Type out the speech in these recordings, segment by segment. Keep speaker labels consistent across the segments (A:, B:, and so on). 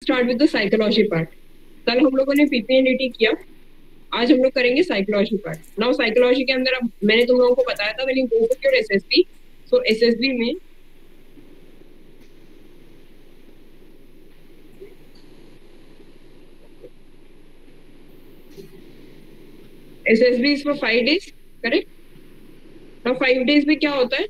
A: Start with the psychology part. कल हम लोगों ने पीपीएनडीटी किया, आज हम लोग करेंगे साइकोलॉजी पार्ट. नाउ साइकोलॉजी के अंदर अब मैंने तुम लोगों को बताया था when you go with your SSB, so SSB में SSB is for 5 days, correct. Now 5 days में क्या होता है?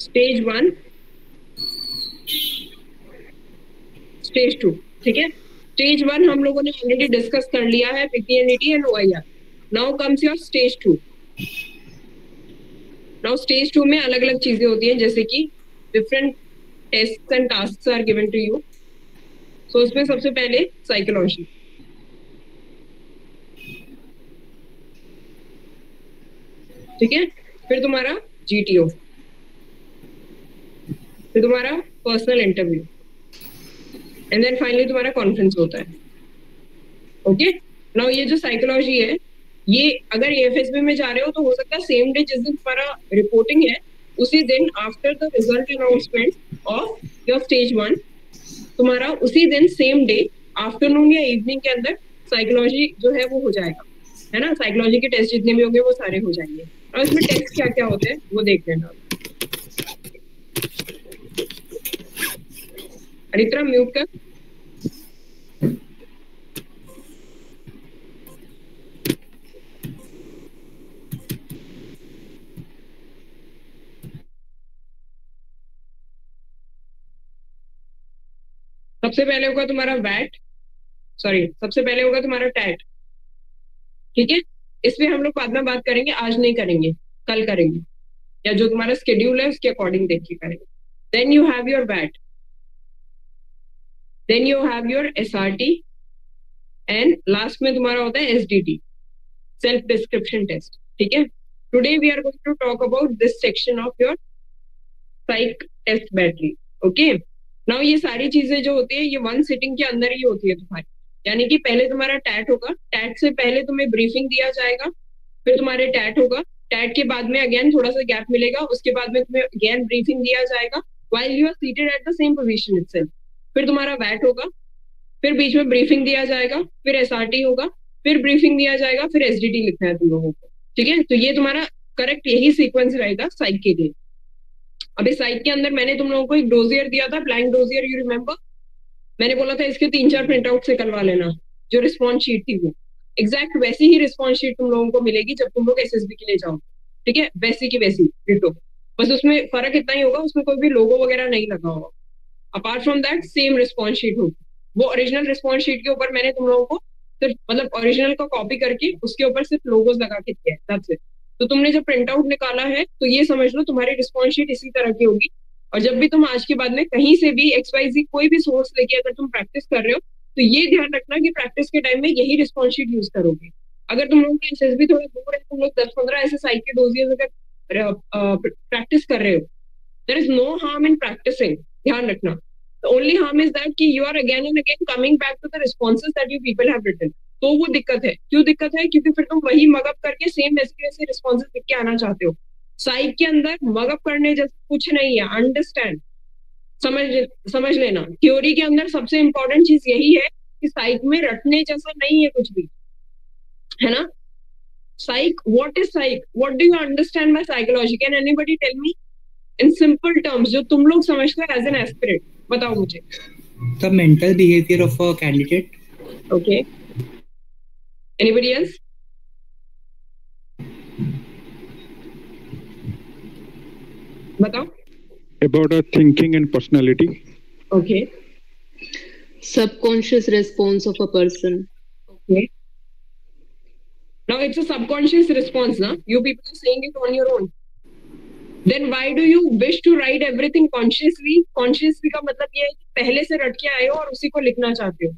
A: स्टेज 1, स्टेज 2, ठीक है. स्टेज 1 हम लोगों ने ऑलरेडी डिस्कस कर लिया है, PPNDT and OIR. Now comes your stage 2. Now stage 2 में अलग अलग चीजें होती हैं, जैसे कि different tests and tasks are given to you. So उसमें सबसे पहले साइकोलॉजी, ठीक है. फिर तुम्हारा जीटीओ, फिर तुम्हारा personal interview, and then finally तुम्हारा कॉन्फ्रेंस होता है. ओके. नाउ ये जो साइकोलॉजी है, ये अगर एएफएसबी में जा रहे हो तो हो सकता है सेम डे जिस दिन तुम्हारा रिपोर्टिंग है उसी दिन after the result announcement of your stage 1, तुम्हारा उसी दिन सेम डे आफ्टरनून या इवनिंग के अंदर साइकोलॉजी जो है वो हो जाएगा, है ना. साइकोलॉजी के टेस्ट जितने भी होंगे वो सारे हो जाएंगे. और इसमें टेस्ट क्या क्या होते हैं वो देख लेना. अरित्रा म्यूट कर. सबसे पहले होगा तुम्हारा वैट, सॉरी सबसे पहले होगा तुम्हारा टैट, ठीक है. इस पे हम लोग बाद में बात करेंगे, आज नहीं करेंगे, कल करेंगे, या जो तुम्हारा स्केड्यूल है उसके अकॉर्डिंग देख के करेंगे. देन यू हैव योर वैट, then you have your SRT, and last में तुम्हारा होता है एसडीटी, सेल्फ डिस्क्रिप्शन टेस्ट, ठीक है. Today we are going to talk about this section of your psych test battery. Okay. Now ये सारी चीजें जो होती है ये वन सिटिंग के अंदर ही होती है तुम्हारी. यानी कि पहले तुम्हारा टैट होगा, टैट से पहले तुम्हें ब्रीफिंग दिया जाएगा, फिर तुम्हारे टैट होगा, टैट के बाद में अगेन थोड़ा सा गैप मिलेगा, उसके बाद में तुम्हें अगेन ब्रीफिंग दिया जाएगा while you are seated at the same position itself. फिर तुम्हारा वैट होगा, फिर बीच में ब्रीफिंग दिया जाएगा, फिर एसआरटी होगा, फिर ब्रीफिंग दिया जाएगा, फिर एसडीटी लिखना है तुम लोगों को, ठीक है. तो ये तुम्हारा करेक्ट यही सीक्वेंस रहेगा साइक के लिए. अभी साइक के अंदर मैंने तुम लोगों को एक डोजियर दिया था, ब्लैंक डोजियर, यू रिमेम्बर. मैंने बोला था इसके 3-4 प्रिंट आउट से करवा लेना. जो रिस्पॉन्स शीट थी वो एग्जैक्ट वैसी ही रिस्पॉन्स शीट तुम लोगों को मिलेगी जब तुम लोग एसएसबी के लिए जाओ, ठीक है. वैसी की वैसी डिटो, बस उसमें फर्क इतना ही होगा, उसमें कोई भी लोगो वगैरह नहीं लगा होगा. Apart from that same response sheet होगी. वो ओरिजिनल रिस्पॉन्स शीट के ऊपर मैंने तुम लोगों को सिर्फ मतलब ओरिजिनल को कॉपी करके उसके ऊपर सिर्फ लोगोज लगा के दिया है, दैट्स इट. तो तुमने जब प्रिंट आउट निकाला है तो ये समझ लो तुम्हारी रिस्पॉन्स शीट इसी तरह की होगी. और जब भी तुम आज के बाद में कहीं से भी XYZ कोई भी सोर्स लेके अगर तुम प्रैक्टिस कर रहे हो तो ये ध्यान रखना कि प्रैक्टिस के टाइम में यही रिस्पॉन्स शीट यूज करोगे. अगर तुम लोगों का एसएसबी थोड़ा दूर है, तुम लोग 10-15 ऐसे साइड के डोजियर्स अगर प्रैक्टिस कर रहे हो, there is no harm in practicing, ध्यान रखना. The only harm is that कि you are again and again coming back to the responses that you people have written. तो वो दिक्कत है. क्यों दिक्कत है? क्योंकि फिर तुम वही मगअप करके सेम वैसे वैसे रिस्पॉन्सेस लिख के आना चाहते हो. साइक के अंदर मगअप करने जैसा कुछ नहीं है. अंडरस्टैंड, समझ लेना. थ्योरी के अंदर सबसे इंपॉर्टेंट चीज यही है कि साइक में रटने जैसा नहीं है कुछ भी, है ना. Psych, what is psych, what do you understand by psychology? Can anybody tell me in simple terms जो तुम लोग समझते हो एज एन एस्पिरेंट? बताओ मुझे.
B: The mental behavior of a candidate.
A: Okay. Anybody else? बताओ.
C: About our thinking and personality.
A: Okay.
D: Subconscious response of a person.
A: Okay. Now it's a subconscious response, na? You people are saying it on your own. Then why do you wish to write everything consciously? Consciously का मतलब ये है कि पहले से रट के आए हो और उसी को लिखना चाहते हो.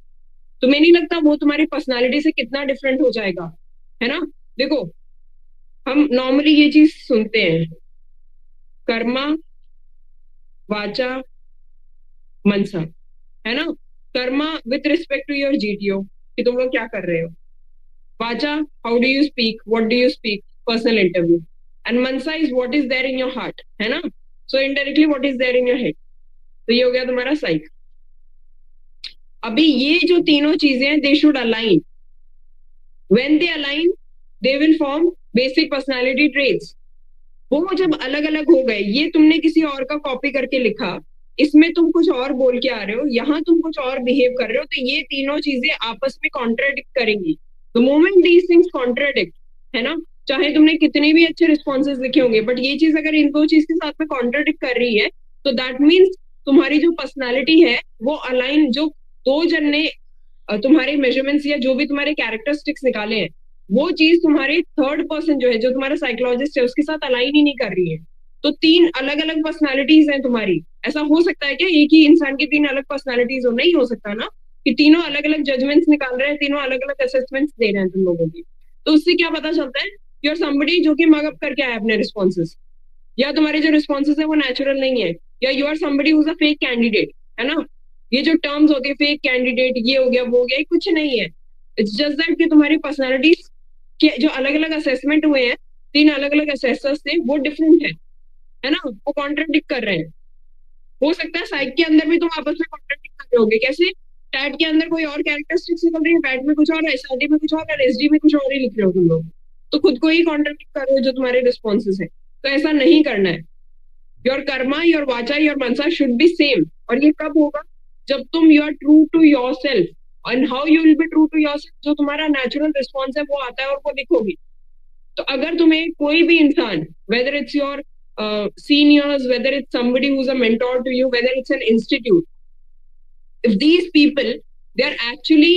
A: तुम्हें नहीं लगता वो तुम्हारी पर्सनालिटी से कितना डिफरेंट हो जाएगा, है ना. देखो हम नॉर्मली ये चीज सुनते हैं, कर्मा वाचा मनसा, है ना. कर्मा with respect to your GTO, कि तुम लोग क्या कर रहे हो. वाचा, how do you speak, what do you speak, personal interview. And मनसा is what is there in your heart, है ना. So indirectly what is there in your head. तो ये हो गया तुम्हारा साइक. अभी ये जो तीनों चीजें हैं, they should align. When they align they will form basic personality traits. वो जब अलग अलग हो गए, ये तुमने किसी और का कॉपी करके लिखा, इसमें तुम कुछ और बोल के आ रहे हो, यहाँ तुम कुछ और बिहेव कर रहे हो, तो ये तीनों चीजें आपस में कॉन्ट्राडिक्ट करेंगी. The moment these things contradict, है ना, चाहे तुमने कितने भी अच्छे रिस्पॉन्सेज लिखे होंगे, बट ये चीज अगर इन दो चीज के साथ में कॉन्ट्राडिक्ट कर रही है, तो दैट मीन्स तुम्हारी जो पर्सनैलिटी है वो अलाइन, जो दो जन ने तुम्हारे मेजरमेंट्स या जो भी तुम्हारे कैरेक्टरिस्टिक्स निकाले हैं, वो चीज तुम्हारे थर्ड पर्सन जो है, जो तुम्हारा साइकोलॉजिस्ट है, उसके साथ अलाइन ही नहीं कर रही है. तो तीन अलग अलग पर्सनालिटीज हैं तुम्हारी. ऐसा हो सकता है क्या एक ही इंसान की तीन अलग पर्सनालिटीज हो? नहीं हो सकता ना, कि तीनों अलग अलग जजमेंट्स निकाल रहे हैं, तीनों अलग अलग असेसमेंट्स दे रहे हैं तुम लोगों की. तो उससे क्या पता चलता है? यू आर समबडी जो कि मग अप करके आया अपने रिस्पॉन्सेस, या तुम्हारे जो रिस्पॉन्सेस है वो नेचुरल नहीं है, या you are somebody who is a fake candidate, है ना. ये जो टर्म्स होती है फेक कैंडिडेट, ये हो गया वो हो गया, कुछ नहीं है. इट्स जस्ट दैट कि तुम्हारी पर्सनालिटीज के जो अलग अलग असेसमेंट हुए हैं, तीन अलग अलग असेसर्स से, वो डिफरेंट है ना, वो कॉन्ट्राडिक्ट कर रहे हैं. हो सकता है साइक के अंदर भी तुम आपस में कॉन्ट्राडिक्ट कर रहे होगे. कैसे? टैट के अंदर कोई और कैरेक्टरिस्टिक्स निकल रही है, पैट में कुछ और, एसआरडी में कुछ और एसडी में कुछ और ही लिख रहे हो तुम लोग. तो खुद को ही कॉन्ट्राडिक्ट कर रहे हो जो तुम्हारे रिस्पॉन्सेस है. तो ऐसा नहीं करना है. योर कर्मा, योर वाचा, योर मनसा शुड बी सेम. और ये कब होगा? जब तुम you are true to yourself. And how you will be true to yourself? जो तुम्हारा नेचुरल रिस्पॉन्स है वो आता है और वो लिखोगी. तो अगर तुम्हें कोई भी इंसान, whether it's your seniors, whether it's somebody who's a mentor to you, whether it's an institute, if these people, they are actually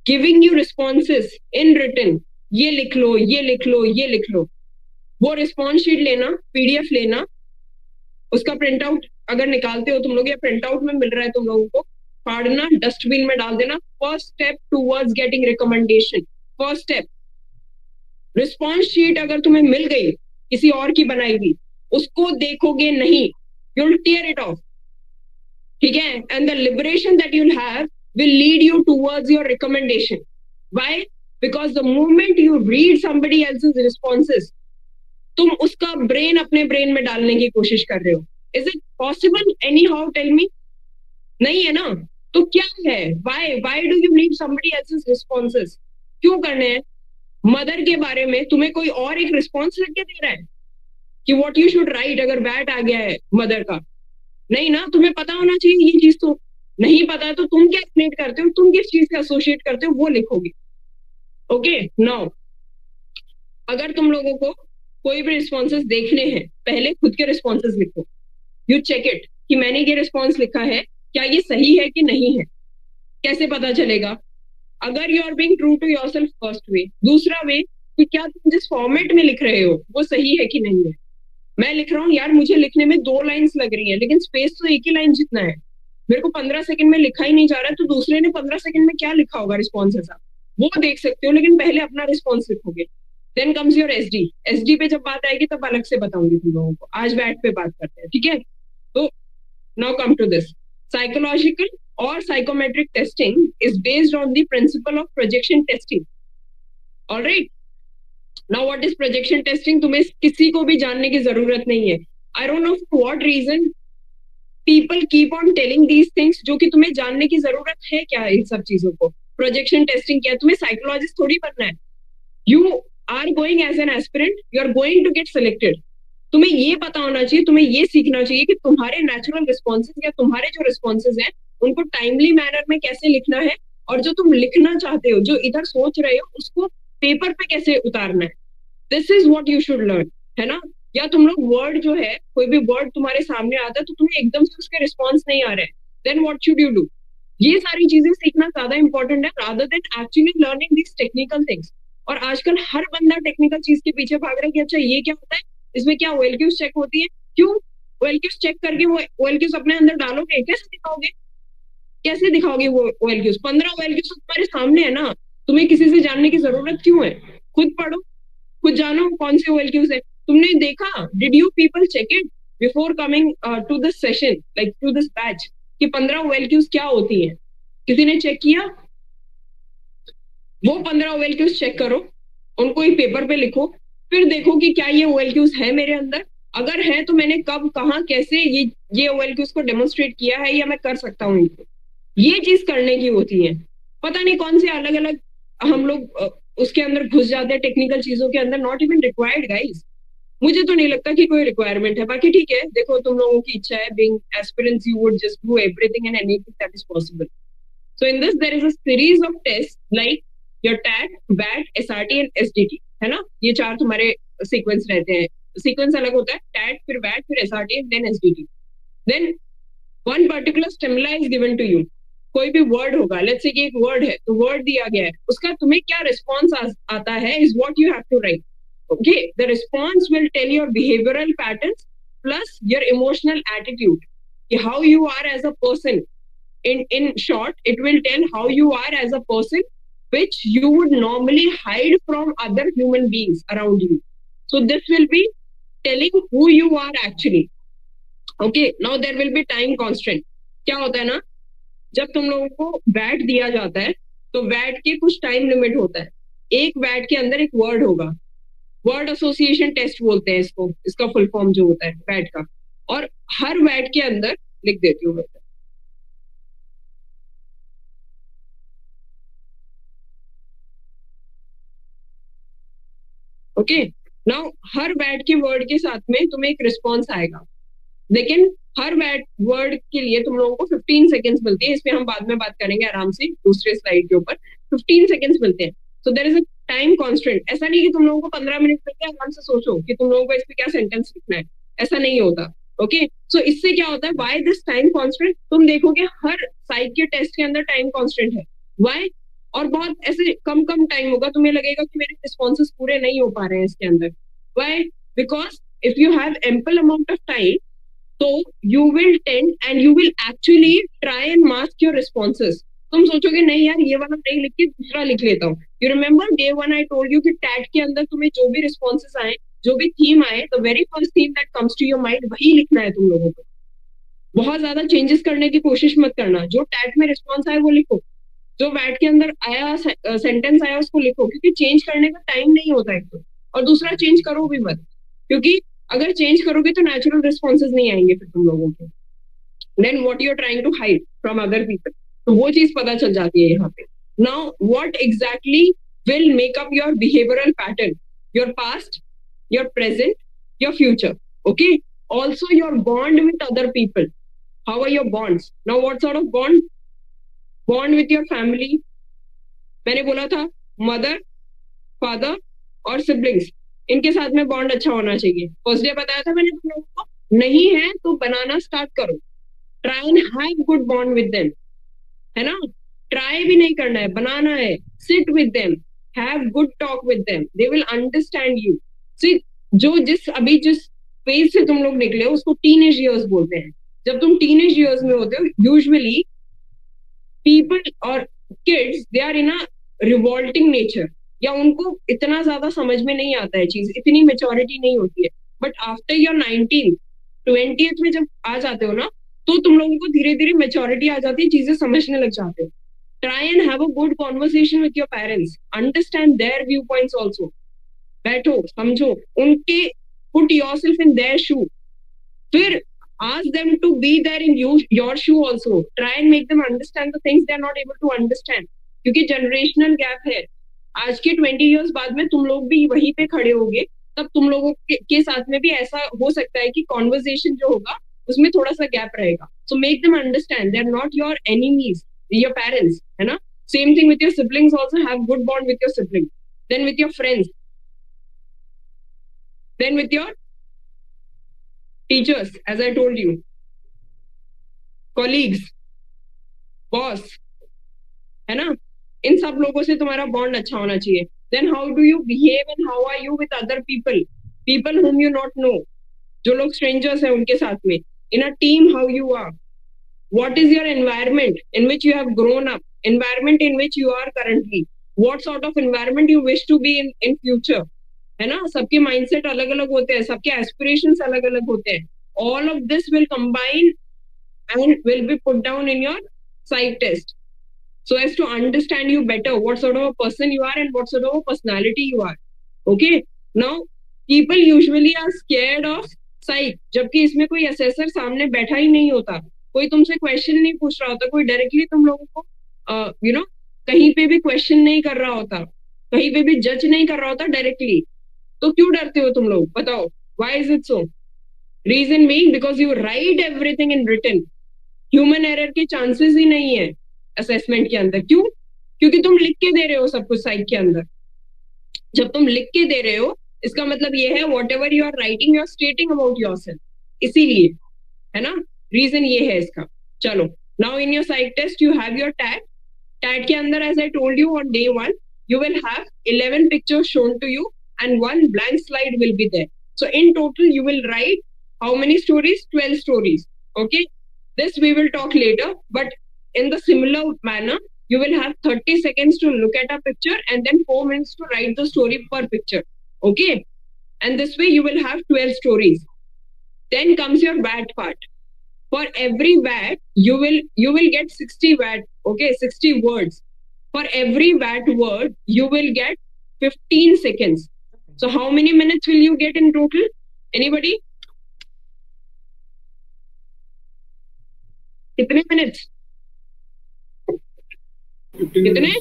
A: giving you responses in written, ये लिख लो, ये लिख लो, ये लिख लो, वो रिस्पॉन्स शीट लेना, पीडीएफ लेना, उसका प्रिंट आउट अगर निकालते हो तुम लोग, या प्रिंट आउट में मिल रहा है तुम लोगों को, फाड़ना, डस्टबिन में डाल देना. First step towards getting recommendation. First step. Response sheet अगर तुम्हें मिल गई किसी और की बनाई हुई, उसको देखोगे नहीं, you'll tear it off. ठीक है? And the liberation that you'll have will lead you towards your recommendation. Why? Because the moment you read somebody else's responses, तुम उसका ब्रेन अपने ब्रेन में डालने की कोशिश कर रहे हो. Is it possible? Anyhow, tell me. नहीं है ना? तो क्या है? Why do you need somebody else's responses? क्यों करने हैं? मदर के बारे में तुम्हें कोई और एक रिस्पॉन्स लिख के दे रहा है कि व्हाट यू शुड राइट अगर बैट आ गया है मदर का. नहीं ना, तुम्हें पता होना चाहिए ये चीज. तो नहीं पता तो तुम क्या एक्सप्लेन करते हो, तुम किस चीज से एसोसिएट करते हो, वो लिखोगे. ओके. नाउ अगर तुम लोगों को कोई भी रिस्पॉन्सेस देखने हैं, पहले खुद के रिस्पॉन्सेस लिखो. यू चेक इट कि मैंने ये रिस्पॉन्स लिखा है, क्या ये सही है कि नहीं है. कैसे पता चलेगा? अगर you are being true to yourself, first way. दूसरा वे कि क्या तुम जिस फॉर्मेट में लिख रहे हो वो सही है कि नहीं है. मैं लिख रहा हूँ यार, मुझे लिखने में 2 लाइन्स लग रही है, लेकिन स्पेस तो एक ही लाइन जितना है, मेरे को 15 सेकंड में लिखा ही नहीं जा रहा है, तो दूसरे ने 15 सेकंड में क्या लिखा होगा रिस्पॉन्स ऐसा, वो देख सकते हो. लेकिन पहले अपना रिस्पॉन्स लिखोगे. Then comes your SD. SD पे जब बात आएगी तब अलग से बताऊंगी तुम लोगों को. आज बैठ पे बात करते हैं, ठीक है. तो now come to this. Psychological और psychometric testing is based on the principle of projection testing. Alright. Now what is projection testing? तुम्हें किसी को भी जानने की जरूरत नहीं है. I don't know for what reason people keep on telling these things, जो कि तुम्हें जानने की जरूरत है क्या इन सब चीजों को. प्रोजेक्शन टेस्टिंग क्या है? तुम्हें साइकोलॉजिस्ट थोड़ी बनना है. You are going as an aspirant, you are going to get selected. तुम्हें ये पता होना चाहिए, तुम्हें ये सीखना चाहिए कि तुम्हारे नेचुरल रिस्पॉन्सेज या तुम्हारे जो रिस्पॉन्सेज हैं उनको टाइमली मैनर में कैसे लिखना है, और जो तुम लिखना चाहते हो, जो इधर सोच रहे हो, उसको पेपर पे कैसे उतारना है. This is what you should learn, है ना. या तुम लोग वर्ड जो है, कोई भी वर्ड तुम्हारे सामने आता है तो तुम्हें एकदम से उसके रिस्पॉन्स नहीं आ रहे हैं, then what should you do. ये सारी चीजें सीखना ज्यादा इंपॉर्टेंट है rather than actually learning this technical things. और आजकल हर बंदा टेक्निकल चीज के पीछे भाग रहा है कि अच्छा ये क्या होता है, इसमें क्या ओएलक्यूज चेक होती है. क्यों ओएलक्यूज चेक करके वो ओएलक्यूज अपने अंदर डालोगे? कैसे दिखाओगे? कैसे दिखाओगे वो ओएलक्यूज? 15 ओएलक्यूज तुम्हारे सामने है ना. तुम्हें किसी से जानने की जरूरत क्यों है? खुद पढ़ो, खुद जानो कौन से ओएलक्यूज है. तुमने देखा, did you people check it before coming to this session, like to this batch, कि 15 ओएलक्यूज क्या होती है? किसी ने चेक किया? वो 15 OLQs चेक करो, उनको एक पेपर पे लिखो, फिर देखो कि क्या ये OLQs है मेरे अंदर, अगर है तो मैंने कब कहाँ कैसे ये OLQs को डेमोन्स्ट्रेट किया है या मैं कर सकता हूँ इनको। ये चीज करने की होती है। पता नहीं कौन से अलग अलग हम लोग उसके अंदर घुस जाते हैं टेक्निकल चीजों के अंदर, नॉट इवन रिक्वायर्ड गाइस। मुझे तो नहीं लगता कि कोई रिक्वायरमेंट है। बाकी ठीक है, देखो तुम लोगों की इच्छा है, being aspirants you would just do everything and anything that is possible. So in this there is a series of tests like your TAT, BAT, SRT and SDT, है ना? ये चार तुम्हारे सीक्वेंस रहते हैं. सीक्वेंस अलग होता है, TAT फिर BAT फिर SRT and then SDT. Then one particular stimuli is given to you. कोई भी वर्ड होगा, लेट्स से कि एक वर्ड है तो वर्ड दिया गया है, उसका तुम्हें क्या रिस्पॉन्स आता है is what you have to write. Okay, the response will tell your behavioral patterns plus your emotional attitude, how you are as a person. In short, it will tell how you are as a person, which you would normally hide from other human beings around you. So this will be telling who you are actually. Okay, now there will be time constraint. क्या होता है ना, जब तुम लोगों को VAT दिया जाता है तो वैट के कुछ टाइम लिमिट होता है. एक वैट के अंदर एक वर्ड होगा, वर्ड एसोसिएशन टेस्ट बोलते हैं इसको, इसका फुल फॉर्म जो होता है वैट का. और हर वैट के अंदर लिख देती हूँ. ओके, नाउ हर वैट के वर्ड के साथ में तुम्हें एक रिस्पॉन्स आएगा, लेकिन हर वैट वर्ड के लिए तुम लोगों को 15 सेकेंड्स मिलती है. इसमें हम बाद में बात करेंगे आराम से दूसरे स्लाइड के ऊपर. 15 सेकेंड्स मिलते हैं. So there is a time constant. ऐसा नहीं कि तुम लोगों को 15 मिनट मिलते हैं आराम से सोचो कि तुम लोगों को इस पे क्या सेंटेंस लिखना है, ऐसा नहीं होता. ओके, सो इससे क्या होता है, व्हाई दिस टाइम कॉन्स्टेंट, तुम देखोगे हर साइक के टेस्ट के अंदर टाइम कॉन्स्टेंट है. व्हाई? और बहुत ऐसे कम कम टाइम होगा, तुम्हें लगेगा कि मेरे रिस्पॉन्सेस पूरे नहीं हो पा रहे हैं इसके अंदर. Why? Because if you have ample amount of time, तो you will tend and you will actually try and mask your responses. तुम सोचोगे नहीं यार ये वाला नहीं लिख के दूसरा लिख लेता हूँ. You remember day one I told you कि टैट के अंदर तुम्हें जो भी responses आए, जो भी थीम आए, the very first theme that comes to your mind वही लिखना है तुम लोगों को. बहुत ज्यादा चेंजेस करने की कोशिश मत करना. जो टैट में रिस्पॉन्स आए वो लिखो, जो वैट के अंदर आया सेंटेंस आया उसको लिखो, क्योंकि चेंज करने का टाइम नहीं होता एक तो, और दूसरा चेंज करो भी मत, क्योंकि अगर चेंज करोगे तो नेचुरल रिस्पॉन्सेज नहीं आएंगे फिर तुम लोगों के. Then what you are trying to hide from other people, तो वो चीज पता चल जाती है यहाँ पे. Now what exactly will make up your behavioural pattern, your past, your present, your future. Okay, also your bond with other people. How are your bonds? Now what sort of bond? Bond with your family. मैंने बोला था mother, father और siblings, इनके साथ में bond अच्छा होना चाहिए. फर्स्ट डे बताया था मैंने तुम लोगों को, नहीं है तो बनाना स्टार्ट करो. Try and have good bond with them, है ना? ट्राई भी नहीं करना है, बनाना है. Sit with them, have good talk with them, they will understand you. See, जो जिस फेज से तुम लोग निकले हो उसको टीनेज ईयर्स बोलते हैं. जब तुम टीनेज ईयर्स में होते हो, यूजुअली पीपल और kids they are in a revolting nature, या उनको इतना ज्यादा समझ में नहीं आता है चीज, इतनी मेच्योरिटी नहीं होती है. बट आफ्टर योर 19, 20th में जब आ जाते हो ना, तो तुम लोगों को धीरे धीरे मेच्योरिटी आ जाती है, चीजें समझने लग जाते हो. Try and have a good conversation with your parents, understand their view points also. बैठो, समझो उनके, पुट योरसेल्फ इन देयर शू. फिर ask them to be there in your shoe also. Try and make them understand the things they are not able to understand, क्योंकि generational gap है. आज के 20 years बाद में तुम लोग भी वहीं पे खड़े होगे, तब तुम लोगों के साथ में भी ऐसा हो सकता है कि कॉन्वर्सेशन जो होगा उसमें थोड़ा सा गैप रहेगा. So make them understand they are not your enemies, your parents, है ना? Same thing with your siblings also. Have good bond with your sibling, then with your friends, then with your teachers, as I told you, colleagues, boss, है ना? इन सब लोगों से तुम्हारा bond अच्छा होना चाहिए. Then how do you behave and how are you with other people, people whom you not know, जो लोग strangers हैं उनके साथ में. In a team, how you are. What is your environment in which you have grown up, environment in which you are currently, what sort of environment you wish to be in future, है ना? सबके mindset अलग अलग होते हैं, सबके aspirations अलग अलग होते हैं. All of this will combine and will be put down in your psych test. so as to understand you better, what sort of a person you are and what sort of a personality you are. Okay, now people usually are scared of psych, जबकि इसमें कोई assessor सामने बैठा ही नहीं होता, कोई तुमसे question नहीं पूछ रहा होता, कोई डायरेक्टली तुम लोगों को कहीं पे भी क्वेश्चन नहीं कर रहा होता, कहीं पे भी जज नहीं कर रहा होता डायरेक्टली. तो क्यों डरते हो तुम लोग, बताओ, why is it so? Reason being because you write everything in written. Human error के चांसेस ही नहीं है असेसमेंट के अंदर. क्यों? क्योंकि तुम लिख के दे रहे हो सब कुछ साइक के अंदर. जब तुम लिख के दे रहे हो इसका मतलब ये है whatever you are writing you are stating about yourself, इसीलिए, है ना, रीजन ये है इसका. चलो, now in your psych test you have your tag. Tag के अंदर as I told you on day 1 you will have 11 pictures shown to you and one blank slide will be there. So in total you will write how many stories? 12 stories. Okay, this we will talk later, but in the similar manner you will have 30 seconds to look at a picture and then 4 minutes to write the story per picture. Okay, and this way you will have 12 stories. Then comes your VAT part. For every VAT you will get 60 VAT. Okay, 60 words. For every VAT word you will get 15 seconds. So how many minutes will you get in total? Anybody? कितने minutes? कितने?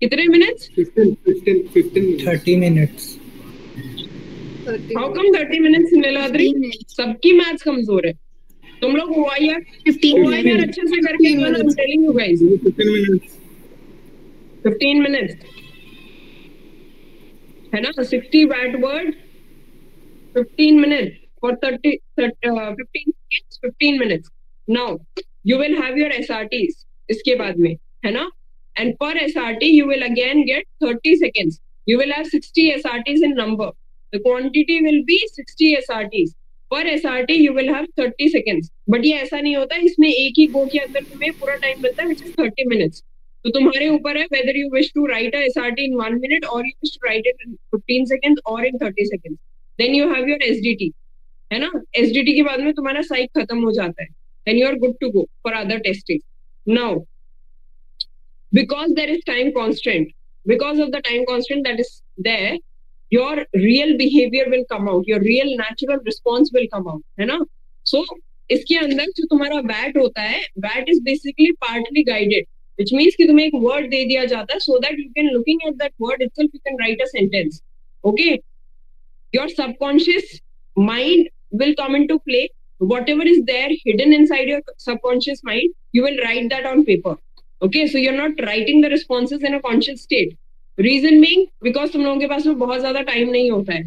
A: कितने minutes?
B: 15 30 minutes.
A: How come 30 minutes Niladri? सबकी maths कमजोर है. तुम लोग OIR अच्छे से करके दो ना. I'm telling you guys. 15 minutes. 15 minutes. है ना? 60 VAT word. 15 minutes for 15 seconds. 15 minutes. Now you will have your SRTs. इसके बाद में, है ना? And per SRT you will again get 30 seconds. You will have 60 SRTs in number. The quantity will be 60 SRTs. पर SRT you will have 30 seconds. But ये ऐसा नहीं होता, इसमें एक ही गो के अंदर तुम्हें पूरा टाइम मिलता है which is 30 minutes. तो तुम्हारे ऊपर है whether you wish to write a SRT in 1 minute or you wish to write it in 15 seconds or in 30 seconds. Then you have your SDT, है ना? SDT के बाद में तुम्हारा साइक खत्म हो जाता है. Then you are good to go for other testing. Now, because there is time constraint, because of the time constraint that is there, your real behavior will come out, your real natural response will come out, है ना? So इसके अंदर जो तुम्हारा VAT होता है, VAT is basically partly guided, which means कि तुम्हें एक word दे दिया जाता है so that you can, looking at that word itself, you can write a sentence. Okay, your subconscious mind will come into play. Whatever is there hidden inside your subconscious mind, you will write that on paper. Okay, so you're not writing the responses in a conscious state. Reason being because तुम लोगों के पास में बहुत ज्यादा time नहीं होता है,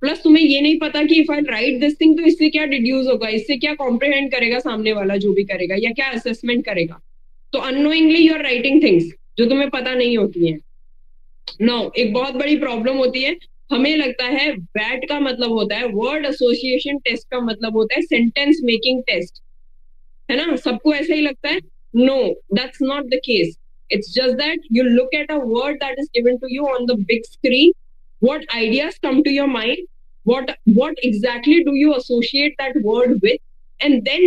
A: plus तुम्हें ये नहीं पता कि if I right this thing तो इससे क्या डिड्यूस होगा, इससे क्या कॉम्प्रिहेंड करेगा सामने वाला जो भी करेगा, या क्या असेसमेंट करेगा. तो unknowingly you are writing things जो तुम्हें पता नहीं होती है. नाउ एक बहुत बड़ी प्रॉब्लम होती है, हमें लगता है वैट का मतलब होता है वर्ड एसोसिएशन टेस्ट, का मतलब होता है सेंटेंस मेकिंग टेस्ट, है ना? सबको ऐसा ही लगता है. No, that's not the case. It's just that you look at a word that is given to you on the big screen. What ideas come to your mind? What exactly do you associate that word with? And then,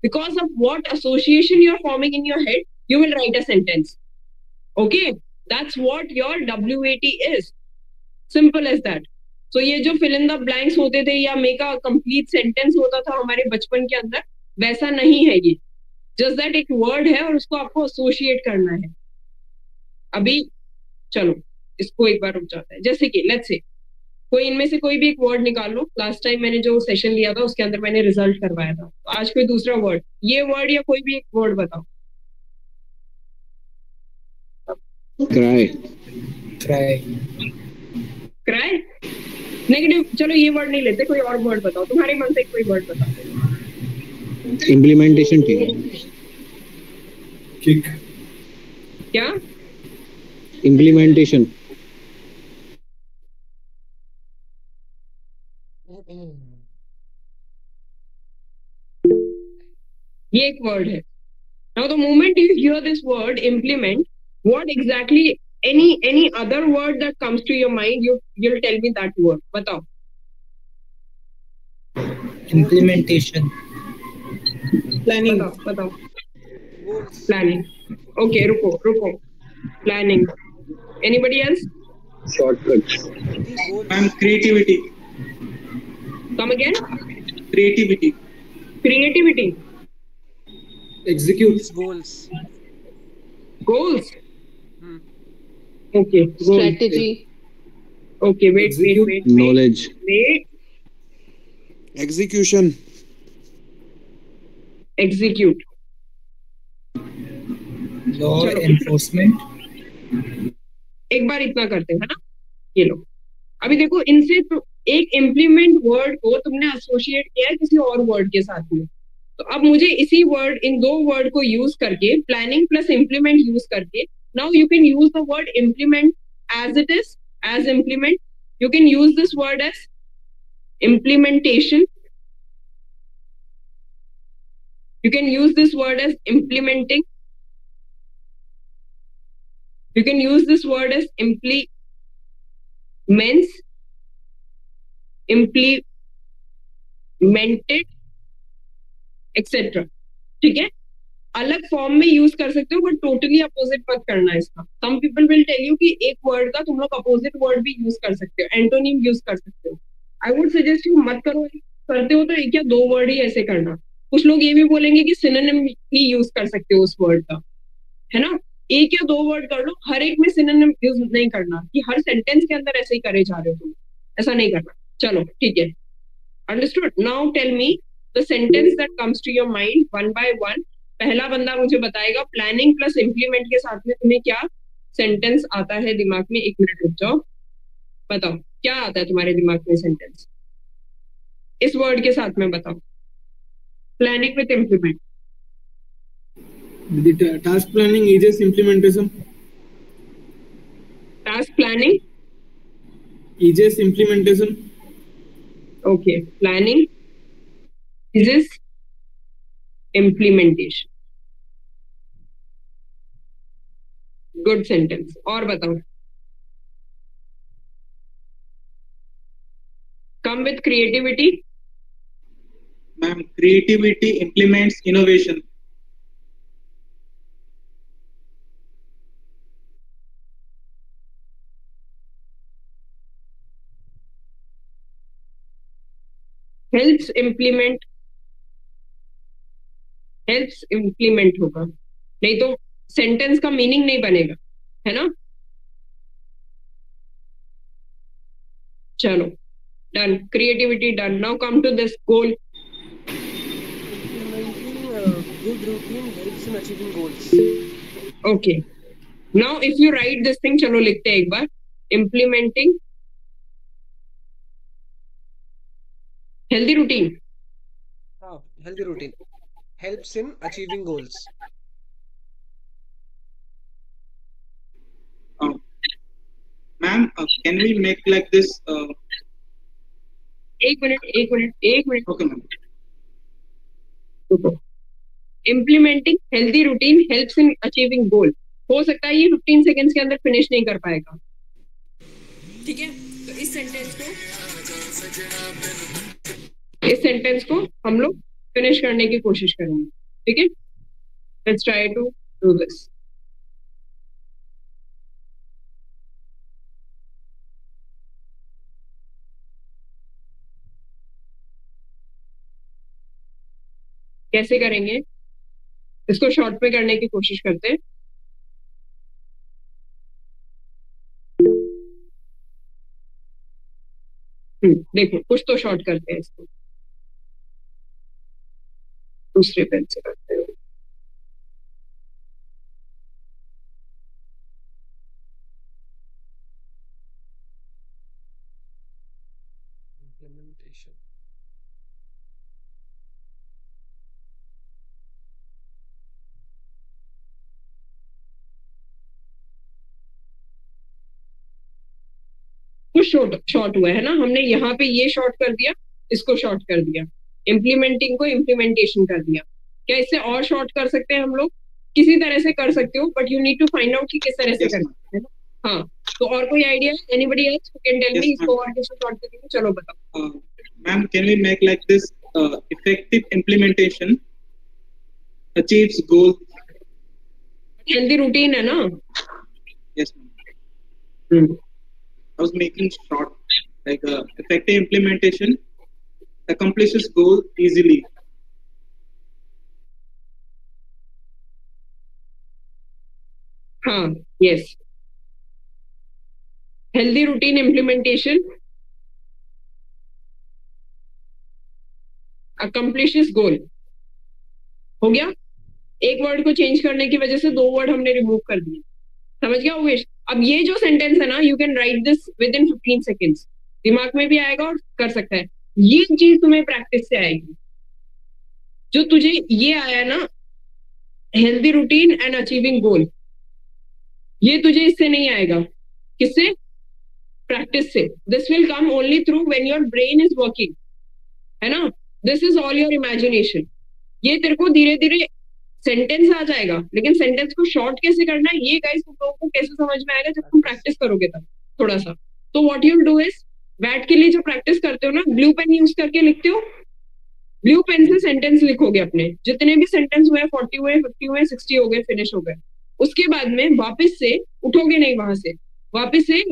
A: because of what association you're forming in your head, you will write a sentence. Okay, that's what your WAT is. Simple as that. So ये जो fill in the blanks होते थे या make a complete sentence होता था हमारे बचपन के अंदर, वैसा नहीं है ये. जस्ट दैट एक वर्ड है और उसको आपको एसोसिएट करना है. अभी चलो इसको एक बार रुक जाता है. जैसे कि लेट्स से कोई इनमें से कोई भी एक वर्ड निकाल लो. लास्ट टाइम मैंने जो सेशन लिया था उसके अंदर मैंने रिजल्ट करवाया था. तो आज कोई दूसरा वर्ड, ये वर्ड या कोई भी एक वर्ड बताओ.
E: क्राई.
B: Cry.
A: Cry negative. चलो ये वर्ड नहीं लेते, कोई और वर्ड बताओ. तुम्हारे मन से कोई वर्ड बताओ.
E: Implementation team.
C: Kick.
A: क्या?
E: इम्प्लीमेंटेशन.
A: ये एक वर्ड है. Now the moment you hear this word implement, what exactly, any other word that comes to your mind, you'll tell me that word. बताओ.
B: Implementation. Planning.
A: बताओ planning. Okay रुको planning. Anybody else?
E: Shortcuts.
C: Ma'am, creativity.
A: Come again.
C: Creativity.
A: Creativity.
C: Execute.
A: Goals. Okay goals.
D: strategy,
A: okay wait.
E: Knowledge.
F: Execution.
A: Execute.
B: Law
A: चलो.
B: enforcement.
A: एक बार इतना करते हैं, है ना. ये लो. अभी देखो इनसे तो एक इम्प्लीमेंट वर्ड को तुमने एसोसिएट किया है किसी और वर्ड के साथ में. तो अब मुझे इसी वर्ड, इन दो वर्ड को यूज करके, प्लानिंग प्लस इम्प्लीमेंट यूज करके, now you can use the word implement as it is, as implement. You can use this word as implementation. You can use this word as implementing. You can use this word as implements, implemented, etc. ठीक है. अलग form में use कर सकते हो, but totally opposite मत करना है इसका. Some people will tell you कि एक वर्ड का तुम लोग अपोजिट वर्ड भी यूज कर सकते हो, एंटोनिम यूज कर सकते हो. आई वुड सजेस्ट यू मत करो. करते हो तो एक या दो वर्ड ही ऐसे करना. कुछ लोग ये भी बोलेंगे कि सिनोनिम ही यूज कर सकते हो उस वर्ड का, है ना. एक या दो वर्ड कर लो, हर एक में सिनोनिम यूज नहीं करना कि हर सेंटेंस के अंदर ऐसे ही करे जा रहे हो तुम. ऐसा नहीं करना. चलो ठीक है. Understood. Now tell me the sentence that comes to your mind one by one. पहला बंदा मुझे बताएगा प्लानिंग प्लस इम्प्लीमेंट के साथ में तुम्हें क्या सेंटेंस आता है दिमाग में. एक मिनट रुक जाओ. बताओ क्या आता है तुम्हारे दिमाग में सेंटेंस इस वर्ड के साथ में. बताओ. Planning with implement.
C: The task planning is implementation.
A: Task planning.
C: Is implementation.
A: Okay. Planning is implementation. Good sentence. और बताओ. Come with creativity.
C: Ma'am, creativity implements innovation.
A: Helps implement. Helps implement होगा, नहीं तो सेंटेंस का मीनिंग नहीं बनेगा, है ना. चलो done. Creativity done. Now come to this goal.
G: Good routine helps in achieving goals.
A: Okay. Now if you write this thing, चलो लिखते हैं एक बार. Implementing healthy routine.
G: Healthy routine helps in achieving goals.
C: Ma'am, can we make like this?
A: एक minute.
C: Okay, ma'am.
A: Implementing healthy routine helps in achieving goal. हो सकता है ये 15 सेकेंड्स के अंदर फिनिश नहीं कर पाएगा. ठीक है. तो इस सेंटेंस को हम लोग फिनिश करने की कोशिश करेंगे. ठीक है. Let's try to do this. कैसे करेंगे इसको? शॉर्ट में करने की कोशिश करते हैं. देखो कुछ तो शॉर्ट करते हैं इसको. दूसरे पेन से करते हैं.
G: Implementation.
A: कुछ शॉर्ट हुआ है ना. हमने यहाँ पे ये शॉर्ट कर दिया, इसको शॉर्ट कर दिया, इम्प्लीमेंटिंग को इम्प्लीमेंटेशन कर दिया. क्या इससे और शॉर्ट कर सकते हैं हम लोग? किसी तरह से कर सकते हो, but you need to find out कि किस तरह से करना है ना. हाँ. तो और कोई आइडिया है? Anybody else who can tell me इसको और कैसे शॉर्ट करेंगे? चलो बताओ.
C: Ma'am, can we make like this effective implementation achieves goal.
A: Healthy routine है ना.
C: Yes, ma'am. I was making short, like effective implementation accomplishes goal easily.
A: हाँ, yes. Healthy routine implementation accomplishes goal. हो गया. एक word को change करने की वजह से 2 वर्ड हमने रिमूव कर दिए. समझ गया उमेश? अब ये जो सेंटेंस है ना, you can write this with in 15 seconds. दिमाग में भी आएगा और कर सकता है. ये चीज तुम्हें प्रैक्टिस से आएगी. जो तुझे ये आया ना, हेल्दी रूटीन एंड अचीविंग गोल, ये तुझे इससे नहीं आएगा. किससे? प्रैक्टिस से. This will come only through when your brain is working, है ना. This is all your imagination. ये तेरे को धीरे धीरे सेंटेंस आ जाएगा, लेकिन सेंटेंस को शॉर्ट कैसे करना है ये गाइस तुम लोगों को कैसे समझ में आएगा? जब तुम प्रैक्टिस करोगे तब थोड़ा सा. तो व्हाट यू डू इज, बैठ के लिए जो प्रैक्टिस करते हो ना, ब्लू पेन यूज करके लिखते हो. ब्लू पेन से सेंटेंस लिखोगे अपने, जितने भी सेंटेंस हुए, 40 हुए, 50 हुए, 60 हो गए, फिनिश हो गए. उसके बाद में वापस से उठोगे नहीं वहां से, वापस से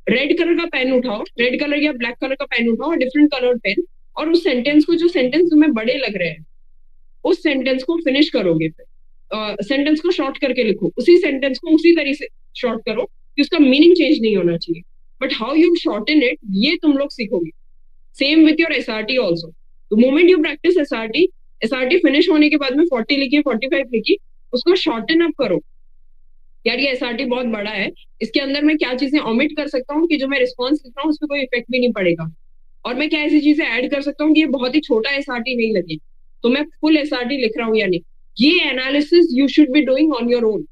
A: रेड कलर का पेन उठाओ, रेड कलर या ब्लैक कलर का पेन उठाओ, डिफरेंट कलर पेन, और उस सेंटेंस को, जो सेंटेंस तुम्हें बड़े लग रहे हैं, उस सेंटेंस को फिनिश करोगे. फिर सेंटेंस को शॉर्ट करके लिखो, उसी सेंटेंस को उसी तरीके से शॉर्ट करो कि उसका मीनिंग चेंज नहीं होना चाहिए. But how you shorten it, ये तुम लोग सीखोगे. Same with your SRT also. The moment you practice SRT finish होने के बाद में 40 लिखी, 45 लिखी, उसको शॉर्टन अप करो. यार ये एसआरटी बहुत बड़ा है, इसके अंदर मैं क्या चीजें ओमिट कर सकता हूँ कि जो मैं रिस्पॉन्स लिख रहा हूँ उस पर कोई इफेक्ट भी नहीं पड़ेगा, और मैं क्या ऐसी चीजें ऐड कर सकता हूँ कि ये बहुत ही छोटा एसआरटी नहीं लगे, तो मैं फुल एसआरटी लिख रहा हूँ या नहीं. ये analysis you should be doing on your own,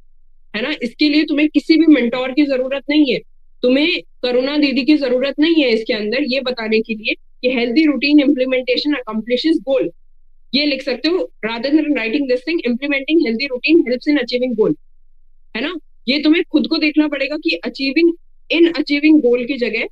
A: है ना. इसके लिए तुम्हें किसी भी मेंटोर की जरूरत नहीं है, तुम्हें करुणा दीदी की जरूरत नहीं है इसके अंदर ये बताने के लिए कि healthy routine implementation accomplishes goal. ये लिख सकते हो, rather than writing this thing, implementing healthy routine helps in achieving goal, है ना. ये तुम्हें खुद को देखना पड़ेगा कि अचीविंग गोल की जगह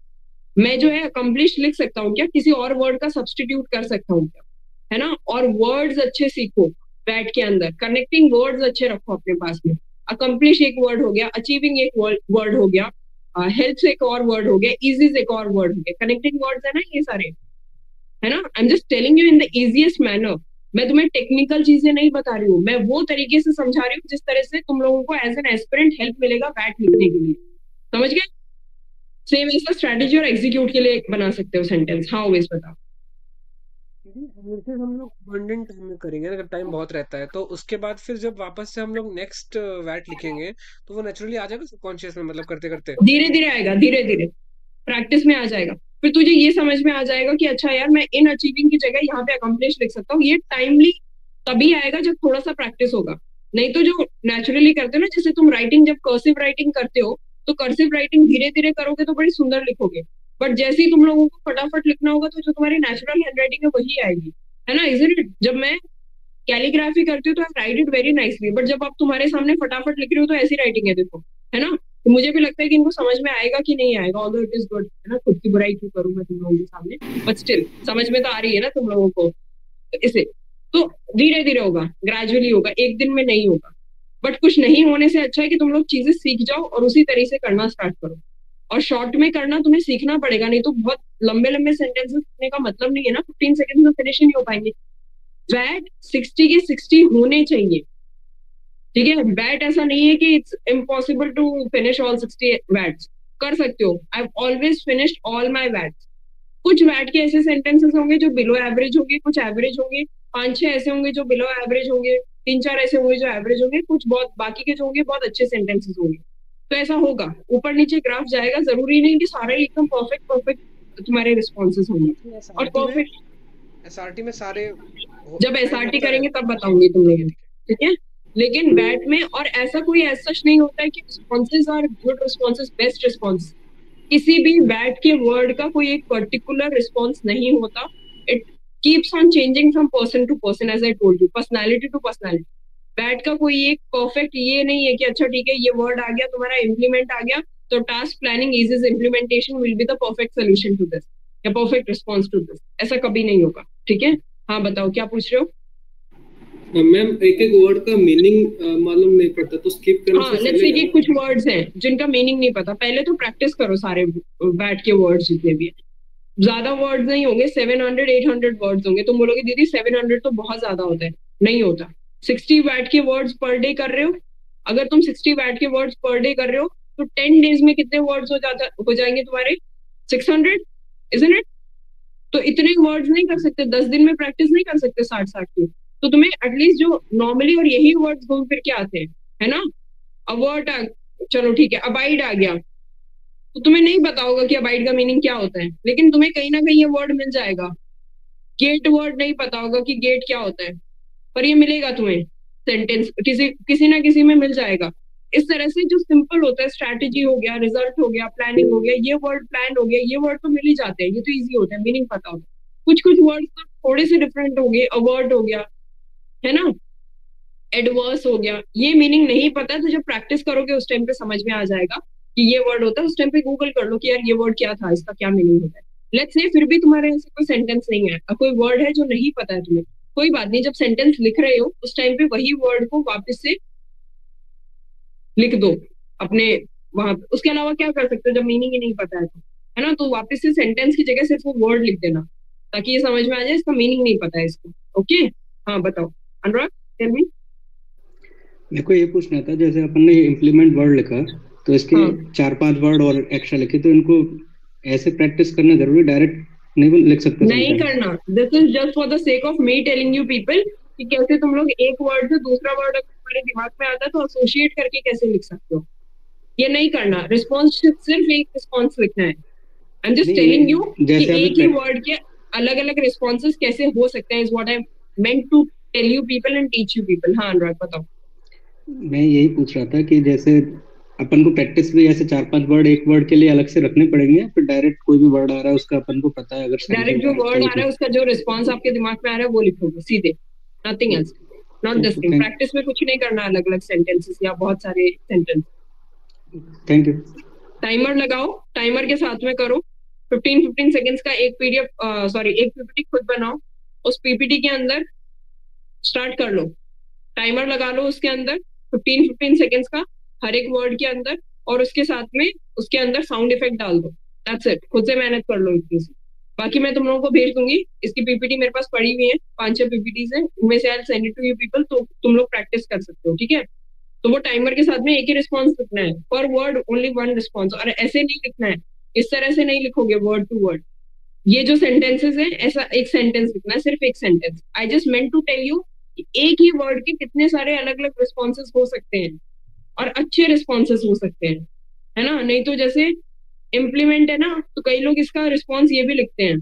A: मैं जो है अकम्प्लिश लिख सकता हूँ क्या, किसी और वर्ड का सब्सटीट्यूट कर सकता हूँ क्या, है ना. और वर्ड्स अच्छे सीखो, बैठ के अंदर कनेक्टिंग वर्ड्स अच्छे रखो अपने पास में. अकम्प्लिश एक वर्ड हो गया, अचीविंग एक वर्ड हो गया, हेल्प्स एक और वर्ड हो गया, इजीज एक और वर्ड हो गया. कनेक्टिंग वर्ड्स है ना ये सारे, है ना. I am just telling you in the easiest manner. मैं तुम्हें टेक्निकल चीजें नहीं बता रही हूँ, मैं वो तरीके से समझा रही हूँ जिस तरह से तुम लोगों को एज एन एस्पिरेंट हेल्प मिलेगा बैठ लिखने के लिए. समझ गए? सेम ऐसा स्ट्रेटेजी और एग्जीक्यूट के लिए बना सकते हो सेंटेंस. हाँ ओवेस बताओ.
G: एनालिसिस हम लोग अबंडेंट टाइम में करेंगे, अगर टाइम बहुत रहता है तो. उसके बाद फिर जब वापस से हम लोग नेक्स्ट वैट लिखेंगे तो वो नेचुरली आ जाएगा सबकॉन्शियस में, मतलब करते करते
A: धीरे धीरे आएगा, धीरे धीरे प्रैक्टिस में आ जाएगा. फिर तुझे ये समझ में आ जाएगा कि अच्छा यार मैं इन अचीविंग की जगह यहाँ पे अकम्प्लिश लिख सकता हूँ. ये टाइमली तभी आएगा जब थोड़ा सा प्रैक्टिस होगा. नहीं तो जो नेचुरली करते हो ना, जैसे तुम राइटिंग, जब कर्सिव राइटिंग करते हो तो कर्सिव राइटिंग धीरे धीरे करोगे तो बड़ी सुंदर लिखोगे. बट जैसे ही तुम लोगों को फटाफट लिखना होगा तो जो तुम्हारी नेचुरल हैंडराइटिंग है वही आएगी, है ना. Isn't it? जब मैं कैलीग्राफी करती हूँ तो I write it very nicely, but जब आप तुम्हारे सामने फटाफट लिख रही हो तो ऐसी राइटिंग है, देखो, है ना. तो मुझे भी लगता है कि इनको समझ में आएगा कि नहीं आएगा, ऑल्दो इट इज गुड, है ना. खुद की बुराई क्यों करूं मैं तुम लोगों के सामने, बट स्टिल समझ में तो आ रही है ना तुम लोगों को. इसे तो धीरे धीरे होगा, ग्रेजुअली होगा, एक दिन में नहीं होगा. बट कुछ नहीं होने से अच्छा है कि तुम लोग चीजें सीख जाओ और उसी तरीके से करना स्टार्ट करो. और शॉर्ट में करना तुम्हें सीखना पड़ेगा, नहीं तो बहुत लंबे लंबे सेंटेंसेस लिखने का मतलब नहीं है ना. 15 सेकंड में फिनिश नहीं हो पाएंगे. वैट 60 के 60 होने चाहिए, ठीक है. वैट ऐसा नहीं है कि it's impossible to finish all 60 WATs. कर सकते हो. I have always finished all my WATs. कुछ वैट के ऐसे सेंटेंसेस होंगे जो बिलो एवरेज होंगे, कुछ एवरेज होंगे, 5-6 ऐसे होंगे जो बिलो एवरेज होंगे, 3-4 ऐसे होंगे जो एवरेज होंगे, कुछ बहुत बाकी के जो होंगे बहुत अच्छे सेंटेंसेस होंगे. तो ऐसा होगा, ऊपर नीचे ग्राफ जाएगा. जरूरी नहीं कि सारे एकदम परफेक्ट तुम्हारे रिस्पॉन्सेस होंगे. और परफेक्ट
G: एसआरटी में सारे
A: जब एसआरटी करेंगे तब बताऊंगी तुम लोगों को, ठीक है. लेकिन बैट में और ऐसा कोई ऐसा नहीं होता है कि responses are good responses, best response. किसी भी बैट के वर्ड का कोई एक पर्टिकुलर रिस्पॉन्स नहीं होता. It keeps on changing from person to person, as I told you, personality to personality. WAT का कोई एक परफेक्ट ये नहीं है कि अच्छा ठीक है ये वर्ड आ गया तुम्हारा, इम्प्लीमेंट आ गया तो task planning is implementation will be the perfect solution to this या परफेक्ट रिस्पॉन्स टू दिस. ऐसा कभी नहीं होगा, ठीक है. हाँ बताओ क्या पूछ रहे हो.
B: मैम एक एक वर्ड का मीनिंग मालूम नहीं पड़ता तो स्किप करने
A: हाँ,
B: से
A: लेट्स से कि
B: चलेगा?
A: कुछ वर्ड्स हैं जिनका मीनिंग नहीं पता, पहले तो प्रैक्टिस करो सारे बैठ के वर्ड्स जितने भी हैं। ज्यादा वर्ड्स नहीं होंगे, 700-800 वर्ड्स होंगे। तुम बोलोगे दीदी 700 तो बहुत ज्यादा होता है। नहीं होता। 60 बैट के वर्ड्स पर डे कर रहे हो, अगर तुम 60 बैट के वर्ड्स पर डे कर रहे हो तो 10 डेज में कितने वर्ड्स हो जाएंगे तुम्हारे? 600, इजंट इट? तो इतने वर्ड्स नहीं कर सकते, 10 दिन में प्रैक्टिस नहीं कर सकते 60-60 की। तो तुम्हें एटलीस्ट जो नॉर्मली और यही वर्ड्स घूम फिर के आते हैं, है ना? अवर्ट चलो ठीक है, अबाइड आ गया, तो तुम्हें नहीं पता होगा कि अबाइड का मीनिंग क्या होता है, लेकिन तुम्हें कहीं ना कहीं ये वर्ड मिल जाएगा। गेट वर्ड नहीं पता होगा कि गेट क्या होता है, पर ये मिलेगा तुम्हें, सेंटेंस किसी किसी ना किसी में मिल जाएगा। इस तरह से जो सिंपल होता है, स्ट्रैटेजी हो गया, रिजल्ट हो गया, प्लानिंग हो गया, ये वर्ड प्लान हो गया, ये वर्ड तो मिल ही जाते हैं, ये तो इजी होता है, मीनिंग पता होता है। कुछ कुछ वर्ड तो थोड़े से डिफरेंट हो गए, अवर्ड हो गया, है ना, एडवर्स हो गया, ये मीनिंग नहीं पता, तो जब प्रैक्टिस करोगे उस टाइम पे समझ में आ जाएगा कि ये वर्ड होता है। उस टाइम पे गूगल कर लो कि यार ये वर्ड क्या था, इसका क्या मीनिंग होता है। लेट्स से फिर भी तुम्हारे ऐसे कोई सेंटेंस नहीं है, कोई वर्ड है जो नहीं पता है तुम्हें, कोई बात नहीं, जब सेंटेंस लिख रहे हो उस टाइम पे वही वर्ड को वापस से लिख दो अपने वहां पे। उसके अलावा क्या कर सकते हो जब मीनिंग ही नहीं पता है तो, है ना? तो वापस से सेंटेंस की जगह सिर्फ वो वर्ड लिख देना, ताकि ये समझ में आ जाए इसका मीनिंग नहीं पता है इसको। ओके, हाँ बताओ अनुराग, टेल मी।
E: मेरे को ये पूछना था, जैसे अपन ने इम्प्लीमेंट वर्ड लिखा तो इसके
A: हाँ।
E: 4-5 वर्ड और एक्स्ट्रा लिखे, तो इनको ऐसे प्रैक्टिस करना जरूरी, डायरेक्ट नहीं लिख सकते
A: नहीं
E: sometimes?
A: करना, this is just for the sake of me telling you people कि कैसे तुम लोग एक वर्ड से दूसरा वर्ड अगर तुम्हारे दिमाग में आता है तो एसोसिएट करके कैसे लिख सकते हो। ये नहीं करना, रिस्पॉन्स सिर्फ एक रिस्पॉन्स लिखना है। आई एम जस्ट
E: नहीं,
A: टेलिंग यू कि
E: जैसे अभी
A: एक ही वर्ड के अलग अलग रिस्पॉन्सेस कैसे हो सकते हैं, is what I meant to tell you people and teach you people. हाँ अनुराग बताओ।
E: मैं यही पूछ रहा था कि जैसे अपन को प्रैक्टिस भी ऐसे 4-5 वर्ड एक वर्ड के लिए अलग से रखने पड़ेंगे, फिर डायरेक्ट कोई भी वर्ड आ रहा है उसका अपन को पता है, अगर सही से
A: डायरेक्ट जो
E: डायरेक्ट
A: वर्ड आ रहा है उसका जो रिस्पॉन्स आपके दिमाग में आ रहा है वो लिखोगे सीधे, nothing else, not this thing. Practice में कुछ नहीं करना, अलग अलग सेंटेंसेस या बहुत सारे सेंटेंस।
E: Thank you.
A: टाइमर लगाओ, टाइमर के साथ में करो, 15-15 सेकेंड्स का एक पीडीएफ सॉरी एक पीपीटी खुद बनाओ, उस पीपीटी के अंदर स्टार्ट कर लो, टाइमर लगा लो उसके अंदर 15-15 सेकेंड्स का हर एक वर्ड के अंदर, और उसके साथ में उसके अंदर साउंड इफेक्ट डाल दो। दैट्स इट, खुद से मेहनत कर लो इतनी सी। बाकी मैं तुम लोगों को भेज दूंगी, इसकी पीपीटी मेरे पास पड़ी हुई है, 5-6 पीपीटीज है, उनमें से I send it to you people, तो तुम लोग प्रैक्टिस कर सकते हो, ठीक है? तो वो टाइमर के साथ में एक ही रिस्पॉन्स लिखना है, पर वर्ड ओनली वन रिस्पॉन्स, और ऐसे नहीं लिखना है, इस तरह से नहीं लिखोगे वर्ड टू वर्ड। ये जो सेंटेंसेस है ऐसा एक सेंटेंस लिखना है, सिर्फ एक sentence. I just meant to tell you एक ही वर्ड के कितने सारे अलग अलग रिस्पॉन्सेस हो सकते हैं, और अच्छे रिस्पॉन्सेस हो सकते हैं, है ना? नहीं तो जैसे इम्प्लीमेंट है ना, तो कई लोग इसका रिस्पॉन्स ये भी लिखते हैं,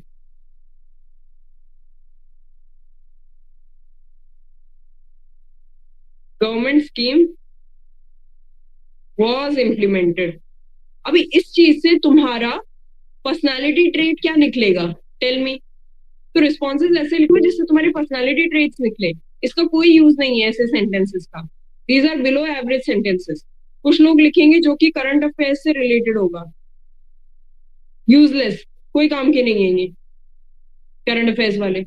A: गवर्नमेंट स्कीम वॉज इम्प्लीमेंटेड। अभी इस चीज से तुम्हारा पर्सनालिटी ट्रेट क्या निकलेगा, टेल मी। तो रिस्पॉन्सेज ऐसे लिखो जिससे तुम्हारी पर्सनालिटी ट्रेट्स निकले। इसका कोई यूज नहीं है ऐसे सेंटेंसेस का, these are below average sentences. कुछ लोग लिखेंगे जो कि करंट अफेयर्स से रिलेटेड होगा, यूजलेस, कोई काम के नहीं है ये करंट अफेयर्स वाले।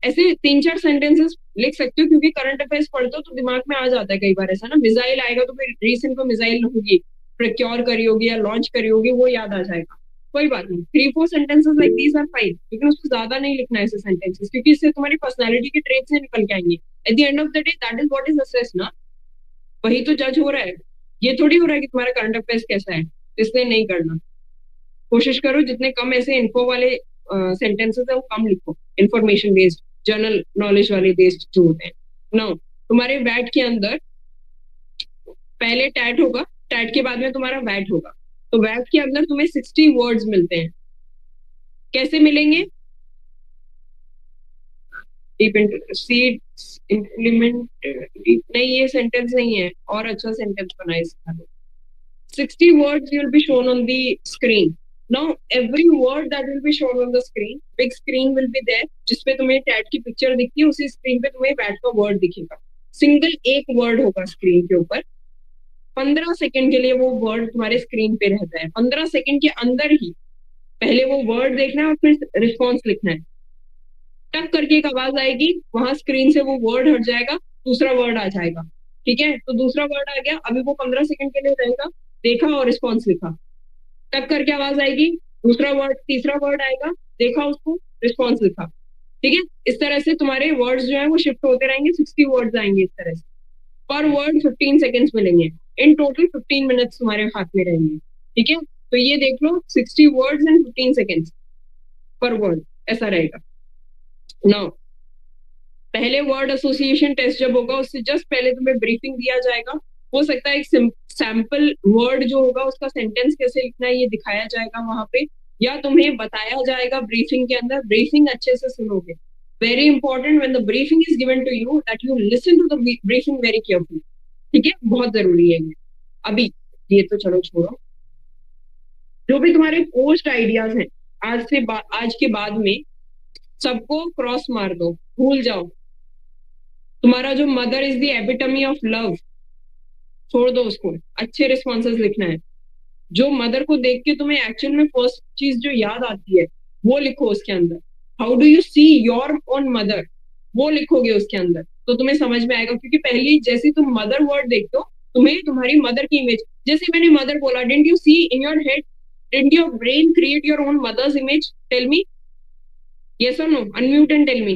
A: ऐसे 3-4 सेंटेंसेस लिख सकते हो, क्योंकि करंट अफेयर्स पढ़ते हो तो दिमाग में आ जाता है कई बार ऐसा ना, मिसाइल आएगा तो फिर रिसेंट में मिसाइल होगी, प्रोक्योर करी होगी या लॉन्च करी होगी, वो याद आ जाएगा, कोई बात नहीं। 3-4 sentences like these are fine, लेकिन उसको ज्यादा नहीं लिखना है ऐसे सेंटेंसेस, क्योंकि इससे तुम्हारी पर्सनालिटी के ट्रेट से निकल के आएंगे। At the end of the day that is what is assess ना, वही तो जज हो रहा है। ये थोड़ी हो रहा है कि तुम्हारा करंट अफेयर्स कैसा है, इसलिए नहीं करना। कोशिश करो जितने कम ऐसे इन्फो वाले सेंटेंसेस है वो कम लिखो, इंफॉर्मेशन बेस्ड, जनरल नॉलेज वाले बेस्ड जो होते हैं ना। तुम्हारे वैट के अंदर पहले टैट होगा, टैट के बाद में तुम्हारा वैट होगा, तो वैट के अंदर तुम्हें 60 वर्ड्स मिलते हैं। कैसे मिलेंगे? इम्प्लीमेंट नहीं, ये सेंटेंस नहीं है, और अच्छा सेंटेंस बनाए इसका। 60 words will be shown on the screen. Now every word that will be shown on the screen, big screen will be there, जिसपे तुम्हें टैट की पिक्चर दिखती है, उसी स्क्रीन पे तुम्हें वैट का वर्ड दिखेगा। सिंगल एक वर्ड होगा स्क्रीन के ऊपर, 15 सेकंड के लिए वो वर्ड तुम्हारे स्क्रीन पे रहता है। 15 सेकंड के अंदर ही पहले वो वर्ड देखना है और फिर रिस्पॉन्स लिखना है। टक करके एक आवाज आएगी, वहां स्क्रीन से वो वर्ड हट जाएगा, दूसरा वर्ड आ जाएगा। ठीक है, तो दूसरा वर्ड आ गया, अभी वो 15 सेकंड के लिए रहेगा, देखा और रिस्पॉन्स लिखा, टक करके आवाज आएगी, दूसरा वर्ड, तीसरा वर्ड आएगा, देखा उसको, रिस्पॉन्स लिखा। ठीक है, इस तरह से तुम्हारे वर्ड्स जो है वो शिफ्ट होते रहेंगे, 60 वर्ड्स आएंगे इस तरह से। पर वर्ड 15 सेकेंड्स मिलेंगे, इन टोटल 15 मिनट्स तुम्हारे हाथ में रहेंगे। ठीक है, तो ये देख लो 60 वर्ड्स एंड 15 सेकेंड्स पर वर्ड, ऐसा रहेगा। नाउ पहले वर्ड एसोसिएशन टेस्ट जब होगा उससे जस्ट पहले तुम्हें ब्रीफिंग दिया जाएगा। हो सकता है एक सैंपल वर्ड जो होगा उसका सेंटेंस कैसे लिखना है ये दिखाया जाएगा वहां पे, या तुम्हें बताया जाएगा ब्रीफिंग के अंदर। ब्रीफिंग अच्छे से सुनोगे, very important, when the briefing is given to you that you listen to the briefing very carefully. ठीक है, बहुत जरूरी है ये। अभी ये तो चलो छोड़ो, जो भी तुम्हारे पोस्ट आइडियाज हैं आज के बाद में सबको क्रॉस मार दो, भूल जाओ। तुम्हारा जो mother is the epitome of love, छोड़ दो उसको, अच्छे रिस्पॉन्सेज लिखना है। जो मदर को देख के तुम्हें एक्चुअल में फर्स्ट चीज जो याद आती है वो लिखो उसके अंदर। How do you see your own mother, वो लिखोगे उसके अंदर तो तुम्हें समझ में आएगा। क्योंकि पहले जैसे तुम मदर वर्ड देखते हो तुम्हें तुम्हारी मदर की इमेज, जैसे मैंने मदर बोला, didn't you see in your head, didn't your brain create your own mother's image? Tell me yes or no, unmute and tell me.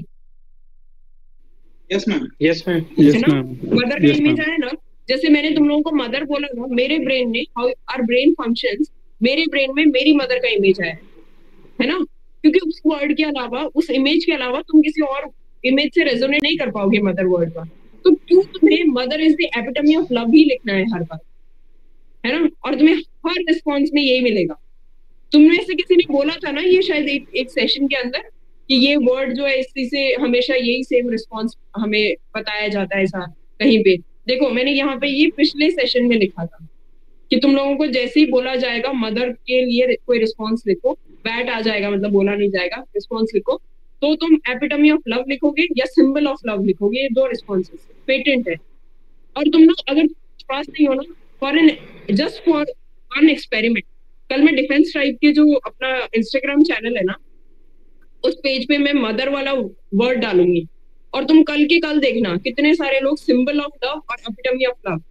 C: Yes, ma'am.
E: Yes, ma'am.
A: है
E: Yes,
A: ना,
E: ma'am.
A: Mother का
E: Yes,
A: image
E: ma'am.
A: आया ना। जैसे मैंने तुम लोगों को मदर बोला ना, मेरे ब्रेन ने, हाउ आवर ब्रेन फंक्शंस, मेरे ब्रेन में मेरी मदर का इमेज आया है ना। क्योंकि उस वर्ड के अलावा, उस इमेज के अलावा तुम किसी और इमेज से रेजोनेट नहीं कर पाओगे मदर वर्ड का। तो क्यों तुम्हें mother is the epitome of love ही लिखना है हर बार, है ना। और तुम्हें हर रिस्पॉन्स में यही मिलेगा। तुमने से किसी ने बोला था ना ये शायद एक सेशन के अंदर कि ये वर्ड जो है इसी से हमेशा यही सेम रिस्पॉन्स हमें बताया जाता है ऐसा कहीं पे। देखो मैंने यहाँ पे ये पिछले सेशन में लिखा था कि तुम लोगों को जैसे ही बोला जाएगा मदर के लिए कोई रिस्पॉन्स लिखो, बैट आ जाएगा, मतलब बोला नहीं जाएगा, रिस्पॉन्स लिखो, तो तुम एपिटमी ऑफ लव लिखोगे या सिंबल ऑफ लव लिखोगे। ये दो रिस्पॉन्सेस पेटेंट है। और तुम लोग अगर पास नहीं हो ना, for an just for one experiment, कल मैं डिफेंस ट्राइब के जो अपना इंस्टाग्राम चैनल है ना उस पेज पे मैं मदर वाला वर्ड डालूंगी और तुम कल के कल देखना कितने सारे लोग सिंबल ऑफ लव और एपिटमी ऑफ लव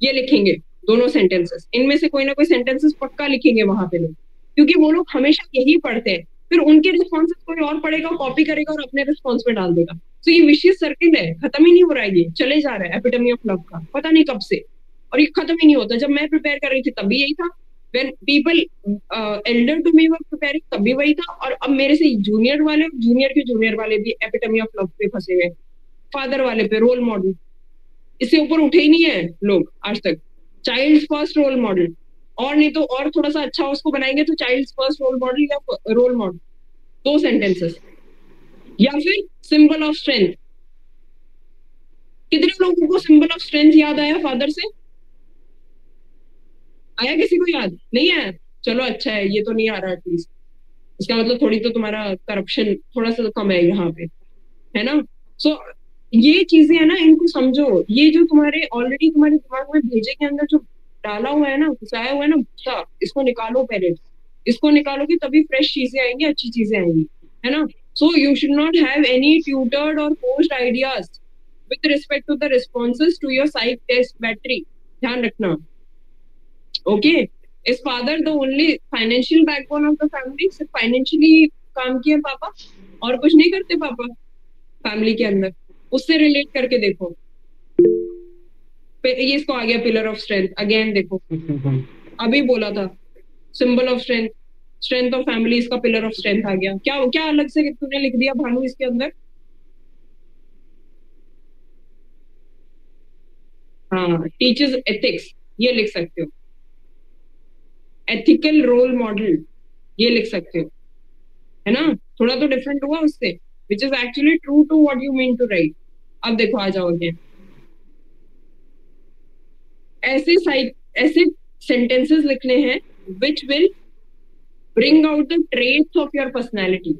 A: ये लिखेंगे, दोनों सेंटेंसेस। इनमें से कोई ना कोई सेंटेंसेस पक्का लिखेंगे वहां पे लोग, क्योंकि वो लोग हमेशा यही पढ़ते हैं। फिर उनके रिस्पॉन्सेस कोई और पढ़ेगा, कॉपी करेगा और अपने रिस्पॉन्स में डाल देगा। तो ये विशियस सर्किल है, खत्म ही नहीं हो रहा है, ये चले जा रहा है एपिटमी ऑफ लव का, पता नहीं कब से, और ये खत्म ही नहीं होता। जब मैं प्रिपेयर कर रही थी तब भी यही था, when people elder to me were preparing तब भी वही था, और अब मेरे से जूनियर वाले, जूनियर के जूनियर वाले भी एपिटमी ऑफ लव पे फंसे हुए, फादर वाले पे, रोल मॉडल, इससे ऊपर उठे ही नहीं है लोग आज तक। चाइल्ड फर्स्ट रोल मॉडल, और नहीं तो और थोड़ा सा अच्छा उसको बनाएंगे तो चाइल्ड फर्स्ट रोल मॉडल या रोल मॉडल, दो सेंटेंसेस। या फिर सिंबल ऑफ स्ट्रेंथ, कितने लोगों को सिंबल ऑफ स्ट्रेंथ याद आया फादर से? आया किसी को याद? नहीं आया? चलो अच्छा है, ये तो नहीं आ रहा एटलीस्ट, इसका मतलब थोड़ी तो तुम्हारा करप्शन थोड़ा सा कम है यहाँ पे, है ना। सो ये चीजें है ना, इनको समझो। ये जो तुम्हारे ऑलरेडी तुम्हारे दिमाग में भेजे के अंदर जो डाला हुआ है ना, घुसाया हुआ है ना भूसा, इसको निकालो पहले। इसको निकालोगे तभी फ्रेश चीजें आएंगी, अच्छी चीजें आएंगी, है ना। So you should not have any tutored और post ideas with respect to the responses to your psych test battery, ध्यान रखना। Okay, is father the only financial backbone of the family? सिर्फ फाइनेंशियली काम किए पापा और कुछ नहीं करते पापा फैमिली के अंदर? उससे रिलेट करके देखो। ये इसको आ गया पिलर ऑफ स्ट्रेंथ। अगेन देखो अभी बोला था symbol of strength, strength of family, इसका पिलर ऑफ स्ट्रेंथ आ गया। क्या क्या अलग से तूने लिख दिया भानु इसके अंदर? हाँ, टीचर्स एथिक्स, ये लिख सकते हो। एथिकल रोल मॉडल, ये लिख सकते हो, है ना। थोड़ा तो डिफरेंट हुआ उससे, which is actually true to what you mean to write. अब देखो आ जाओगे, ऐसे सेंटेंसेस लिखने हैं which will bring out the traits of your personality,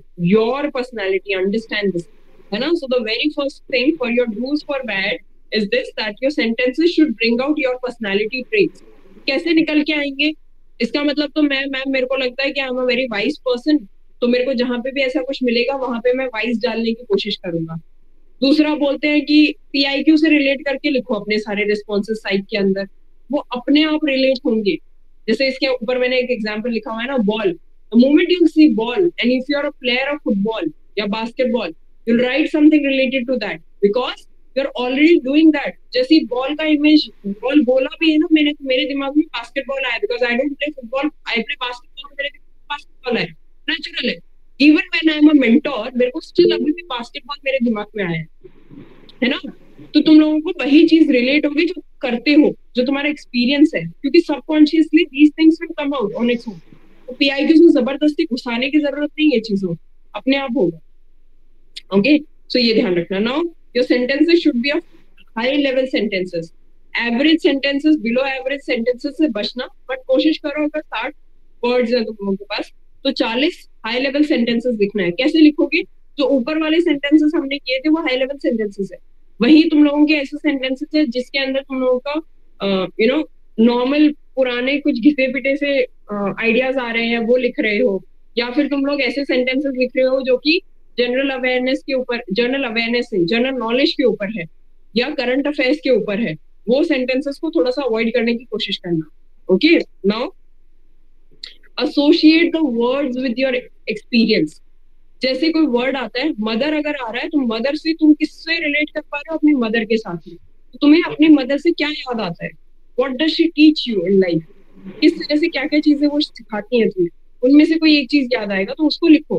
A: understand this, है ना। So the very first thing for your do's for bad is this, that your sentences should bring out your personality traits. कैसे निकल के आएंगे? इसका मतलब तो मैं मेरे को लगता है कि I am a very wise person, तो मेरे को जहां पे भी ऐसा कुछ मिलेगा वहां पे मैं वाइज डालने की कोशिश करूंगा, दूसरा बोलते हैं कि PIQ से रिलेट करके लिखो अपने सारे रिस्पॉन्सेस साइक के अंदर, वो अपने आप रिलेट होंगे। जैसे इसके ऊपर मैंने एक एग्जाम्पल लिखा हुआ है ना, ball, the moment you see ball and if you are a player of football या basketball, you'll write something related to that because you're already doing that. जैसे बॉल का इमेज, बॉल बोला भी है ना, मेरे दिमाग में बास्केटबॉल आया because I don't play football, I play basketball, मेरे दिमाग में बास्केटबॉल है, नेचुरल है। Even when I am a mentor, मेरे को स्टिल अभी भी बास्केटबॉल मेरे दिमाग में आया है ना। तो तुम लोगों को वही चीज रिलेट होगी जो करते हो, जो तुम्हारा एक्सपीरियंस है, क्योंकि subconsciously these things will come out on its own. तो PIQ से जबरदस्ती घुसाने की जरूरत नहीं है चीजों, अपने आप होगा। Okay, so ये ध्यान रखना। Now your sentences should be of high level sentences. Average sentences, below average sentences से बचना, but कोशिश करो अगर 60 words है तुम लोगों के पास तो 40 high level sentences लिखना है। कैसे लिखोगे? जो ऊपर वाले sentences हमने किए थे वो high level sentences है, वही तुम लोगों के ऐसे sentences है जिसके अंदर तुम लोगों का normal पुराने कुछ घिसे पिटे से आइडियाज आ रहे हैं वो लिख रहे हो, या फिर तुम लोग ऐसे सेंटेंसेस लिख रहे हो जो कि जनरल अवेयरनेस के ऊपर, जनरल अवेयरनेस नहीं, जनरल नॉलेज के ऊपर है या करंट अफेयर्स के ऊपर है, वो सेंटेंसेस को थोड़ा सा अवॉइड करने की कोशिश करना। Okay, now associate the words with your experience. जैसे कोई वर्ड आता है, मदर अगर आ रहा है तो मदर से तुम किससे रिलेट कर पा रहे हो? अपनी मदर के साथ में। तो तुम्हें अपनी मदर से क्या याद आता है? What does she teach you in life? किस तरह से क्या क्या चीजें वो सिखाती है तुम्हें, उनमें से कोई एक चीज याद आएगा तो उसको लिखो,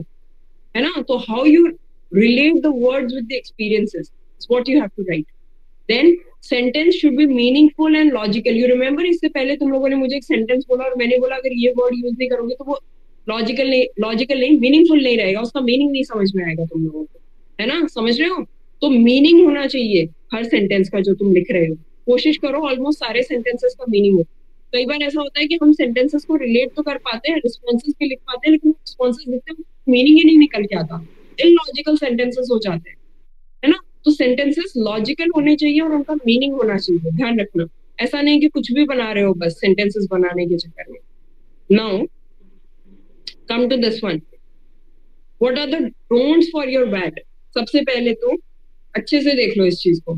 A: है ना। तो how you relate the words with the experiences is what you have to write. Then sentence should be meaningful and logical. You remember इससे पहले तुम लोगों ने मुझे एक सेंटेंस बोला और मैंने बोला अगर ये वर्ड यूज नहीं करोगे तो वो लॉजिकल नहीं मीनिंगफुल नहीं रहेगा, उसका मीनिंग नहीं समझ में आएगा तुम लोगों को, है ना। समझ रहे हो? तो मीनिंग होना चाहिए हर सेंटेंस का जो तुम लिख रहे हो। कोशिश करो ऑलमोस्ट सारे सेंटेंसेस का मीनिंग हो। कई बार ऐसा होता है कि हम सेंटेंसेस को रिलेट तो कर पाते हैं, रिस्पॉन्सेस भी लिख पाते हैं, लेकिन रिस्पॉन्सेस लिखते हैं मीनिंग ही नहीं निकल के आता, इलॉजिकल सेंटेंसेस हो जाते हैं, है ना। तो सेंटेंसेस लॉजिकल होने चाहिए और उनका मीनिंग होना चाहिए, ध्यान रखना। ऐसा नहीं कि कुछ भी बना रहे हो बस सेंटेंसेस बनाने के चक्कर में। Now come to this one, what are the don'ts for your WAT. सबसे पहले तो अच्छे से देख लो इस चीज को।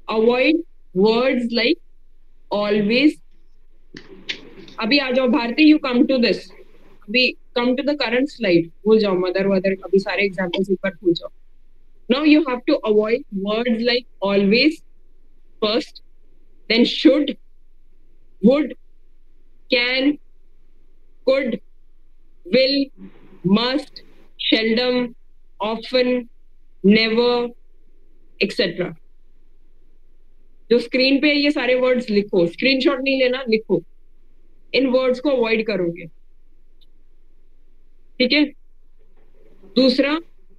A: Avoid words like always. अभी आ जाओ Bharti, you come to this, अभी come to the current slide, भूल जाओ मदर वदर, अभी सारे एग्जाम्पल्स ऊपर भूल जाओ। Now you have to avoid words like always first, then should, would, can, could, will, must, seldom, often, never, etc. जो screen पे ये सारे वर्ड्स लिखो, स्क्रीनशॉट नहीं लेना, लिखो। इन वर्ड्स को अवॉइड करोगे, ठीक है। दूसरा,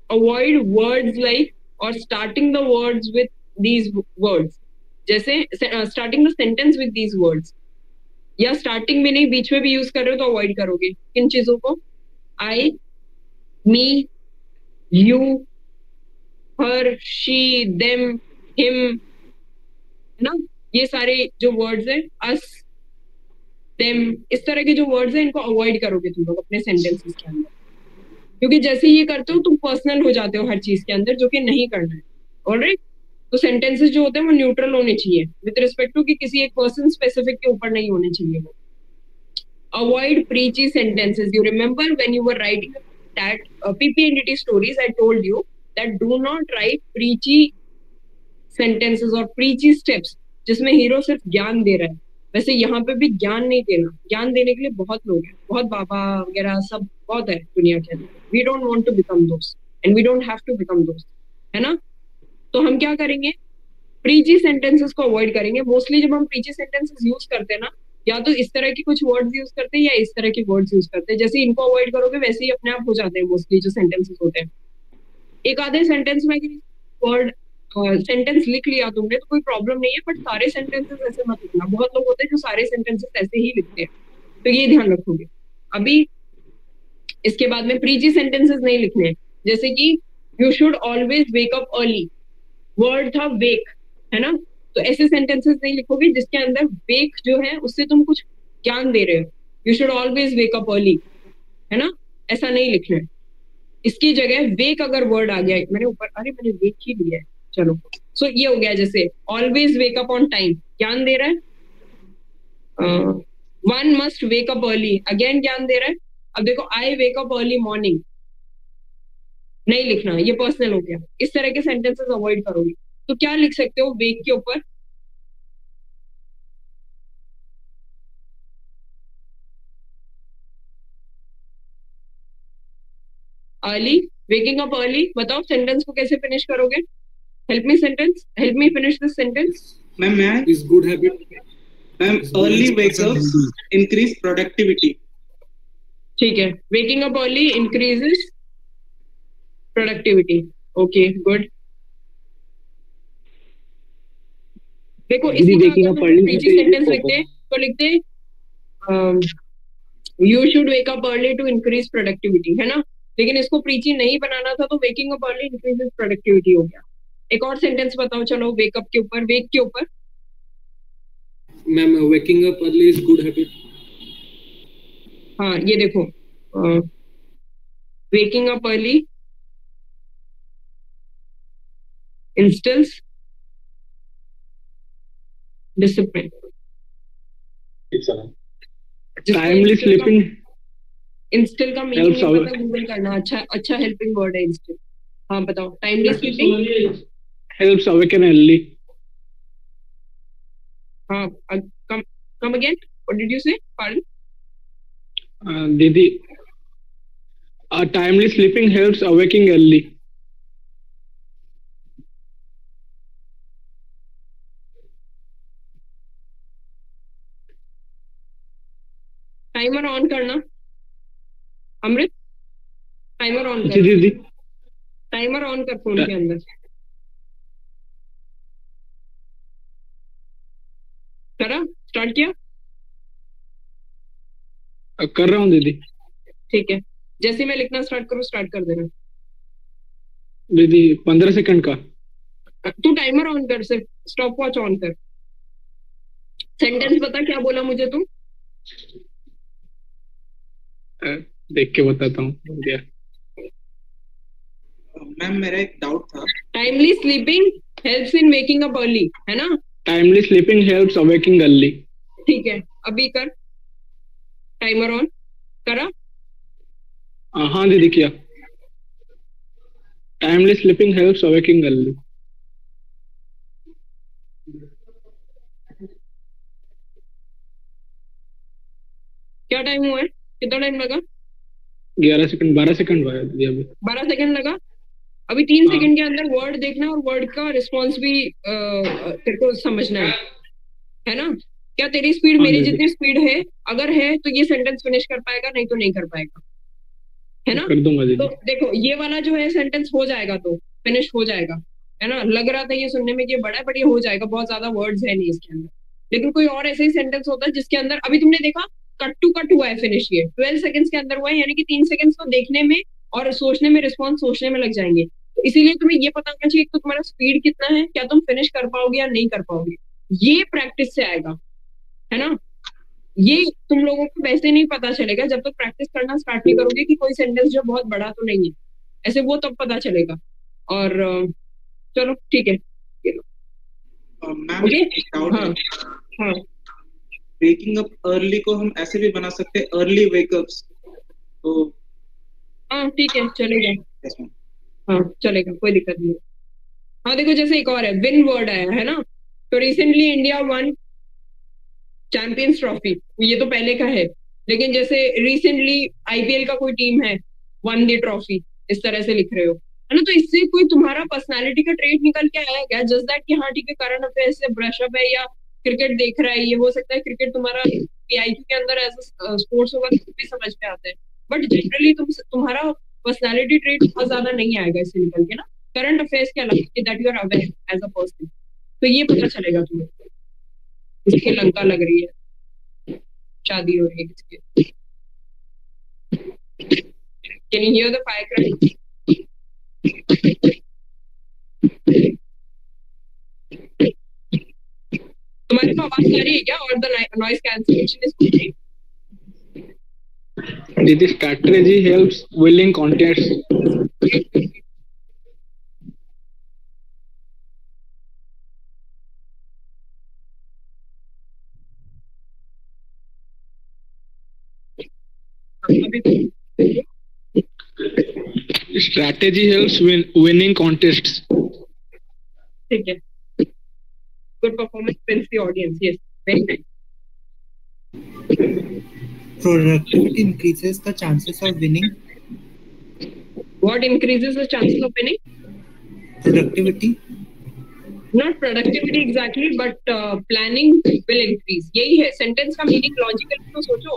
A: अवॉइड वर्ड्स लाइक और starting the words with these words, जैसे starting the sentence with these words, या स्टार्टिंग में नहीं बीच में भी यूज कर रहे हो तो अवॉइड करोगे। किन चीजों को? I, me, you, her, she, them, him, है ना। ये सारे जो वर्ड्स हैं, अस, देम, इस तरह के जो वर्ड्स हैं इनको अवॉइड करोगे तुम लोग अपने सेंटेंसेस के अंदर, क्योंकि जैसे ये करते हो तुम पर्सनल हो जाते हो हर चीज के अंदर, जो कि नहीं करना है। ऑलराइट, तो सेंटेंसेस जो होते हैं वो न्यूट्रल होने चाहिए विद रिस्पेक्ट टू कि किसी एक पर्सन स्पेसिफिक के ऊपर नहीं होने चाहिए वो। Avoid प्रीची sentences. You remember when you were writing that PPNDT stories, I told you that do not write preachy sentences or preachy steps जिसमें हीरो सिर्फ ज्ञान दे रहा है। वैसे यहाँ पे भी ज्ञान नहीं देना, ज्ञान देने के लिए बहुत लोग हैं, बहुत बाबा वगैरह सब बहुत है दुनिया के अंदर। We don't want to become दोस्त and we don't have to become दोस्त, है ना। तो हम क्या करेंगे? प्रीची सेंटेंसेस को अवॉइड करेंगे। मोस्टली जब हम प्रीची सेंटेंसेस यूज करते हैं ना, या तो इस तरह के कुछ वर्ड्स यूज करते हैं या इस तरह के वर्ड्स यूज करते हैं। जैसे इनको अवॉइड करोगे वैसे ही अपने आप हो जाते हैं मोस्टली जो सेंटेंसेस होते हैं। एक आधे सेंटेंस में वर्ड सेंटेंस लिख लिया तुमने तो कोई प्रॉब्लम नहीं है, बट सारे सेंटेंसेस ऐसे मत लिखना। बहुत लोग होते हैं जो सारे सेंटेंसेस ऐसे ही लिखते हैं, तो ये ध्यान रखोगे। अभी इसके बाद में प्रीची सेंटेंसेस नहीं लिखने, जैसे कि you should always wake up early, word था वेक, है ना। तो ऐसे सेंटेंसेस नहीं लिखोगे जिसके अंदर वेक जो है उससे तुम कुछ ज्ञान दे रहे हो। You should always wake up early, है ना, ऐसा नहीं लिखना है। इसकी जगह वेक अगर वर्ड आ गया, मैंने ऊपर, अरे मैंने वेक ही लिया है, चलो सो ये हो गया, जैसे always wake up on time, ज्ञान दे रहा है। वन मस्ट वेक अप अर्ली, अगेन ज्ञान दे रहा है। अब देखो आई वेक अप अर्ली मॉर्निंग, नहीं लिखना, ये पर्सनल हो गया। इस तरह के सेंटेंसेस अवॉइड करोगे। तो क्या लिख सकते हो वेक के ऊपर? Early, waking up early. बताओ सेंटेंस को कैसे फिनिश करोगे? Help me sentence, help me finish this sentence.
C: Ma'am मैं
B: is good habit.
C: Ma'am early wake up increase productivity.
A: ठीक है, waking up early increases productivity. Okay good. देखो इसी का
E: waking
A: अगर
E: up
A: हम
E: early
A: पीछे
E: से
A: सेंटेंस लिखते तो लिखते you should wake up early to increase productivity, है ना। लेकिन इसको प्रीची नहीं बनाना था, तो waking up early increases productivity हो गया। एक और सेंटेंस बताओ चलो वेकअप के ऊपर, वेक के ऊपर।
B: Ma'am, waking up early is good habit.
A: हाँ ये देखो, waking up early instills discipline.
E: Timely sleeping
A: instil का मीनिंग
E: Helps
A: नहीं
E: our-
A: पता, गूगल करना। अच्छा हेल्पिंग वर्ड है इंस्टिल। हाँ बताओ, timely sleeping.
E: helps awaken early.
A: हाँ come again, what did you say? Pardon?
E: दीदी, timely sleeping helps awaking early.
A: Timer on करना। अमृत टाइमर ऑन
E: जी
A: कर,
E: दीदी,
A: टाइमर ऑन कर फोन के अंदर। करा, स्टार्ट किया?
E: कर रहा हूँ दीदी।
A: ठीक है, जैसे मैं लिखना स्टार्ट करूँ स्टार्ट कर देना।
E: दीदी 15 सेकंड का।
A: तू टाइमर ऑन कर, सिर्फ स्टॉप वॉच ऑन कर। सेंटेंस बता, क्या बोला मुझे तुम?
E: देख के बताता हूँ।
C: मैम मेरा एक डाउट था।
A: Timely sleeping helps in waking up early, है ना।
E: Timely sleeping helps awaking early.
A: ठीक है, अभी कर टाइमर ऑन। करा?
E: हाँ दीदी किया। Timely sleeping helps awaking early.
A: क्या टाइम हुआ है? कितना टाइम लगा?
E: 11 सेकंड 12 सेकंड हुआ है दीदी अभी।
A: 12 सेकंड लगा। अभी 3
E: हाँ।
A: सेकंड के अंदर वर्ड देखना और वर्ड का रिस्पॉन्स भी तेरे को समझना है ना। क्या तेरी स्पीड
E: हाँ,
A: मेरी
E: दीदी।
A: जितनी स्पीड है? अगर है तो ये सेंटेंस फिनिश कर पाएगा, नहीं तो नहीं कर पाएगा, है ना।
E: कर दूंगा
A: तो
E: दीदी।
A: देखो ये वाला जो है सेंटेंस हो जाएगा, तो फिनिश हो जाएगा, है ना। लग रहा था ये सुनने में कि ये बड़ा है, बट ये हो जाएगा, बहुत ज्यादा वर्ड्स है नहीं इसके अंदर। लेकिन कोई और ऐसे ही सेंटेंस होता है जिसके अंदर अभी तुमने देखा कट टू कट हुआ है फिनिश, ये 12 सेकंड्स के अंदर हुआ है, यानी कि 3 सेकंड्स तो देखने में और सोचने में, रिस्पॉन्स सोचने में लग जाएंगे। तो इसीलिए तुम्हें ये पता होना चाहिए कि तुम्हारा स्पीड कितना है, क्या तुम फिनिश कर पाओगे या नहीं कर पाओगे। ये प्रैक्टिस से आएगा, है ना। ये तुम लोगों को वैसे नहीं पता चलेगा जब तक प्रैक्टिस करना स्टार्ट नहीं करोगे कि कोई सेंटेंस जो बहुत बड़ा तो नहीं है, ऐसे वो तब पता चलेगा। और चलो ठीक है,
C: मैम
A: ओके।
C: एक डाउट
A: हाँ
C: है।
A: हाँ
C: वेकिंग अप अर्ली को हम ऐसे भी बना सकते हैं, अर्ली वेकअप्स। तो
A: हाँ ठीक है, चलेगा।
C: yes, ma'am.
A: हाँ चलेगा, कोई दिक्कत नहीं। हाँ देखो जैसे एक और है, विन वर्ड आया है ना। तो recently India one champions trophy, ये तो पहले का है, लेकिन जैसे रिसेंटली आईपीएल का कोई टीम है वन दी ट्रॉफी, इस तरह से लिख रहे हो, है ना। तो इससे कोई तुम्हारा पर्सनालिटी का ट्रेट निकल के आया क्या? जस्ट दैट कि हाँ ठीक है, करंट अफेयर से ब्रश अप है या क्रिकेट देख रहा है, ये हो सकता है क्रिकेट तुम्हारा पीआईक्यू के अंदर एज स्पोर्ट्स होगा तो भी समझ में आता है, बट जनरली तुम्हारा पर्सनालिटी ट्रेट बहुत ज्यादा नहीं आएगा इससे निकल के ना, करंट अफेयर्स के अलावा, that you are aware as a person. तो ये पता चलेगा तुम्हें। इसकी लंका लग रही है, शादी हो रही है किसकी। Can you here the fire crack? तुम्हारे को आवाज आ रही है क्या? और the noise cancellation is good.
E: दीदी strategy helps winning contests.
F: Strategy helps winning contests.
A: ठीक है, good performance wins the audience. Yes, very nice.
H: Productivity increases the chances of winning.
A: What increases the chances of winning?
H: Productivity.
A: Not productivity exactly, but planning will increase. यही है sentence का meaning. Logical तो सोचो.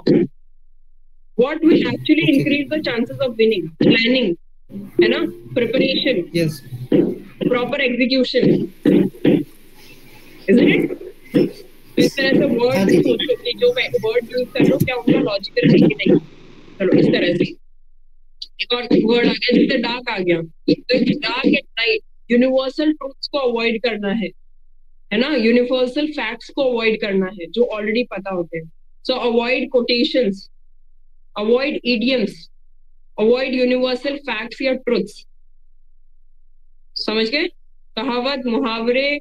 A: What will actually
H: Okay.
A: increase the chances of winning? Planning, है ना? Preparation,
H: Yes.
A: proper execution, isn't it? तो इस तरह से
H: हाँ
A: वर्ड
H: दीदी।
A: सोचो कि जो वर्ड यूज कर लो क्या उनका लॉजिकल है कि नहीं. चलो इस तरह से एक और वर्ड आ गया जैसे डार्क आ गया. तो dark at night universal truths को अवॉइड करना है ना? यूनिवर्सल फैक्ट्स को अवॉइड करना है जो ऑलरेडी पता होते हैं. सो avoid quotations, avoid idioms, avoid universal facts या ट्रुथ्स. समझ गए? कहावत, मुहावरे,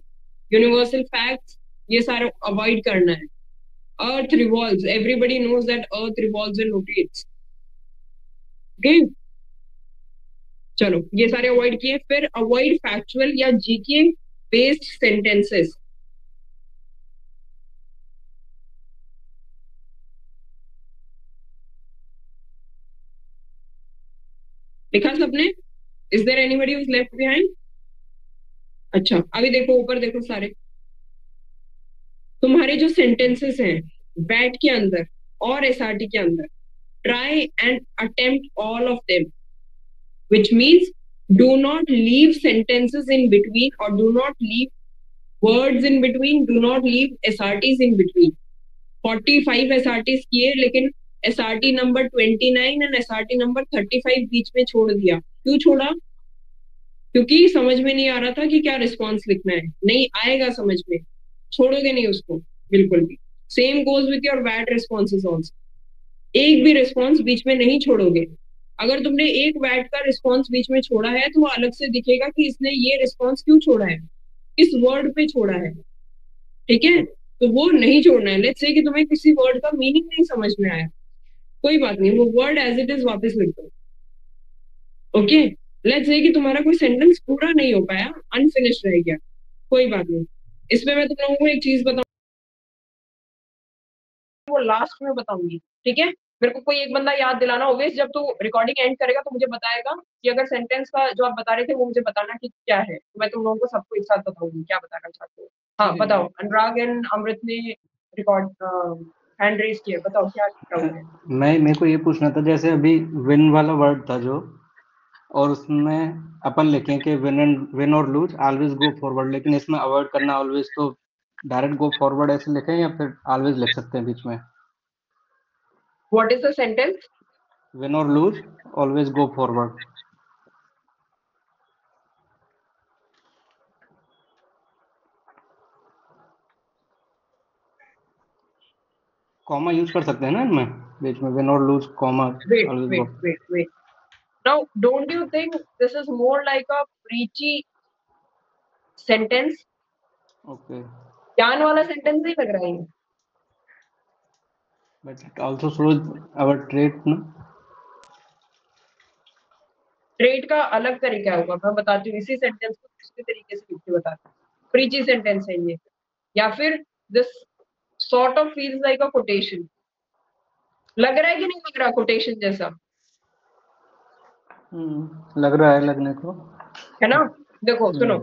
A: यूनिवर्सल फैक्ट्स, ये सारे अवॉइड करना है. Earth revolves, everybody knows that earth revolves and rotates. Okay, चलो ये सारे अवॉइड किए. फिर अवॉइड फैक्चुअल या जीके बेस्ड सेंटेंसेस. लिखा सबने? Is there anybody who is left behind? अच्छा, अभी देखो ऊपर देखो सारे. तुम्हारे जो सेंटेंसेस हैं बैट के अंदर और एसआरटी के अंदर, try and attempt all of them, which means do not leave sentences in between और do not leave words in between, do not leave SRTs in between. 45 SRTs किए लेकिन SRT number 29 and SRT number 35 बीच में छोड़ दिया. क्यों छोड़ा? क्योंकि समझ में नहीं आ रहा था कि क्या रिस्पॉन्स लिखना है. नहीं आएगा समझ में, छोड़ोगे नहीं उसको बिल्कुल भी. सेम गोज विथ योर वैट रिस्पॉन्सेज ऑल्सो. एक भी रिस्पॉन्स बीच में नहीं छोड़ोगे. अगर तुमने एक वैट का रिस्पॉन्स बीच में छोड़ा है तो वो अलग से दिखेगा कि इसने ये रिस्पॉन्स क्यों छोड़ा है, किस वर्ड पे छोड़ा है. ठीक है, तो वो नहीं छोड़ना है. लेट्स से कि तुम्हें किसी वर्ड का मीनिंग नहीं समझ में आया, कोई बात नहीं, वो वर्ड एज इट इज वापस लिख दो. ओके, लेट्स से कि तुम्हारा कोई सेंटेंस पूरा नहीं हो पाया, अनफिनिश रह गया, कोई बात नहीं. इसमें मैं तुम लोगों को एक चीज बताऊं, वो लास्ट में बताऊंगी. ठीक है, मेरे को कोई एक बंदा याद दिलाना. ओवेस जब तू रिकॉर्डिंग एंड करेगा तो मुझे बताएगा कि अगर सेंटेंस का जो आप बता रहे थे वो मुझे बताना कि क्या है. तो मैं तुम लोगों को सबको एक साथ बताऊंगी क्या बताना चाहते हो. हाँ बताओ. अनुराग एंड अमृत ने रिकॉर्ड हैंड रेज किया, बताओ क्या डाउट है.
E: मेरे को ये पूछना था, जैसे अभी विन वाला वर्ड था जो, और उसमें अपन लिखें कि विन और लूज ऑलवेज गो फॉरवर्ड, लेकिन इसमें अवॉइड करना ऑलवेज, तो डायरेक्ट गो फॉरवर्ड ऐसे लिखें या फिर ऑलवेज लिख सकते हैं बीच में?
A: What is the sentence?
E: Win और lose always go forward. Comma use कर सकते हैं ना इनमें बीच में, विन और lose comma always go.
A: wait. Now, don't you think this is more like a preachy sentence?
E: Okay,
A: ज्ञान वाला सेंटेंस नहीं लग रहा है.
E: But it also shows our trait ना.
A: ट्रेड का अलग तरीका होगा, मैं बताती हूँ. इसी सेंटेंस को दूसरे तरीके से लिख के बताती हूँ. प्रीची सेंटेंस है ये, या फिर this sort of feels like a quotation. लग रहा है कि नहीं लग रहा कोटेशन जैसा?
E: लग रहा है, लगने को
A: है ना. देखो सुनो,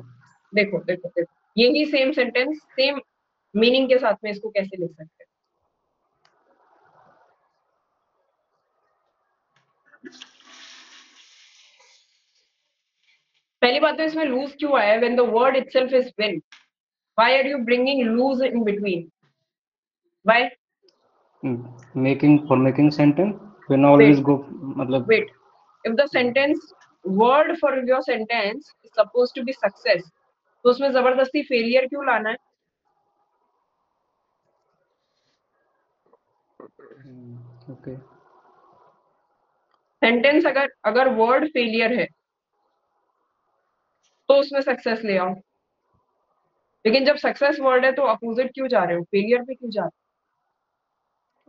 A: देखो देखो देखो, यही सेम सेंटेंस सेम मीनिंग के साथ में इसको कैसे लिख सकते हैं. पहली बात तो इसमें लूज क्यों आया? When the word itself is win, why are you bringing lose in between? Why?
E: Making sentence win always go, मतलब
A: Wait, if the sentence word for your sentence is supposed to be success, तो उसमें जबरदस्ती failure क्यों लाना है?
E: Okay.
A: Sentence अगर word failure है तो उसमें सक्सेस ले आओ। लेकिन जब सक्सेस वर्ड है तो अपोजिट क्यों जा रहे हो, फेलियर पे क्यों जा रहे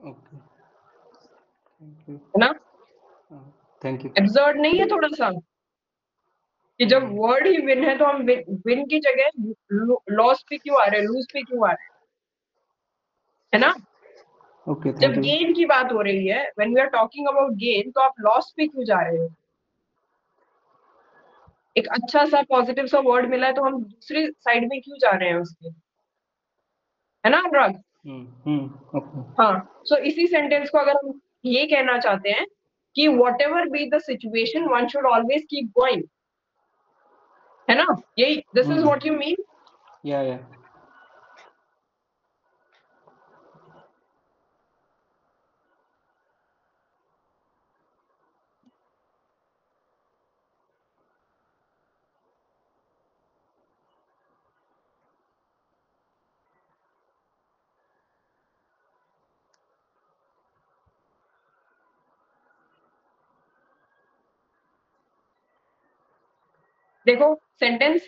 E: ओके, थैंक यू।
A: हो, है ना?
E: Thank you.
A: एब्सर्ड नहीं है थोड़ा सा कि जब वर्ड ही विन है तो हम विन की जगह लॉस पे क्यों आ रहे हैं, लूज पे क्यों आ रहे हैं, है ना?
E: ओके,
A: जब
E: थैंक यू।
A: गेन की बात हो रही है, when we are talking about gain, तो आप लॉस पे क्यों जा रहे हो? एक अच्छा सा पॉजिटिव सा वर्ड मिला है तो हम दूसरी साइड में क्यों जा रहे हैं उसके, है ना अनुराग?
E: ओके।
A: हाँ, सो इसी सेंटेंस को अगर हम ये कहना चाहते हैं कि what ever be the situation one should always keep going, है ना? यही, this is what you mean.
E: या
A: देखो sentence,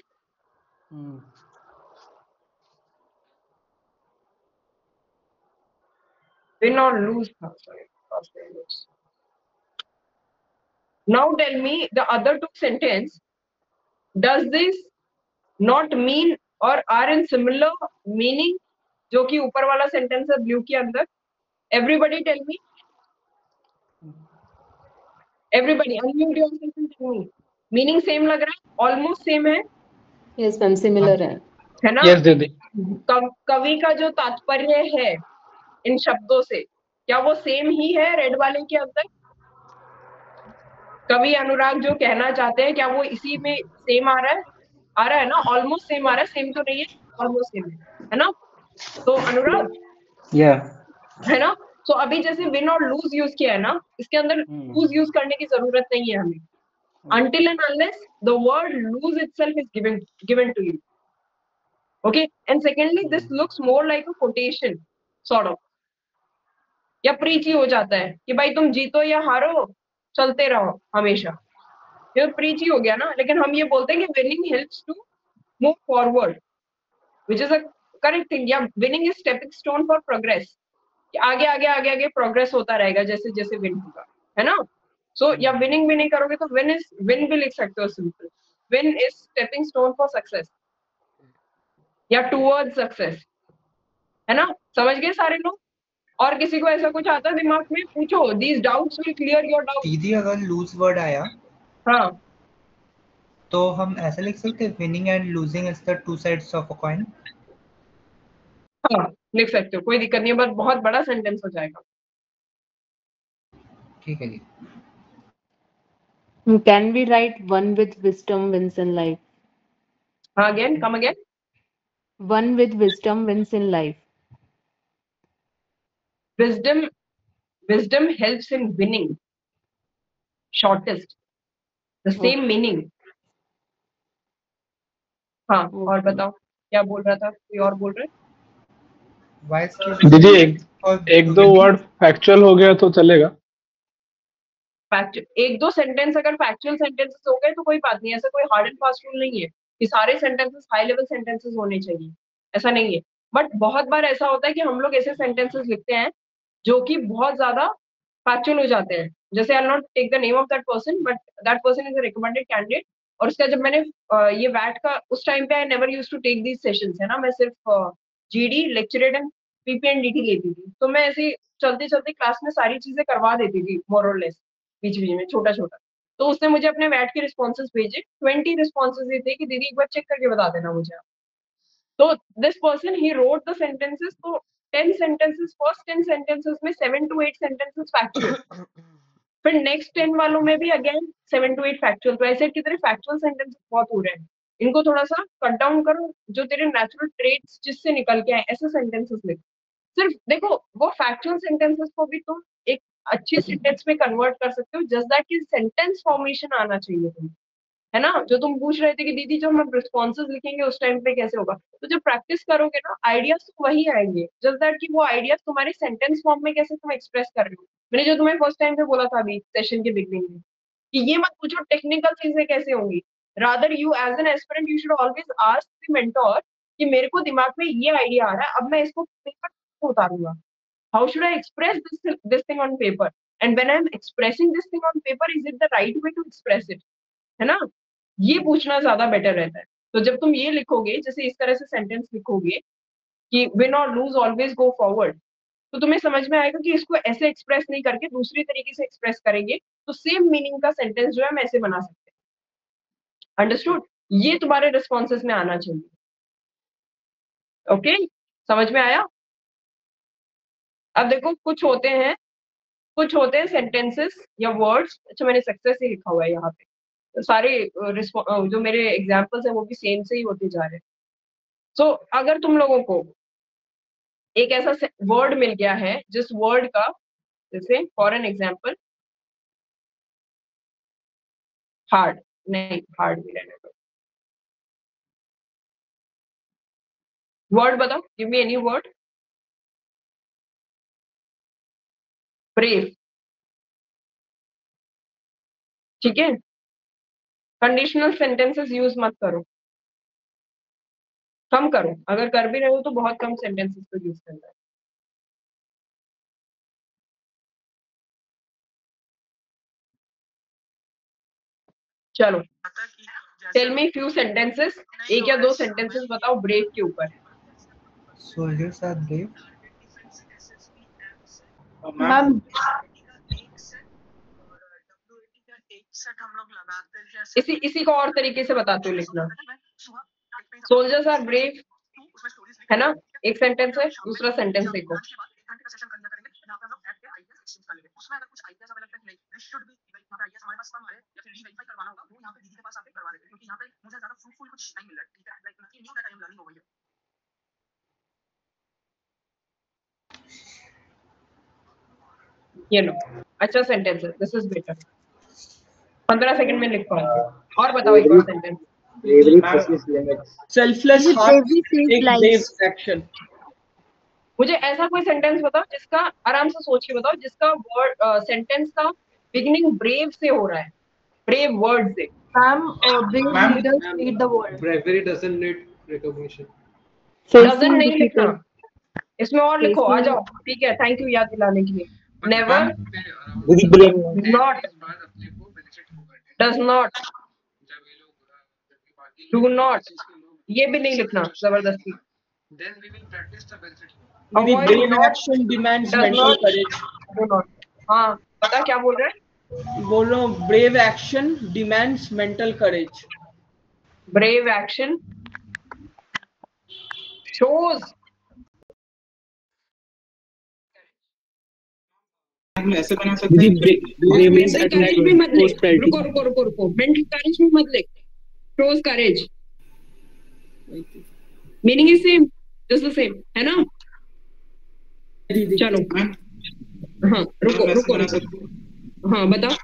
A: win or lose. Sorry. Now tell me the other two sentence. Does this not mean or are in similar meaning? जो कि ऊपर वाला sentence है ब्लू के अंदर. Everybody tell me. Everybody unmute yourself and tell me. Meaning same लग रहा है? Almost same है?
D: यस मैम सिमिलर
A: है ना?
F: यस दीदी।
A: कवि का जो तात्पर्य है इन शब्दों से, क्या वो सेम ही है रेड वाले के अंदर? कवि अनुराग जो कहना चाहते हैं क्या वो इसी में सेम आ रहा है? आ रहा है ना? ऑलमोस्ट सेम आ रहा है, सेम तो नहीं है, ऑलमोस्ट सेम है ना? तो अनुराग,
E: या
A: है ना? तो अभी जैसे विन और लूज यूज किया है ना, इसके अंदर लूज यूज करने की जरूरत नहीं है हमें, until and unless the word lose itself is given to you. Okay, and secondly this looks more like a quotation sort of, या प्रीची हो जाता है कि भाई तुम जीतो या हारो चलते रहो हमेशा, ये प्रीची हो गया ना. लेकिन हम ये बोलते हैं कि winning helps to move forward, which is a correct thing, या winning is stepping stone for progress, कि आगे आगे आगे आगे प्रोग्रेस होता रहेगा जैसे जैसे विन होगा, है ना? सो या विनिंग भी नहीं करोगे तो विन भी लिख सकते हो simple, win is stepping stone for success या टूवर्ड्स सक्सेस, है ना? समझ गए सारे लोग? और किसी को ऐसा कुछ आता है दिमाग में, पूछो. These doubts will clear your doubt.
H: दीदी अगर लूज वर्ड आया
A: हाँ,
H: तो हम ऐसा लिख सकते हैं winning and losing is the two sides of a coin.
A: हाँ लिख सकते हो, कोई दिक्कत नहीं है, बस बहुत बड़ा सेंटेंस हो जाएगा.
H: ठीक है जी.
D: Can we write one with wisdom wins in life.
A: हाँ, again come again.
D: One with wisdom wins in life.
A: wisdom helps in winning, shortest, the same meaning. हाँ, और बताओ क्या बोल रहा था, कोई और बोल रहे?
F: दीदी एक दो वर्ड फैक्चुअल हो गया तो चलेगा?
A: एक दो सेंटेंस अगर फैक्चुअल सेंटेंसेस हो गए तो कोई बात नहीं, ऐसा कोई हार्ड एंड फास्ट रूल नहीं है कि सारे सेंटेंसेस हाई लेवल सेंटेंसेस होने चाहिए, ऐसा नहीं है. बट बहुत बार ऐसा होता है कि हम लोग ऐसे सेंटेंसेस लिखते हैं जो कि बहुत ज्यादा फैक्चुअल हो जाते हैं. जैसे I not take the name of that person, but that person is a recommended candidate. और उसका जब मैंने ये वैट का उस टाइम पे I never use to take these sessions, है ना, मैं सिर्फ जीडी लेक्चरेट एंड पीपीएनडीटी लेती थी. तो मैं ऐसे चलते चलते क्लास में सारी चीजें करवा देती थी मोर और लेस, बीच बीच में छोटा छोटा. तो उसने मुझे अपने वैट के रिस्पॉन्सेज भेजे, 20 रिस्पॉन्सेज ये थे कि दीदी एक बार चेक करके बता देना मुझे. तो this person he wrote the sentences, तो 10 सेंटेंसेस, फर्स्ट 10 सेंटेंसेस में 7 to 8 सेंटेंसेस फैक्चुअल, फिर नेक्स्ट 10 वालों में भी अगेन 7 to 8 फैक्चुअल. तो ऐसे की तरह फैक्चुअल सेंटेंसेस बहुत हो रहे हैं, इनको थोड़ा सा कट डाउन करो, जो तेरे नेचुरल ट्रेट्स जिससे निकल के आए ऐसे सेंटेंसेस लिख. सिर्फ देखो वो फैक्चुअल सेंटेंसेस को भी तुम एक अच्छी सेंटेंस में कन्वर्ट कर सकते हो, जस्ट दैट कि सेंटेंस फॉर्मेशन आना चाहिए तुम्हें, है ना? जो तुम पूछ रहे थे कि दीदी जो हम रिस्पॉन्सेज लिखेंगे उस टाइम पे कैसे होगा, तो जब प्रैक्टिस करोगे ना आइडियाज तो वही आएंगे, जस्ट दैट कि वो आइडियाज तुम्हारे सेंटेंस फॉर्म में कैसे तुम एक्सप्रेस कर रहे हो. मैंने जो तुम्हें फर्स्ट टाइम पे बोला था अभी सेशन के बिगनिंग में कि ये मत पूछो टेक्निकल चीजें कैसे होंगी, rather you as an aspirant you should always ask the mentor कि मेरे को दिमाग में ये आइडिया आ रहा है, अब मैं इसको पेपर पे उतारूंगा, how should I express this thing on paper, and when I am expressing this thing on paper is it the right way to express it, है ना? ये पूछना ज्यादा बेटर रहता है। तो जब तुम ये लिखोगे, जैसे इस तरह से सेंटेंस लिखोगे कि विन और लूज ऑलवेज गो फॉरवर्ड, तो तुम्हें समझ में आएगा कि इसको ऐसे एक्सप्रेस नहीं करके दूसरी तरीके से एक्सप्रेस करेंगे तो सेम मीनिंग का सेंटेंस जो है हम ऐसे बना सकते हैं। अंडरस्टूड? ये तुम्हारे रिस्पॉन्सेस में आना चाहिए। ओके, समझ में आया? अब देखो कुछ होते हैं सेंटेंसेस या वर्ड्स, अच्छा मैंने सक्सेस ही लिखा हुआ है यहाँ पे, तो सारे जो मेरे एग्जाम्पल्स हैं वो भी सेम से ही होते जा रहे हैं। सो अगर तुम लोगों को एक ऐसा वर्ड मिल गया है जिस वर्ड का, जैसे फॉर एन एग्जाम्पल हार्ड, नहीं हार्ड भी रहने दो, वर्ड बताओ, give me any word. Brave, ठीक है? कंडीशनल सेंटेंसेस यूज मत करो, कम करो, अगर कर भी रहे हो तो बहुत कम सेंटेंसेस को यूज करना है। चलो टेल मी फ्यू सेंटेंसेस, एक या दो सेंटेंसेस बताओ ब्रेव के ऊपर।
H: Soldiers are brave.
A: मैम इसी को और तरीके से बताते हो लिखना। सोल्जर्स आर ब्रेव, है ना? एक सेंटेंस है, दूसरा सेंटेंस देखो। ये लो, अच्छा सेंटेंस है, दिस इज बेटर। 15 सेकंड में लिख पाओगे। और बताओ एक और सेंटेंस।
I: सेल्फलेस हार्ट एक ब्रेव एक्शन।
A: मुझे ऐसा कोई सेंटेंस बताओ जिसका, आराम से सोच के बताओ, जिसका वर्ड सेंटेंस का बिगिनिंग ब्रेव से हो रहा है, ब्रेव वर्ड से।
I: brave leaders lead the world.
B: Bravery doesn't need recognition.
A: Doesn't नहीं लिखना, इसमें और लिखो, आ जाओ। ठीक है, थैंक यू याद दिलाने के लिए। Never, not, does not, do not, ये भी नहीं लिखना जबरदस्ती।
I: Brave action demands mental courage.
A: हाँ, पता क्या बोल रहे हैं?
I: बोलो, brave action demands mental courage.
A: Brave action shows,
C: हम ऐसे बना सकते हैं।
A: मेंटल करेज भी मत लिख, रुको, मेंटल करेज भी मत लिख, shows courage, meaning is same, just the same, है ना? चलो हाँ, रुको, हाँ बताओ।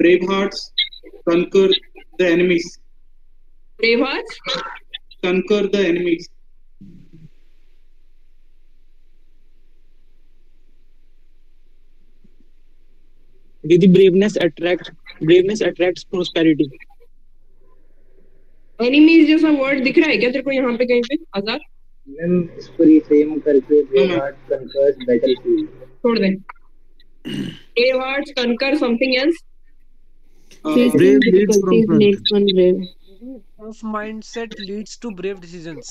C: Brave hearts conquer the enemies.
A: Brave hearts
C: conquer the enemies.
I: Didi, braveness attracts prosperity.
A: Enemies जैसा वर्ड दिख रहा है क्या तेरे को यहाँ पे कहीं पे? आजाद छोड़ दे। Brave hearts conquer something else.
D: Facing difficulties makes one brave.
G: Tough mindset leads to brave decisions.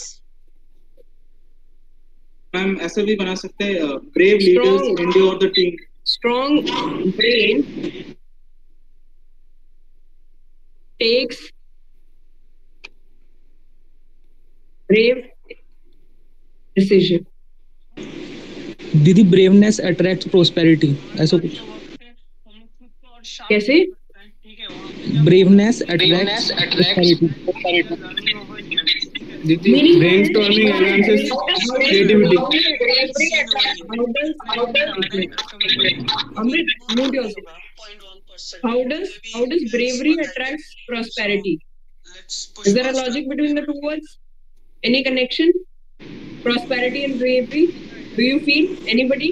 C: Ma'am ऐसे भी बना सकते हैं, brave leaders endure the team.
A: Strong brain takes brave decision.
I: Didi, braveness attracts prosperity. ऐसा कुछ
A: कैसे?
I: braveness attracts prosperity.
B: Didi, brainstorming enhances creativity.
A: Amrit, mute yourself. How does bravery attracts prosperity? Is there a logic between the two words? Any connection? Prosperity and bravery? Do you feel? Anybody?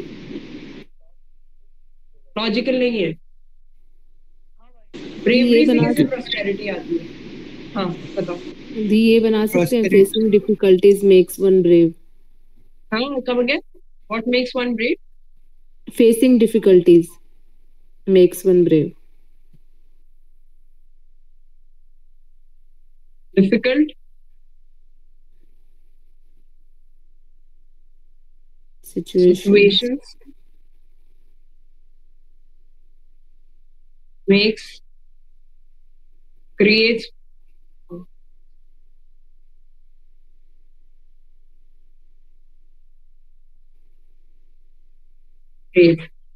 A: Logical नहीं है। Bravery से
D: बना
A: कैसे prosperity आती है? हाँ बताओ।
D: दी ये बना सकते हैं, facing difficulties makes one brave.
A: हाँ कब again? What makes one brave?
D: Facing difficulties makes one brave.
A: Difficult situations creates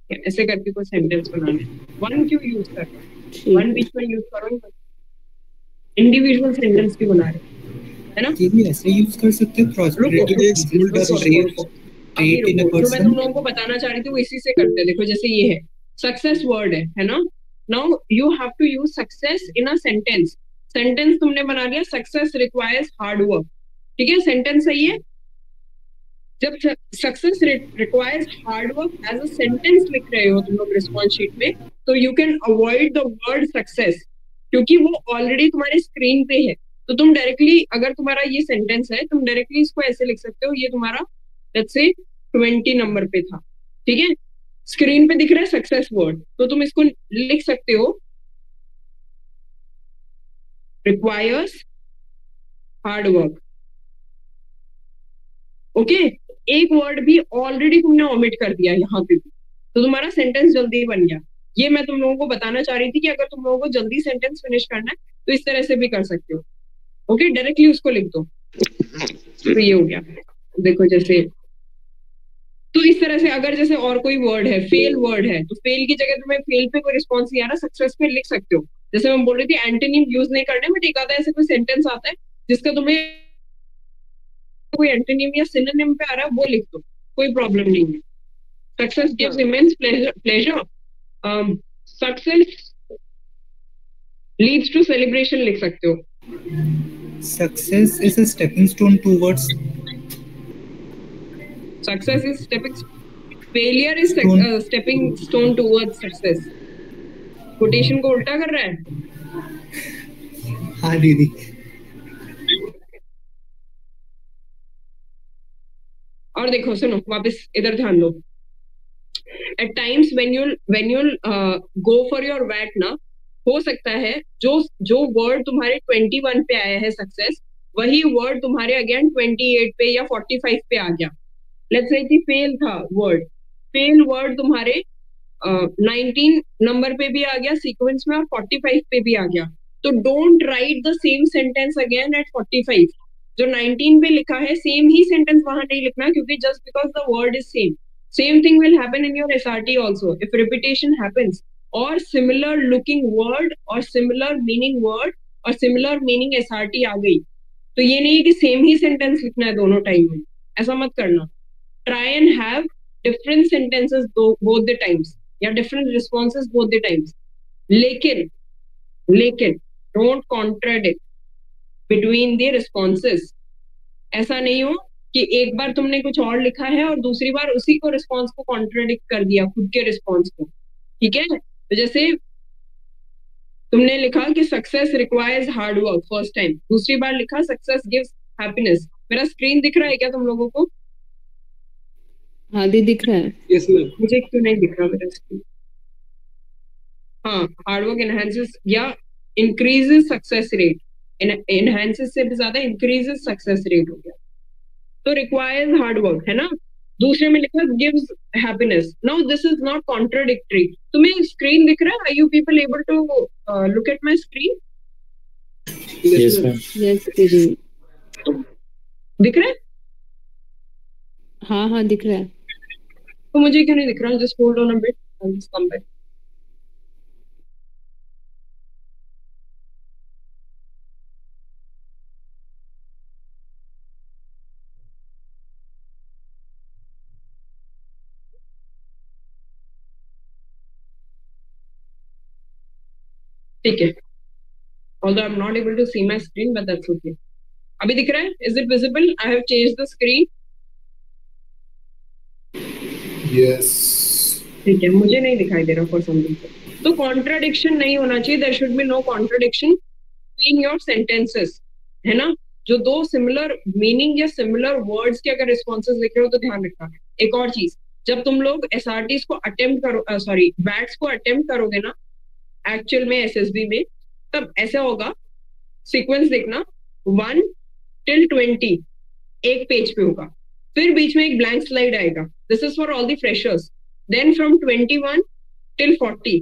A: ऐसे करके कोई सेंटेंस बनाना है। वन क्यों यूज कर रहे हो? वन बीच में यूज करो, इंडिविजुअल सेंटेंस क्यों बना रहे हो, है ना?
H: ये भी ऐसे यूज कर सकते हैं। Prosperity is built up trait in a person.
A: जो मैं तुम लोगों को बताना चाह रही थी वो इसी से करते हैं। देखो जैसे ये है सक्सेस वर्ड है ना? Now you have to use success in a sentence. Sentence तुमने बना लिया, सक्सेस रिक्वायर्स हार्ड वर्क, ठीक है? सेंटेंस सही है। जब success requires hard work as a sentence लिख रहे हो तुम लोग रिस्पॉन्स शीट में, तो you can avoid the word success, क्योंकि वो ऑलरेडी तुम्हारे स्क्रीन पे है। तो तुम डायरेक्टली, अगर तुम्हारा ये सेंटेंस है, तुम डायरेक्टली इसको ऐसे लिख सकते हो, ये तुम्हारा लेट्स से 20 नंबर पे था, ठीक है? स्क्रीन पे दिख रहा है सक्सेस वर्ड, तो तुम इसको लिख सकते हो रिक्वायर्स हार्ड वर्क। ओके, एक वर्ड भी ऑलरेडी तुमने ओमिट कर दिया यहाँ पे भी, तो तुम्हारा सेंटेंस जल्दी बन गया। ये मैं तुम लोगों को बताना चाह रही थी कि अगर तुम लोगों को जल्दी सेंटेंस फिनिश करना है तो इस तरह से भी कर सकते हो। ओके, डायरेक्टली उसको लिख दो, तो ये हो गया। देखो जैसे, तो इस तरह से अगर जैसे और कोई वर्ड है, फेल वर्ड है, तो फेल की जगह तुम्हें फेल पे कोई रिस्पॉन्स नहीं आ रहा, सक्सेस पे लिख सकते हो। जैसे मैं बोल रही थी एंटोनिम यूज नहीं करने, बट एक आता है ऐसे कोई सेंटेंस आता है जिसका तुम्हें कोई एंटोनिम या सिनोनिम पे आ रहा है, वो लिख दो, कोई प्रॉब्लम नहीं है। Success gives immense pleasure, success leads to celebration लिख सकते हो।
H: Success is a stepping stone towards,
A: success is stepping, failure is stepping stone towards success. Quotation को उल्टा कर रहा है।
H: हाँ दीदी।
A: और देखो सुनो, वापस इधर ध्यान दो। At times when you go for your वैट ना, हो सकता है जो वर्ड तुम्हारे 21 पे आया है सक्सेस, वही वर्ड तुम्हारे अगेन 28 पे या 45 पे आ गया। लेट्स से कि फेल था वर्ड, फेल वर्ड तुम्हारे 19 नंबर पे भी आ गया सीक्वेंस में और 45 पे भी आ गया। तो don't write the same sentence again at 45। जो 19 पे लिखा है सेम ही सेंटेंस वहां नहीं लिखना, क्योंकि just because the word is same thing will happen in your SRT also if repetition happens, और सिमिलर लुकिंग वर्ड और सिमिलर मीनिंग वर्ड और सिमिलर मीनिंग एसआरटी आ गई, तो ये नहीं है कि सेम ही सेंटेंस लिखना है दोनों टाइम में, ऐसा मत करना। Try and have different sentences both the times या different responses both the times, लेकिन don't contradict between the responses. ऐसा नहीं हो कि एक बार तुमने कुछ और लिखा है और दूसरी बार उसी को रिस्पॉन्स को कॉन्ट्राडिक्ट कर दिया, खुद के रिस्पॉन्स को, ठीक है? तो जैसे तुमने लिखा कि success requires hard work first time, दूसरी बार लिखा सक्सेस गिव्स हैप्पीनेस। मेरा स्क्रीन दिख रहा है क्या तुम लोगों को?
D: हाँ दी दिख रहा है।
B: Yes ma'am.
A: मुझे क्यों नहीं दिख रहा मेरा स्क्रीन? हाँ, हार्ड वर्क एनहांसेस या इंक्रीजेस सक्सेस रेट, एनहांसेस से भी ज्यादा इंक्रीजेस सक्सेस रेट हो गया। तो रिक्वायर्स हार्ड वर्क है ना, दूसरे में लिखा gives happiness. Now this is not contradictory. तुम्हें स्क्रीन दिख रहा है? Are you people able to look at my screen?
B: Yes ma'am.
D: Yes दीदी
A: दिख रहा है?
D: हाँ हाँ दिख रहा है।
A: तो मुझे क्यों नहीं दिख रहा? Just hold on a bit, I will just come back. ठीक है, although I'm not able to see my screen, but that's okay. अभी दिख रहा है? Is it visible? I have changed the screen.
B: Yes.
A: ठीक है, मुझे नहीं दिखाई दे रहा for some reason. तो कॉन्ट्राडिक्शन नहीं होना चाहिए, there should be no contradiction between your sentences, है ना। जो दो सिमिलर मीनिंग या सिमिलर वर्ड्स के अगर रिस्पॉन्सेज लिख रहे हो तो ध्यान रखना। एक और चीज, जब तुम लोग SRTs को अटेम्प्ट करो, सॉरी वैट्स को अटेम्प्ट करोगे ना एक्चुअल में SSB में, तब ऐसा होगा, सीक्वेंस देखना 1 till 20 एक पेज पे होगा, फिर बीच में एक ब्लैंक स्लाइड आएगा, this is for all the freshers. Then from 21 till 40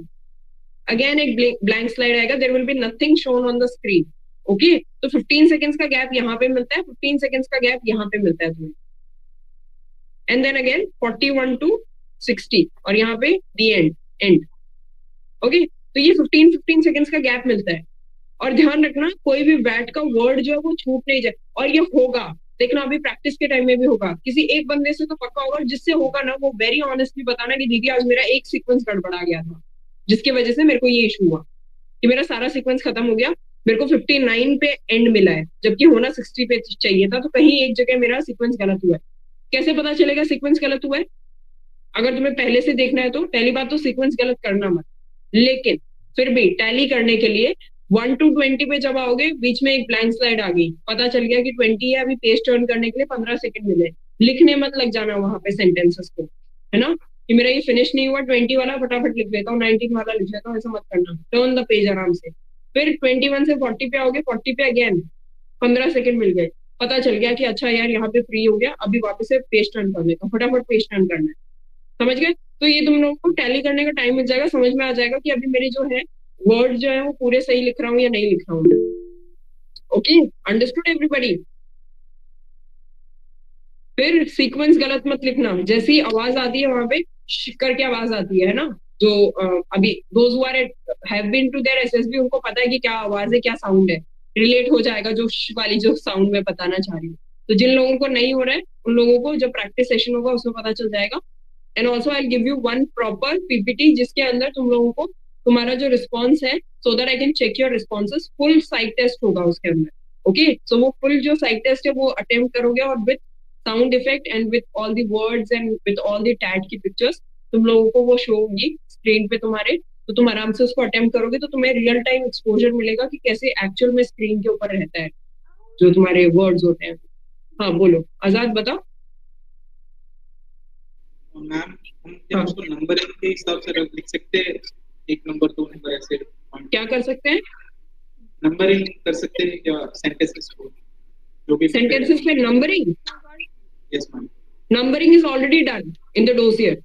A: again एक ब्लैंक स्लाइड आएगा, there will be nothing shown on the screen. Okay, तो 15 सेकेंड्स का गैप यहाँ पे मिलता है, 15 सेकेंड्स का गैप यहाँ पे मिलता है तुम्हें, एंड देन अगेन 41 to 60 और यहाँ पे दी एंड। ओके, तो ये 15 सेकेंड्स का गैप मिलता है। और ध्यान रखना कोई भी वैट का वर्ड जो है वो छूट नहीं जाए, और ये होगा, देखना अभी प्रैक्टिस के टाइम में भी होगा, किसी एक बंदे से तो पक्का होगा, जिससे होगा ना वो वेरी ऑनेस्टली बताना कि दीदी आज मेरा एक सीक्वेंस गड़बड़ा गया था, जिसकी वजह से मेरे को ये इशू हुआ कि मेरा सारा सीक्वेंस खत्म हो गया, मेरे को 59 पे एंड मिला है जबकि होना 60 पे चाहिए था, तो कहीं एक जगह मेरा सीक्वेंस गलत हुआ है। कैसे पता चलेगा सीक्वेंस गलत हुआ है? अगर तुम्हें पहले से देखना है तो पहली बात तो सीक्वेंस गलत करना मत, लेकिन फिर भी टैली करने के लिए 1 to 20 पे जब आओगे बीच में एक ब्लैंक स्लाइड आ गई, पता चल गया कि 20 है, अभी पेज टर्न करने के लिए 15 सेकंड मिले, लिखने मत लग जाना वहां पे सेंटेंसेस को, है ना, कि मेरा ये फिनिश नहीं हुआ, 20 वाला फटाफट लिख लेता हूँ, 19 वाला लिख लेता हूँ, ऐसा मत करना, टर्न द पेज आराम से। फिर 21 से 40 पे आओगे, 40 पे अगेन 15 सेकंड मिल गए, पता चल गया कि अच्छा यार यहाँ पे फ्री हो गया, अभी वापस से पेज टर्न कर लेता हूँ, फटाफट पेज टर्न करना है, समझ गए? तो ये तुम लोगों को टैली करने का टाइम मिल जाएगा, समझ में आ जाएगा कि अभी मेरी जो है वर्ड जो है वो पूरे सही लिख रहा हूँ या नहीं लिख रहा हूँ। Okay, understood everybody? फिर सीक्वेंस गलत मत लिखना, जैसी आवाज आती है वहां पे करके आवाज आती है ना, जो अभी those who are have been to there SSB उनको पता है कि क्या आवाज है, क्या साउंड है, रिलेट हो जाएगा जो वाली जो साउंड में बताना चाह रही हूँ। तो जिन लोगों को नहीं हो रहा है उन लोगों को जब प्रैक्टिस सेशन होगा उसमें पता चल जाएगा। And also I give you one proper PPT जिसके अंदर तुम लोगों को तुम्हारा जो रिस्पॉन्स है, so that I can check your responses, full psych test होगा उसके अंदर। ओके, सो वो फुल जो साइट टेस्ट है वो अटेम्प्ट करोगे और with sound effect and with all the words and with all the tag की पिक्चर्स तुम लोगों को वो शो होगी स्क्रीन पे तुम्हारे, तो तुम आराम से उसको अटेम्प्ट करोगे तो तुम्हें रियल टाइम एक्सपोजर मिलेगा कि कैसे एक्चुअल में स्क्रीन के ऊपर रहता है जो तुम्हारे वर्ड्स होते हैं। हाँ बोलो आजाद, बताओ।
C: मैम हम क्या उसको नंबरिंग के हिसाब से लिख सकते हैं, 1 नंबर 2 नंबर ऐसे
A: क्या कर सकते हैं?
C: नंबरिंग कर सकते हैं क्या सेंटेंसेस को, जो भी
A: सेंटेंसेस पे numbering?
C: Yes ma'am,
A: numbering is already done in the dossier,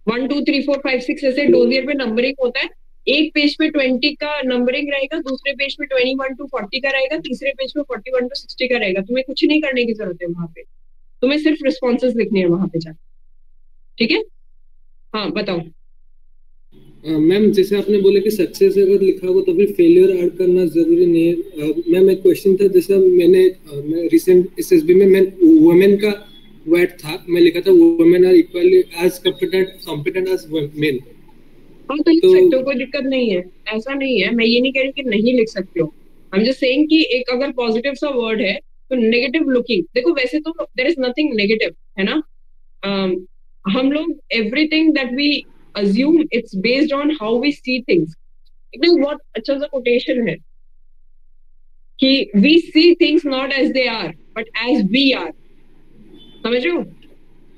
A: 1 2 3 4 5 6 ऐसे डोसियर पे नंबरिंग होता है। एक पेज पे 20 का नंबरिंग रहेगा, दूसरे पेज पे 21 to 40 का रहेगा, तीसरे पेज पे 41 to 60 का रहेगा। तुम्हें कुछ नहीं करने की जरूरत है वहां पे, तुम्हें सिर्फ रिस्पॉन्सेस लिखने हैं वहां पे जाकर, ठीक है? हाँ बताओ।
B: मैम जैसे आपने बोले कि सक्सेस अगर लिखा हो तो फिर फेलियर ऐड करना जरूरी नहीं है। मैम एक क्वेश्चन था, जैसे मैं रिसेंट SSB में मैं वुमेन का वर्ड था, मैं लिखा था women are equally as competent as men.
A: हाँ तो लिख सकते हो, कोई दिक्कत नहीं है, ऐसा नहीं है, मैं ये नहीं कह रही कि नहीं लिख सकते हो। आई एम जस्ट सेइंग कि एक अगर पॉजिटिव सा वर्ड है तो नेगेटिव लुकिंग, देखो वैसे तो देयर इज नथिंग नेगेटिव, है ना। हम लोग everything that we assume it's based on how we see things. इतना बहुत अच्छा सा कोटेशन है कि we see things not as they are but as we are, समझ रहे हो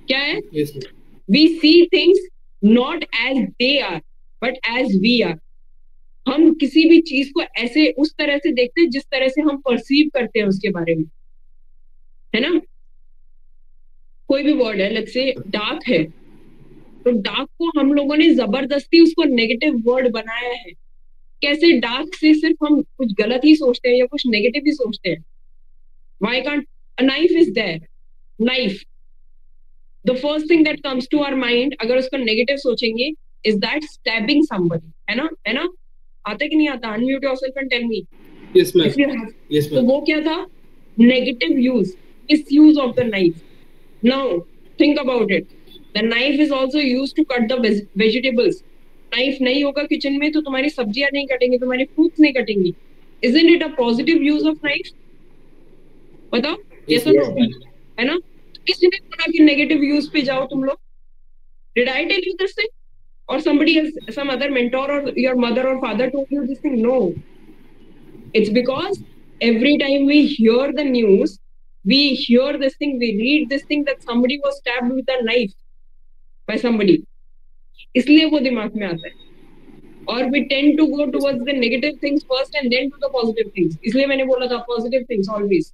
A: क्या है?
B: Yes, ma'am.
A: We see things not as they are but as we are. हम किसी भी चीज को ऐसे उस तरह से देखते हैं जिस तरह से हम परसीव करते हैं उसके बारे में, है ना। कोई भी वर्ड है, लेट्स से डार्क है, तो डार्क को हम लोगों ने जबरदस्ती उसको नेगेटिव वर्ड बनाया है। कैसे? डार्क से सिर्फ हम कुछ गलत ही सोचते हैं या कुछ नेगेटिव ही सोचते हैं। Why can't a knife is there? Knife. The first thing that comes to our mind, अगर उसको नेगेटिव सोचेंगे, is that stabbing somebody, है ना? है ना? आता कि नहीं आता? Unmute yourself and tell me.
B: Yes, ma'am. Yes,
A: तो
B: ma'am.
A: वो क्या था? Negative use, misuse of the knife. Now think about it. The knife is also used to cut the vegetables. Knife नहीं होगा किचन में तो तुम्हारी सब्जियां नहीं कटेंगी, तुम्हारी फ्रूट्स नहीं कटेंगी। Isn't it a positive use of knife? बताओ, yes or no? है ना? किसने बोला कि नेगेटिव यूज पे जाओ तुम लोग? Did I tell you this thing? or somebody else, some other mentor or your mother or father told you this thing? No. It's because every time we hear the news, we hear this thing, we read this thing that somebody was stabbed with a knife by somebody. इसलिए वो दिमाग में आता है. Or we tend to go towards the negative things first and then to the positive things. इसलिए मैंने बोला था positive things always.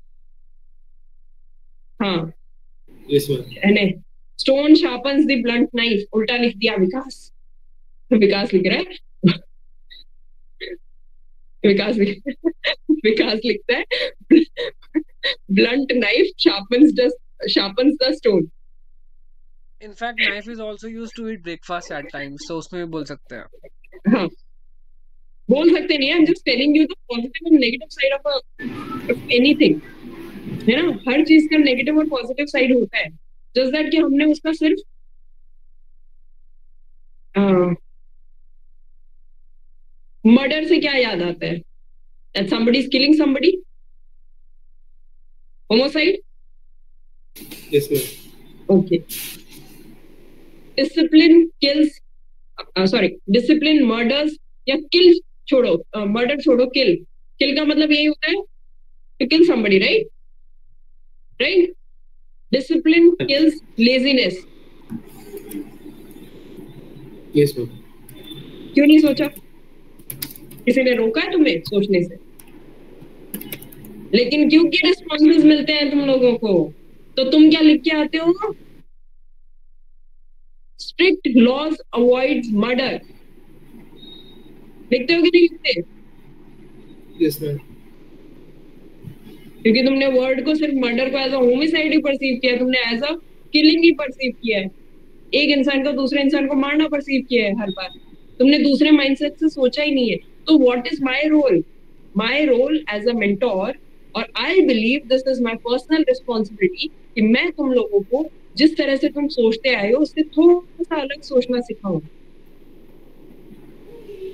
A: हाँ.
B: Yes ma'am.
A: है Stone sharpens the blunt knife. उल्टा लिख दिया विकास. विकास लिख रहा है. विकास लिखता है blunt knife sharpens the stone.
G: In fact, knife is also used to eat breakfast at times, so उसमें भी बोल सकते हैं.
A: हाँ, बोल सकते नहीं. I'm just telling you the positive and negative side of anything. है ना, हर चीज का नेगेटिव और पॉजिटिव साइड होता है. जस्ट दैट कि हमने उसका सिर्फ मर्डर से क्या याद आता है? That somebody is killing somebody? Homicide?
B: Yes ma'am.
A: Okay. Discipline murders या kill छोड़ो, murder छोड़ो, kill का मतलब यही होता है to kill somebody, right? Discipline kills laziness.
B: Yes ma'am.
A: क्यों नहीं सोचा? किसी ने रोका है तुम्हें सोचने से? लेकिन क्योंकि रिस्पॉन्सेस मिलते हैं तुम लोगों को, तो तुम क्या लिख के आते हो? Strict laws avoids murder. लिखते हो कि नहीं लिखते?
B: Yes ma'am.
A: क्योंकि तुमने वर्ड को सिर्फ मर्डर को एज अ होमिसाइड ही परसीव किया है, तुमने एज अ किलिंग ही परसीव किया है. एक इंसान को दूसरे इंसान को मारना परसीव किया है हर बार. तुमने दूसरे माइंडसेट से सोचा ही नहीं है. तो what is my role? My role as a mentor, और I believe this is my personal responsibility, कि मैं तुम लोगों को जिस तरह से तुम सोचते आए हो उससे थोड़ा सा अलग सोचना सिखाऊं.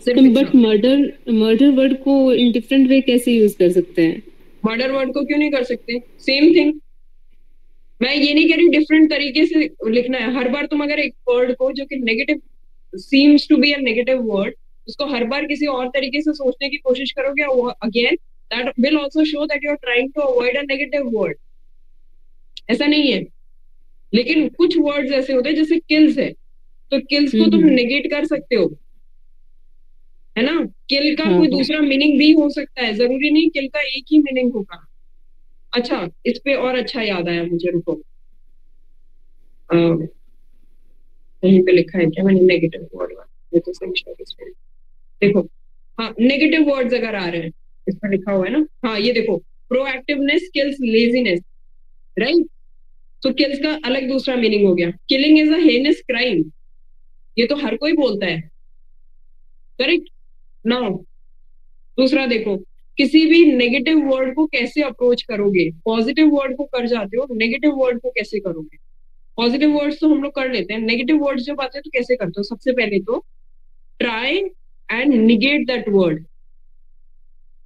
D: बट मर्डर वर्ड को इन डिफरेंट वे कैसे यूज कर सकते हैं?
A: मर्डर वर्ड को क्यों नहीं कर सकते? Same thing. मैं ये नहीं कह रही डिफरेंट तरीके से लिखना है. हर बार तुम अगर एक वर्ड को जो कि negative seems to be a negative word, उसको हर बार किसी और तरीके से सोचने की कोशिश करोगे, again that will also show that you are trying to avoid a negative word. ऐसा नहीं है. लेकिन कुछ वर्ड्स ऐसे होते हैं जैसे किल्स है, तो किल्स को तुम नेगेट कर सकते हो, है ना. किल का कोई दूसरा मीनिंग भी हो सकता है, जरूरी नहीं किल का एक ही मीनिंग होगा. अच्छा, इस पे और अच्छा याद आया मुझे, रुको. कहीं पे लिखा है क्या मैंने नेगेटिव वर्ड? ये तो सही. देखो, हाँ, नेगेटिव वर्ड्स अगर आ रहे हैं, इस पर लिखा हुआ है ना. हाँ, ये देखो, प्रोएक्टिवनेस किल्स लेजीनेस, राइट. तो किल्स का अलग दूसरा मीनिंग हो गया. Killing is a heinous crime. ये तो हर कोई बोलता है, करेक्ट. नाउ दूसरा देखो, किसी भी नेगेटिव वर्ड को कैसे अप्रोच करोगे? पॉजिटिव वर्ड को कर जाते हो, नेगेटिव वर्ड को कैसे करोगे? पॉजिटिव वर्ड्स तो हम लोग कर लेते हैं, नेगेटिव वर्ड्स जब आते हैं तो कैसे करते हो? सबसे पहले तो try and negate that word,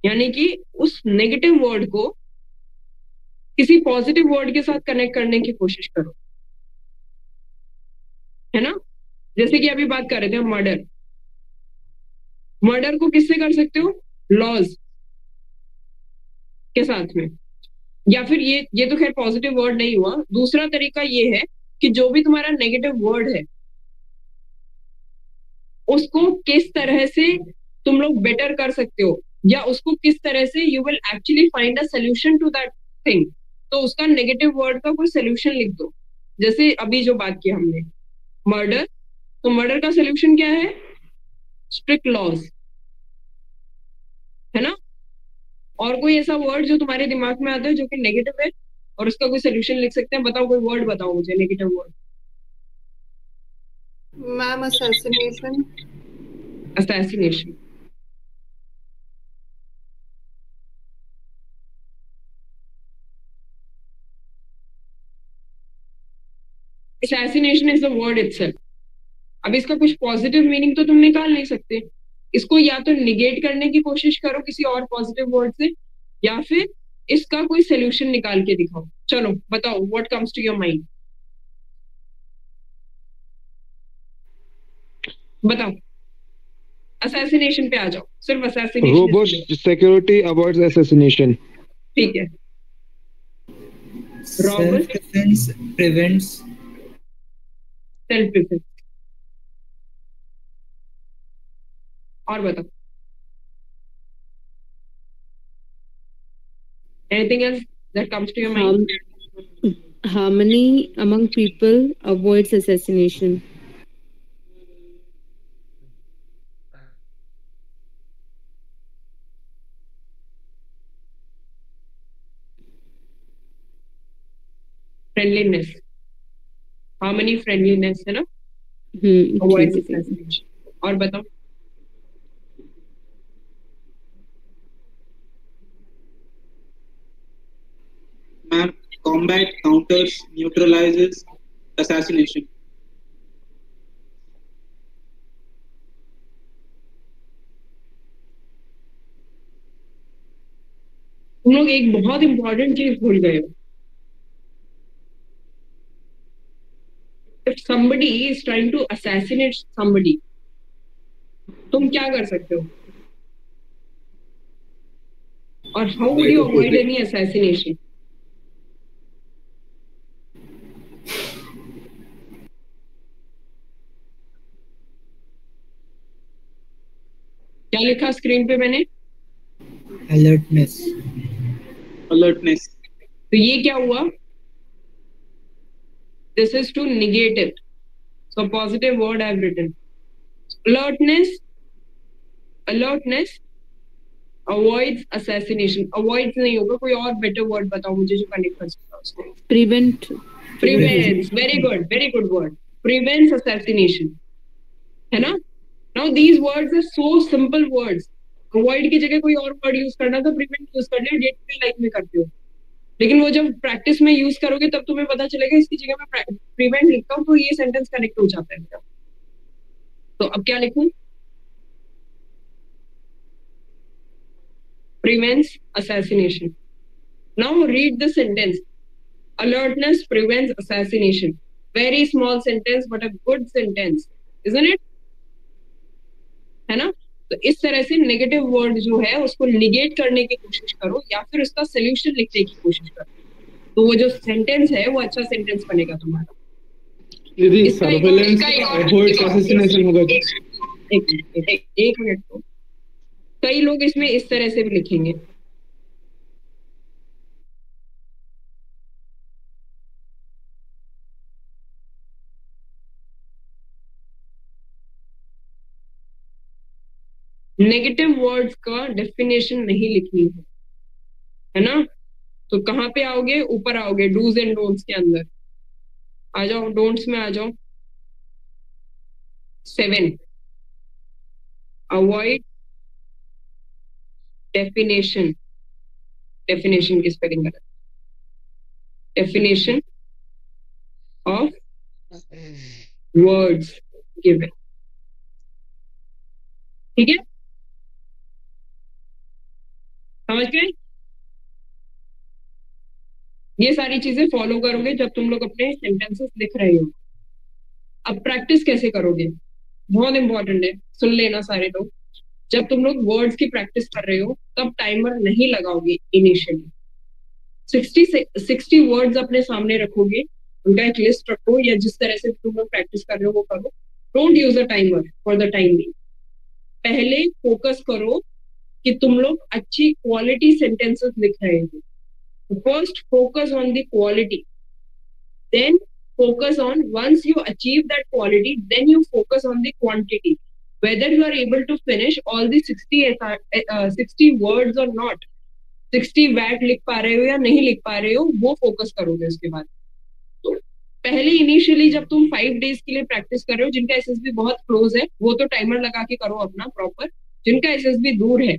A: यानी कि उस नेगेटिव वर्ड को किसी पॉजिटिव वर्ड के साथ कनेक्ट करने की कोशिश करो, है ना. जैसे कि अभी बात कर रहे थे हम मर्डर. मर्डर को किससे कर सकते हो? लॉज के साथ में. या फिर ये तो खैर पॉजिटिव वर्ड नहीं हुआ. दूसरा तरीका ये है कि जो भी तुम्हारा नेगेटिव वर्ड है उसको किस तरह से तुम लोग बेटर कर सकते हो, या उसको किस तरह से you will actually find a solution to that thing. तो उसका नेगेटिव वर्ड का कोई सोल्यूशन लिख दो. जैसे अभी जो बात की हमने मर्डर, तो मर्डर का सोल्यूशन क्या है? स्ट्रिक्ट लॉज, है ना. और कोई ऐसा वर्ड जो तुम्हारे दिमाग में आता है जो कि नेगेटिव है और उसका कोई सोल्यूशन लिख सकते हैं? बताओ, कोई वर्ड बताओ मुझे, negative word.
J: Ma'am assassination.
A: Assassination. Assassination is the word itself. अब इसका कुछ पॉजिटिव मीनिंग तो तुम निकाल नहीं सकते. इसको या तो निगेट करने की कोशिश करो किसी और पॉजिटिव वर्ड से, या फिर इसका कोई सोल्यूशन निकाल के दिखाओ. चलो बताओ, what comes to your mind? बताओ, असैसिनेशन पे आ जाओ, सिर्फ assassination.
K: Robust security avoids assassination.
A: ठीक है,
H: Self defense prevents.
A: Self defence. और बताओ, anything else that comes to your mind?
D: Harmony among people avoids assassination.
A: Friendliness, harmony, friendliness है ना, अवॉइड्स assassination। और बताओ,
C: ma'am combat counters neutralizes assassination.
A: तुम लोग एक बहुत इंपॉर्टेंट चीज भूल गए हो। If somebody is trying to assassinate somebody, तुम क्या कर सकते हो? और how would you avoid any assassination? क्या लिखा स्क्रीन पे मैंने?
H: Alertness.
C: Alertness.
A: तो ये क्या हुआ? This is to negate it. So positive word I have written. Alertness. Alertness avoids assassination. Avoids नहीं होगा, कोई और better word बताओ मुझे जो connect कर सकता है उसको।
D: Prevent.
A: Prevents. Very good. Very good word. Prevents assassination. है ना? Now these words are so simple words. Avoid की जगह कोई और word use करना तो prevent use कर लिया, day to day life में करते हो। लेकिन वो जब प्रैक्टिस में यूज करोगे तब तुम्हें पता चलेगा इसकी जगह मैं प्रिवेंट लिखता हूँ तो ये सेंटेंस कनेक्ट हो जाता है मेरा। तो अब क्या लिखूं? Prevents assassination. Now read the sentence. Alertness prevents assassination. Very small sentence but a good sentence, isn't it? है ना? तो इस तरह से नेगेटिव वर्ड जो है उसको निगेट करने की कोशिश करो या फिर उसका सोल्यूशन लिखने की कोशिश करो, तो वो जो सेंटेंस है वो अच्छा सेंटेंस बनेगा तुम्हारा।
K: यदि सर्वेलेंस अवॉइड्स assassination होगा।
A: एक मिनट तो कई लोग इसमें इस तरह से भी लिखेंगे। नेगेटिव वर्ड्स का डेफिनेशन नहीं लिखनी है ना? तो कहाँ पे आओगे? ऊपर आओगे, डूज एंड डोंट्स के अंदर आ जाओ, डोंट्स में आ जाओ। 7 अवॉइड डेफिनेशन। डेफिनेशन की स्पेलिंग गलत। Definition of words given. ठीक है, समझ गए? ये सारी चीजें फॉलो करोगे जब तुम लोग अपने सेंटेंसेस लिख रहे हो। अब प्रैक्टिस कैसे करोगे? बहुत इंपॉर्टेंट है, सुन लेना सारे लोग। जब तुम लोग वर्ड्स की प्रैक्टिस कर रहे हो तब टाइमर नहीं लगाओगे इनिशियली। 60 वर्ड्स अपने सामने रखोगे, उनका एक लिस्ट रखो या जिस तरह से तुम लोग प्रैक्टिस कर रहे हो वो करो। Don't use a timer for the time being. पहले फोकस करो कि तुम लोग अच्छी क्वालिटी सेंटेंसेस लिख रहे हो। First focus on the quality, then focus on, once you achieve that quality, then you focus on the quantity, whether you are able to finish all the 60 words or not, 60 VAT लिख पा रहे हो या नहीं लिख पा रहे हो वो फोकस करोगे उसके बाद। तो पहले इनिशियली जब तुम 5 डेज के लिए प्रैक्टिस कर रहे हो, जिनका एसएसबी बहुत क्लोज है वो तो टाइमर लगा के करो अपना प्रॉपर, जिनका एसएसबी दूर है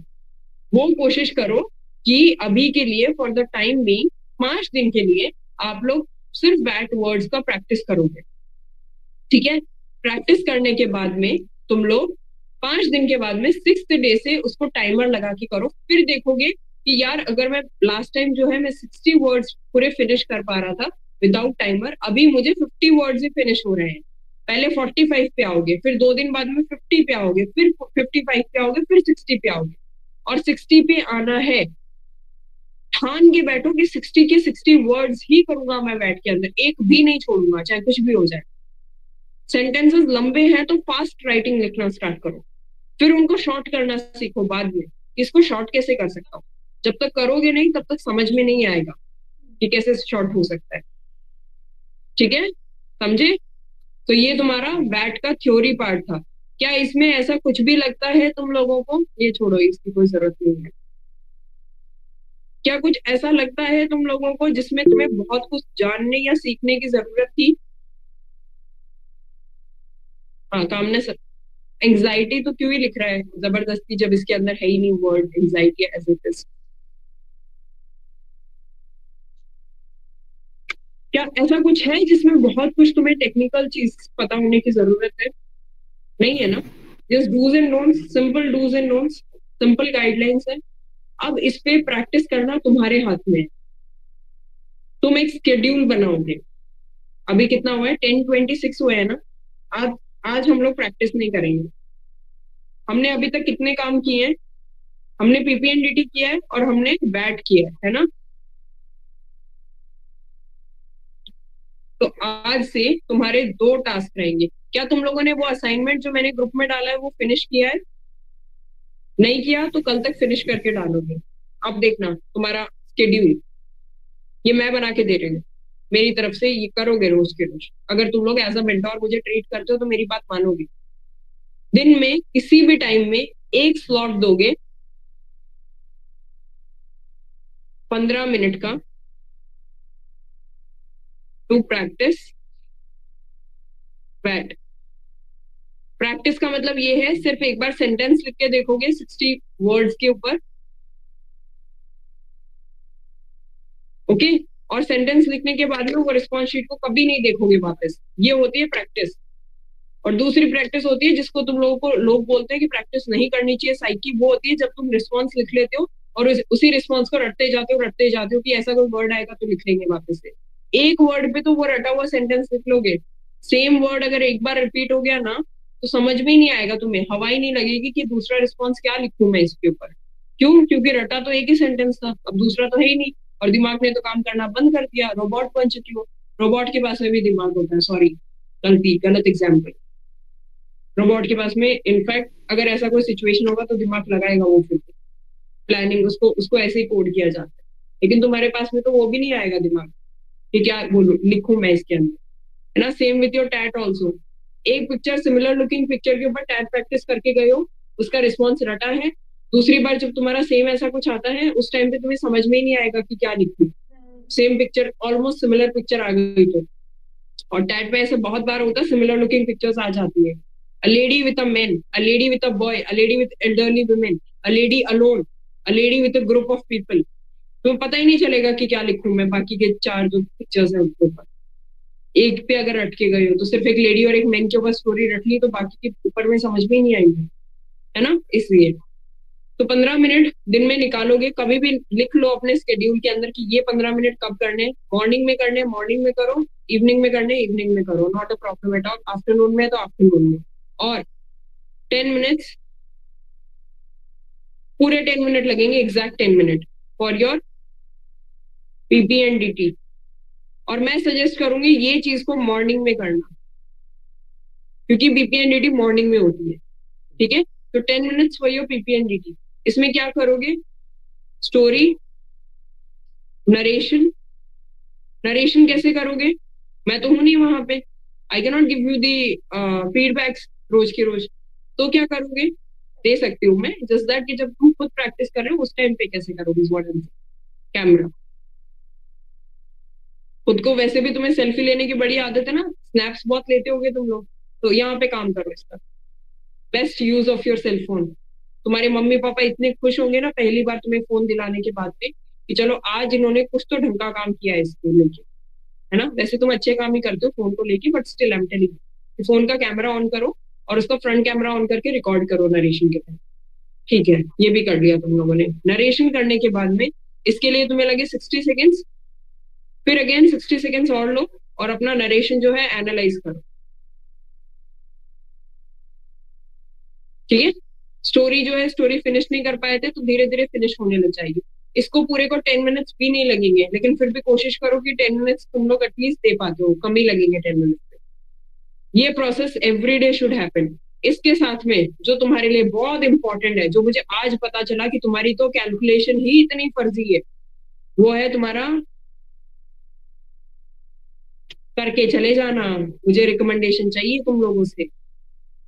A: वो कोशिश करो कि अभी के लिए फॉर द टाइम बीइंग 5 दिन के लिए आप लोग सिर्फ बैट वर्ड्स का प्रैक्टिस करोगे। ठीक है, प्रैक्टिस करने के बाद में तुम लोग 5 दिन के बाद में 6th डे से उसको टाइमर लगा के करो। फिर देखोगे कि यार अगर मैं लास्ट टाइम जो है मैं 60 वर्ड्स पूरे फिनिश कर पा रहा था विदाउट टाइमर, अभी मुझे 50 वर्ड्स ही फिनिश हो रहे हैं। पहले 45 पे आओगे, फिर 2 दिन बाद में 50 पे आओगे, फिर 55 पे आओगे, फिर 60 पे आओगे। और 60 पे आना है, ठान के बैठो कि 60 के 60 वर्ड्स ही करूंगा मैं बैठ के अंदर, एक भी नहीं छोड़ूंगा, चाहे कुछ भी हो जाए। सेंटेंसेस लंबे हैं तो फास्ट राइटिंग लिखना स्टार्ट करो, फिर उनको शॉर्ट करना सीखो बाद में, इसको शॉर्ट कैसे कर सकता हूँ। जब तक करोगे नहीं तब तक समझ में नहीं आएगा कि कैसे शॉर्ट हो सकता है। ठीक है, समझे? तो ये तुम्हारा बैट का थ्योरी पार्ट था। क्या इसमें ऐसा कुछ भी लगता है तुम लोगों को? ये छोड़ो, इसकी कोई जरूरत नहीं है। क्या कुछ ऐसा लगता है तुम लोगों को जिसमें तुम्हें बहुत कुछ जानने या सीखने की जरूरत थी? हाँ, कामने सर, एंग्जाइटी तो क्यों ही लिख रहा है जबरदस्ती, जब इसके अंदर है ही नहीं word anxiety as it is. क्या ऐसा कुछ है जिसमें बहुत कुछ तुम्हें टेक्निकल चीज पता होने की जरूरत है? नहीं है ना? Just dos and don'ts, simple dos and don'ts, simple guidelines है। अब इस पे प्रैक्टिस करना तुम्हारे हाथ में है। तुम एक शेड्यूल बनाओगे। अभी कितना हुआ है? 10:26 हुआ है ना? आज हम लोग प्रैक्टिस नहीं करेंगे। हमने अभी तक कितने काम किए हैं? हमने पीपीएनडीटी किया है और हमने बैट किया है ना? तो आज से तुम्हारे 2 टास्क रहेंगे। क्या तुम लोगों ने वो असाइनमेंट जो मैंने ग्रुप में डाला है वो फिनिश किया है? नहीं किया तो कल तक फिनिश करके डालोगे। अब देखना तुम्हारा शेड्यूल, ये मैं बना के दे रही हूँ मेरी तरफ से, ये करोगे रोज के रोज। अगर तुम लोग एज अ मेंटर मुझे ट्रीट करते हो तो मेरी बात मानोगे। दिन में किसी भी टाइम में एक स्लॉट दोगे 15 मिनट का टू प्रैक्टिस बैट। प्रैक्टिस का मतलब ये है सिर्फ एक बार सेंटेंस लिख के देखोगे 60 वर्ड्स के ऊपर, ओके? और सेंटेंस लिखने के बाद में वो रिस्पॉन्स शीट को कभी नहीं देखोगे वापस। ये होती है प्रैक्टिस। और दूसरी प्रैक्टिस होती है जिसको तुम लोगों को लोग बोलते हैं कि प्रैक्टिस नहीं करनी चाहिए साइकी, वो होती है जब तुम रिस्पॉन्स लिख लेते हो और उसी रिस्पॉन्स को रटते जाते हो कि ऐसा कोई वर्ड आएगा तो लिख लेंगे वापस से। एक वर्ड पे तो वो रटा हुआ सेंटेंस लिख लोगे। सेम वर्ड अगर एक बार रिपीट हो गया ना तो समझ में ही नहीं आएगा तुम्हें, हवा ही नहीं लगेगी कि दूसरा रिस्पॉन्स क्या लिखूं मैं इसके ऊपर। क्यों? क्योंकि रटा तो एक ही सेंटेंस था, अब दूसरा तो है ही नहीं, और दिमाग ने तो काम करना बंद कर दिया। रोबोट बन चुकी हो। रोबोट के पास में भी दिमाग होता है, सॉरी गलत एग्जाम्पल। रोबोट के पास में इनफैक्ट अगर ऐसा कोई सिचुएशन होगा तो दिमाग लगाएगा, वो फिर प्लानिंग उसको ऐसे ही कोड किया जाता है। लेकिन तुम्हारे पास में तो वो भी नहीं आएगा दिमाग कि क्या बोलूं लिखूं मैं इसके अंदर, है ना? Same with your TAT also. एक पिक्चर, सिमिलर लुकिंग पिक्चर के ऊपर टैट प्रैक्टिस करके गए हो, उसका रिस्पॉन्स रटा है। दूसरी बार जब तुम्हारा सेम ऐसा कुछ आता है उस टाइम पे तुम्हें समझ में ही नहीं आएगा कि क्या लिखूं। Same picture, almost similar picture आ गई तो। और टैट पे ऐसे बहुत बार होता है, सिमिलर लुकिंग पिक्चर्स आ जाती है। A lady with a man, a lady with a boy, a lady with elderly women, a lady alone, a lady with a group of people. तुम्हें पता ही नहीं चलेगा कि क्या लिखूं मैं बाकी के 4 जो पिक्चर्स हैं उसके ऊपर। एक पे अगर अटके गए हो तो सिर्फ एक लेडी और एक मैन के ऊपर स्टोरी रट ली तो बाकी के ऊपर में समझ में ही नहीं आएगी, है ना? इसलिए तो 15 मिनट दिन में निकालोगे, कभी भी लिख लो अपने स्केड्यूल के अंदर कि ये 15 मिनट कब करने। मॉर्निंग में करने, मॉर्निंग में करो। इवनिंग में करने, इवनिंग में करो, not a problem at all. Afternoon में तो आफ्टरनून में। और 10 मिनट्स, पूरे 10 मिनट लगेंगे, एग्जैक्ट 10 मिनट फॉर योर पीपीएनडीटी। और मैं सजेस्ट करूंगी ये चीज को मॉर्निंग में करना, क्योंकि पीपीएनडीटी मॉर्निंग में होती है, ठीक है? तो 10 मिनट्स फॉर योर पीपीएनडीटी। इसमें क्या करोगे? Story, narration. नरेशन कैसे करोगे? मैं तो हूं नहीं वहां पे, I can not give you the feedbacks रोज के रोज। तो क्या करोगे? दे सकती हूँ मैं, जस्ट दैट कि जब तुम खुद प्रैक्टिस कर रहे हो उस टाइम पे कैसे करोगे? कैमरा। खुद को वैसे भी तुम्हें सेल्फी लेने की बड़ी आदत है ना, स्नैप्स बहुत लेते होगे तुम लोग, तो यहाँ पे काम करो इसका। Best use of your cell phone. तुम्हारे मम्मी पापा इतने खुश होंगे ना पहली बार तुम्हें फोन दिलाने के बाद में कि चलो आज इन्होंने कुछ तो ढंग का काम किया है इसको लेके, है ना? वैसे तुम अच्छे काम ही करते हो फोन को लेके, but still I am telling you, phone का कैमरा ऑन करो और उसका फ्रंट कैमरा ऑन करके रिकॉर्ड करो नरेशन के टाइम। ठीक है, ये भी कर लिया तुम लोगों ने। नरेशन करने के बाद में इसके लिए तुम्हें लगे 60 सेकेंड्स, फिर अगेन 60 सेकेंड्स और लो और अपना नरेशन जो है एनालाइज करो। ठीक है, स्टोरी जो है स्टोरी फिनिश नहीं कर पाए थे तो धीरे धीरे फिनिश होने लग जाएगी। इसको पूरे को 10 मिनट्स भी नहीं लगेंगे, लेकिन फिर भी कोशिश करो कि 10 मिनट्स तुम लोग एटलीस्ट दे पाते हो, कम ही लगेंगे 10 मिनट्स। ये process every day should happen. इसके साथ में जो तुम्हारे लिए बहुत इंपॉर्टेंट है, जो मुझे आज पता चला कि तुम्हारी तो कैलकुलेशन ही इतनी फर्जी है, वो है तुम्हारा करके चले जाना। मुझे रिकमेंडेशन चाहिए तुम लोगों से।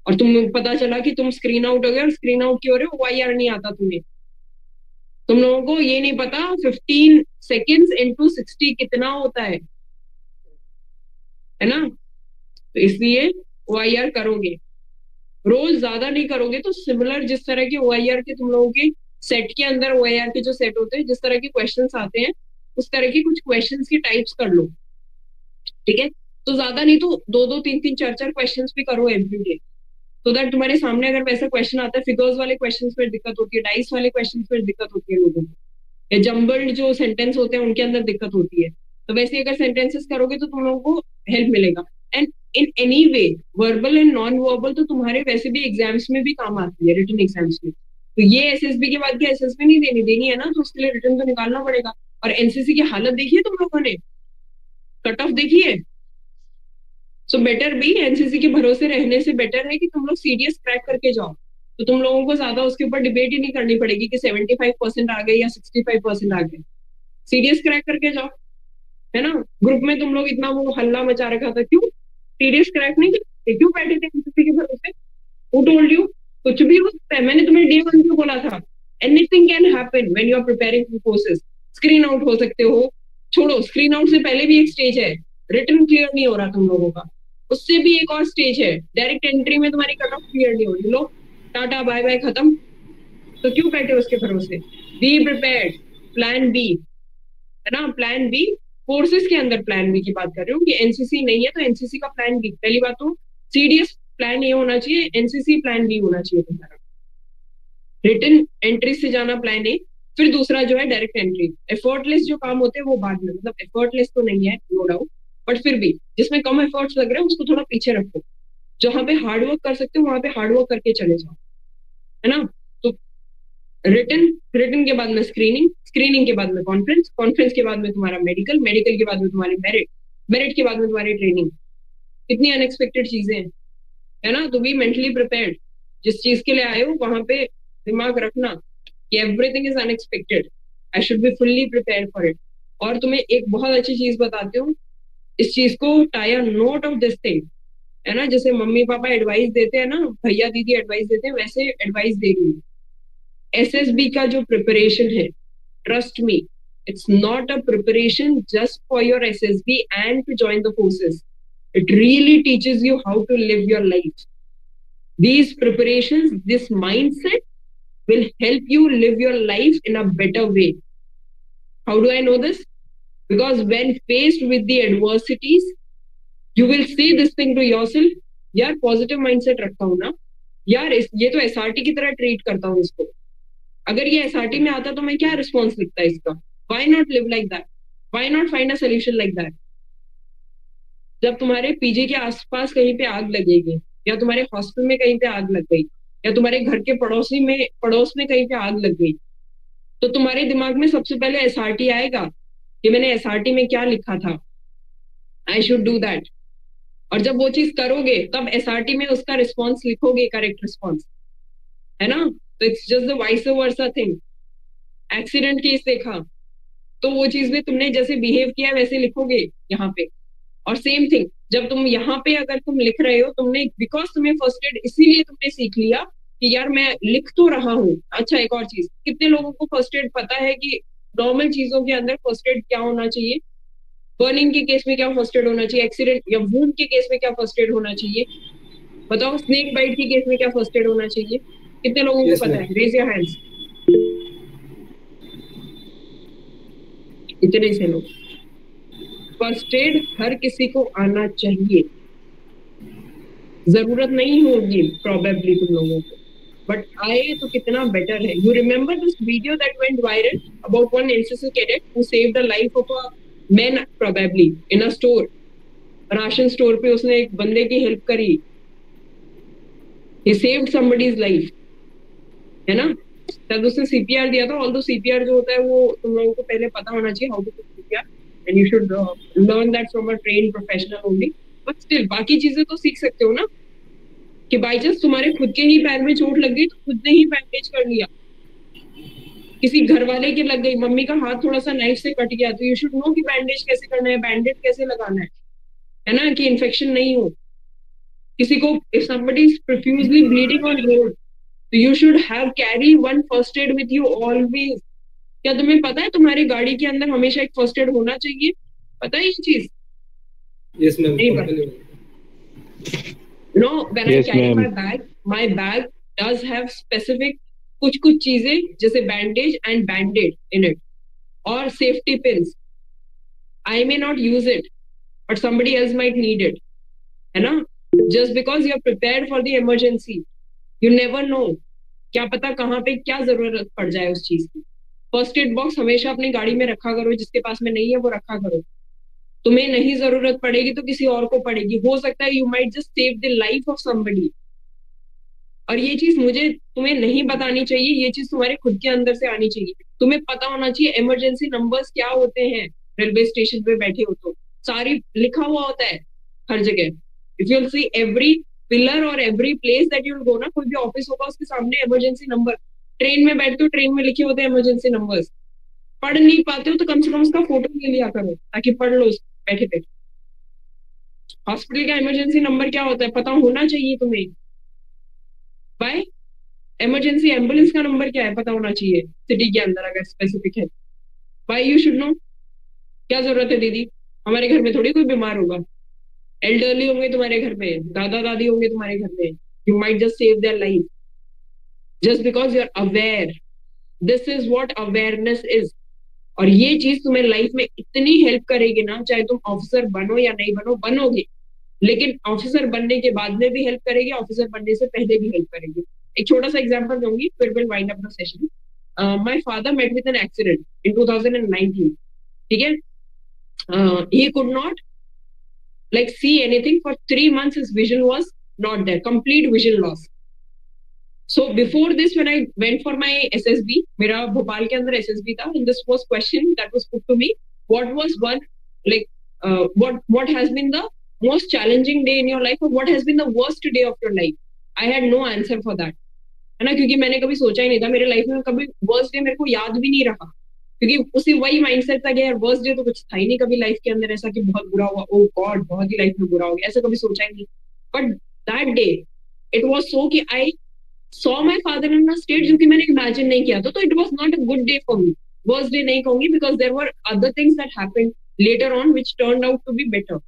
A: और तुम पता चला कि तुम स्क्रीन आउट हो गए और स्क्रीन आउट क्यों हो रहे हो, वाईआर नहीं आता तुम्हें। तुम लोगों को ये नहीं पता 15 सेकेंड्स इंटू 60 कितना होता है ना। तो इसलिए वाईआर करोगे, रोज ज्यादा नहीं करोगे तो सिमिलर जिस तरह के वाईआर के तुम लोगों के सेट के अंदर वाईआर के जो सेट होते हैं, जिस तरह के क्वेश्चंस आते हैं उस तरह के कुछ क्वेश्चंस की टाइप्स कर लो। ठीक है, तो ज्यादा नहीं तो 2-2, 3-3, 4-4 क्वेश्चंस भी करो एवरी डे, तो दैट तुम्हारे सामने अगर वैसा क्वेश्चन आता है, फिगर्स वाले क्वेश्चंस में दिक्कत होती है, डाइस वाले क्वेश्चंस में दिक्कत होती है लोगों को, या जम्बल्ड जो सेंटेंस होते हैं उनके अंदर दिक्कत होती है, तो वैसे अगर सेंटेंसेस करोगे तो तुम लोगों को हेल्प मिलेगा। And in any way verbal and non verbal तो तुम्हारे वैसे भी एग्जाम्स में भी काम आती है, रिटन एग्जाम्स में। तो ये एसएसबी के बाद क्या एसएसबी नहीं देनी है ना, तो उसके लिए रिटन तो निकालना पड़ेगा। और एनसीसी की हालत देखिए तुम लोगों ने, कट ऑफ देखिए। सो बेटर भी एनसीसी के भरोसे रहने से बेटर है कि तुम लोग सीडीएस क्रैक करके जाओ, तो तुम लोगों को ज्यादा उसके ऊपर डिबेट ही नहीं करनी पड़ेगी कि 75% आ गए या 65% आ गए। सीडीएस क्रैक करके जाओ, है ना। ग्रुप में तुम लोग इतना वो हल्ला मचा रखा था, क्यों सीडीएस क्रैक नहीं करते, क्यों बैठे थे एनसीसी के भरोसे? Who told you? कुछ भी हो सकता है, मैंने तुम्हें डे 1 से बोला था, anything can happen when you are preparing for courses. Screen out हो सकते हो, छोड़ो स्क्रीन आउट से पहले भी एक स्टेज है, रिटन क्लियर नहीं हो रहा तुम लोगों का, उससे भी एक और स्टेज है, डायरेक्ट एंट्री में तुम्हारी कट ऑफ क्लियर नहीं हो रही, लो टाटा बाय बाय खत्म। तो क्यों बैठे उसके भरोसे? बी प्रिपेयर्ड, प्लान बी, है ना, प्लान बी। कोर्सेज के अंदर प्लान बी की बात कर रही हूँ कि एनसीसी नहीं है तो एनसीसी का प्लान बी। पहली बात तो सीडीएस प्लान ए होना चाहिए, एनसीसी प्लान बी होना चाहिए तुम्हारा। रिटन एंट्री से जाना प्लान ए, फिर दूसरा जो है डायरेक्ट एंट्री। एफर्टलेस जो काम होते हैं वो बाद में, मतलब एफर्टलेस तो नहीं है नो डाउट, बट फिर भी जिसमें कम एफर्ट्स लग रहे हैं उसको थोड़ा पीछे रखो, जहां पे हार्डवर्क कर सकते हो वहां पे हार्डवर्क करके चले जाओ, है ना। तो रिटन के बाद में स्क्रीनिंग के बाद में कॉन्फ्रेंस के बाद में तुम्हारा मेडिकल के बाद में तुम्हारी मेरिट के बाद में तुम्हारी ट्रेनिंग। कितनी अनएक्सपेक्टेड चीजें हैं, है ना। तो बी मेंटली प्रिपेयर्ड, जिस चीज के लिए आए हो वहां पे दिमाग रखना कि everything is unexpected, I should be fully prepared for it. और तुम्हें एक बहुत अच्छी चीज बताती हूँ, इस चीज को tie a note of this thing, है ना। जैसे मम्मी पापा एडवाइस देते हैं ना, भैया दीदी एडवाइस देते हैं, वैसे एडवाइस दे रही हूँ। एसएसबी का जो प्रिपरेशन है, trust me, it's not a preparation just for your SSB and to join the forces, it really teaches you how to live your life. These preparations, this mindset will help you live your life in a better way. How do I know this? Because when faced with the adversities, you will say this thing to yourself, यार positive mindset रखता हूँ ना यार, ये तो SRT की तरह treat करता हूँ इसको, अगर ये एसआरटी में आता तो मैं क्या रिस्पॉन्स लिखता है इसका, why not live like that, why not find a solution like that। जब तुम्हारे पीजी के आसपास कहीं पे आग लगेगी, या तुम्हारे हॉस्टल में कहीं पे आग लग गई, या तुम्हारे घर के पड़ोस में कहीं पे आग लग गई, तो तुम्हारे दिमाग में सबसे पहले एसआरटी आएगा कि मैंने एसआरटी में क्या लिखा था, आई शुड डू दैट। और जब वो चीज करोगे तब एसआरटी में उसका रिस्पॉन्स लिखोगे, करेक्ट रिस्पॉन्स, है ना। तो it's just the vice versa thing. Accident case देखा तो वो चीज में तुमने जैसे बिहेव किया वैसे लिखोगे यहाँ पे। और सेम थिंग जब तुम यहाँ पे अगर तुम लिख रहे हो, तुमने बिकॉज तुम्हें फर्स्ट एड इसीलिए तुमने सीख लिया कि यार मैं लिख तो रहा हूँ। अच्छा एक और चीज, कितने लोगों को फर्स्ट एड पता है कि नॉर्मल चीजों के अंदर फर्स्ट एड क्या होना चाहिए, बर्निंग के केस में क्या फर्स्ट एड होना चाहिए, एक्सीडेंट या वूंड के केस में क्या फर्स्ट एड होना चाहिए, बताओ। स्नेक बाइट के केस में क्या फर्स्ट एड होना चाहिए, कितने लोगों को पता है? Raise your hands. इतने से लोग। फर्स्ट एड हर किसी को आना चाहिए, जरूरत नहीं होगी प्रोबेबली तुम लोगों को, बट आए तो कितना बेटर है। You remember this video that went viral about one NCC cadet who saved the life of a man probably in a store, ration store पे उसने एक बंदे की हेल्प करी, he saved somebody's life, है ना? तब उसने CPR दिया था, although CPR जो होता है वो तुम लोगों को पहले पता होना चाहिए how to do CPR, and you should learn that from a trained professional only. But still बाकी चीजें तो सीख सकते हो ना, कि बाई चांस तुम्हारे खुद के ही पैर में चोट लग गई तो खुद ने ही बैंडेज कर लिया, किसी घर वाले की लग गई, मम्मी का हाथ थोड़ा सा नाइफ से कट गया, तो यू शुड नो कि बैंडेज कैसे करना है, बैंडेज कैसे लगाना है ना, कि इन्फेक्शन नहीं हो। किसी को if somebody is profusely bleeding on road, so you should have carry one first aid with you always. क्या तुम्हें पता है तुम्हारी गाड़ी के अंदर हमेशा एक फर्स्ट एड होना चाहिए? पता है ये चीज?
B: Yes ma'am.
A: No, when I carry my bag does have specific कुछ चीजें जैसे बैंडेज एंड बैंडेड इन इट और safety pins. I may not use it, but somebody else might need it, है ना? Just because you are prepared for the emergency, you never know. क्या पता कहाँ पे क्या जरूरत पड़ जाए उस चीज की. फर्स्ट एड बॉक्स हमेशा अपनी गाड़ी में रखा करो, जिसके पास में नहीं है वो रखा करो. तुम्हें नहीं जरूरत पड़ेगी तो किसी और को पड़ेगी, हो सकता है you might just save the life of somebody. और ये चीज मुझे तुम्हें नहीं बतानी चाहिए, ये चीज तुम्हारे खुद के अंदर से आनी चाहिए. तुम्हें पता होना चाहिए इमरजेंसी नंबर्स क्या होते हैं. रेलवे स्टेशन पे बैठे हो तो सारी लिखा हुआ होता है हर जगह. If you will see every pillar और every place that you will go ना, कोई भी ऑफिस होगा उसके सामने इमरजेंसी नंबर. ट्रेन में बैठते हो, ट्रेन में लिखे होते हैं इमरजेंसी नंबर्स. पढ़ नहीं पाते हो तो कम से कम उसका फोटो ले लिया करो ताकि पढ़ लो बैठे बैठे. हॉस्पिटल का इमरजेंसी नंबर क्या होता है पता होना चाहिए तुम्हें. बाय इमरजेंसी एम्बुलेंस का नंबर क्या है पता होना चाहिए सिटी के अंदर अगर स्पेसिफिक है. By you should know. क्या जरूरत है दीदी, हमारे घर में थोड़ी कोई बीमार होगा. एल्डरली होंगे तुम्हारे घर में, दादा दादी होंगे तुम्हारे घर में, you might just save their life just because you are aware. This is what awareness is. और ये चीज तुम्हें लाइफ में इतनी हेल्प करेगी ना, चाहे तुम ऑफिसर बनो या नहीं बनो, बनोगे, लेकिन ऑफिसर बनने के बाद में भी हेल्प करेगी, ऑफिसर बनने से पहले भी हेल्प करेगी. एक छोटा सा एग्जांपल दूंगी, फिर will wind up the session. My father met with an accident in 2019. ठीक है, he could not like see anything for 3 months. His vision was not there, complete vision loss. So before this, when I went for my SSB, मेरा भोपाल के अंदर SSB था, and this was question that was put to me, what was one like what has been the most challenging day in your life, or what has been the worst day of your life? I had no answer for that, है ना, क्योंकि मैंने कभी सोचा ही नहीं था. मेरे life में कभी वर्स्ट डे मेरे को याद भी नहीं रहा, क्योंकि उसी वही माइंडसेट था कि यार वर्स्ट डे तो कुछ था ही नहीं कभी लाइफ के अंदर ऐसा कि बहुत बुरा हुआ, ओ गॉड बहुत ही लाइफ में बुरा हो गया, ऐसा कभी सोचा ही नहीं. But that day it was so कि आई saw my father in a state जो कि मैंने इमेजिन नहीं किया था. तो it was not a good day for me. Worst day नहीं कहूंगी, because there were other things that happened later on which turned out to be better.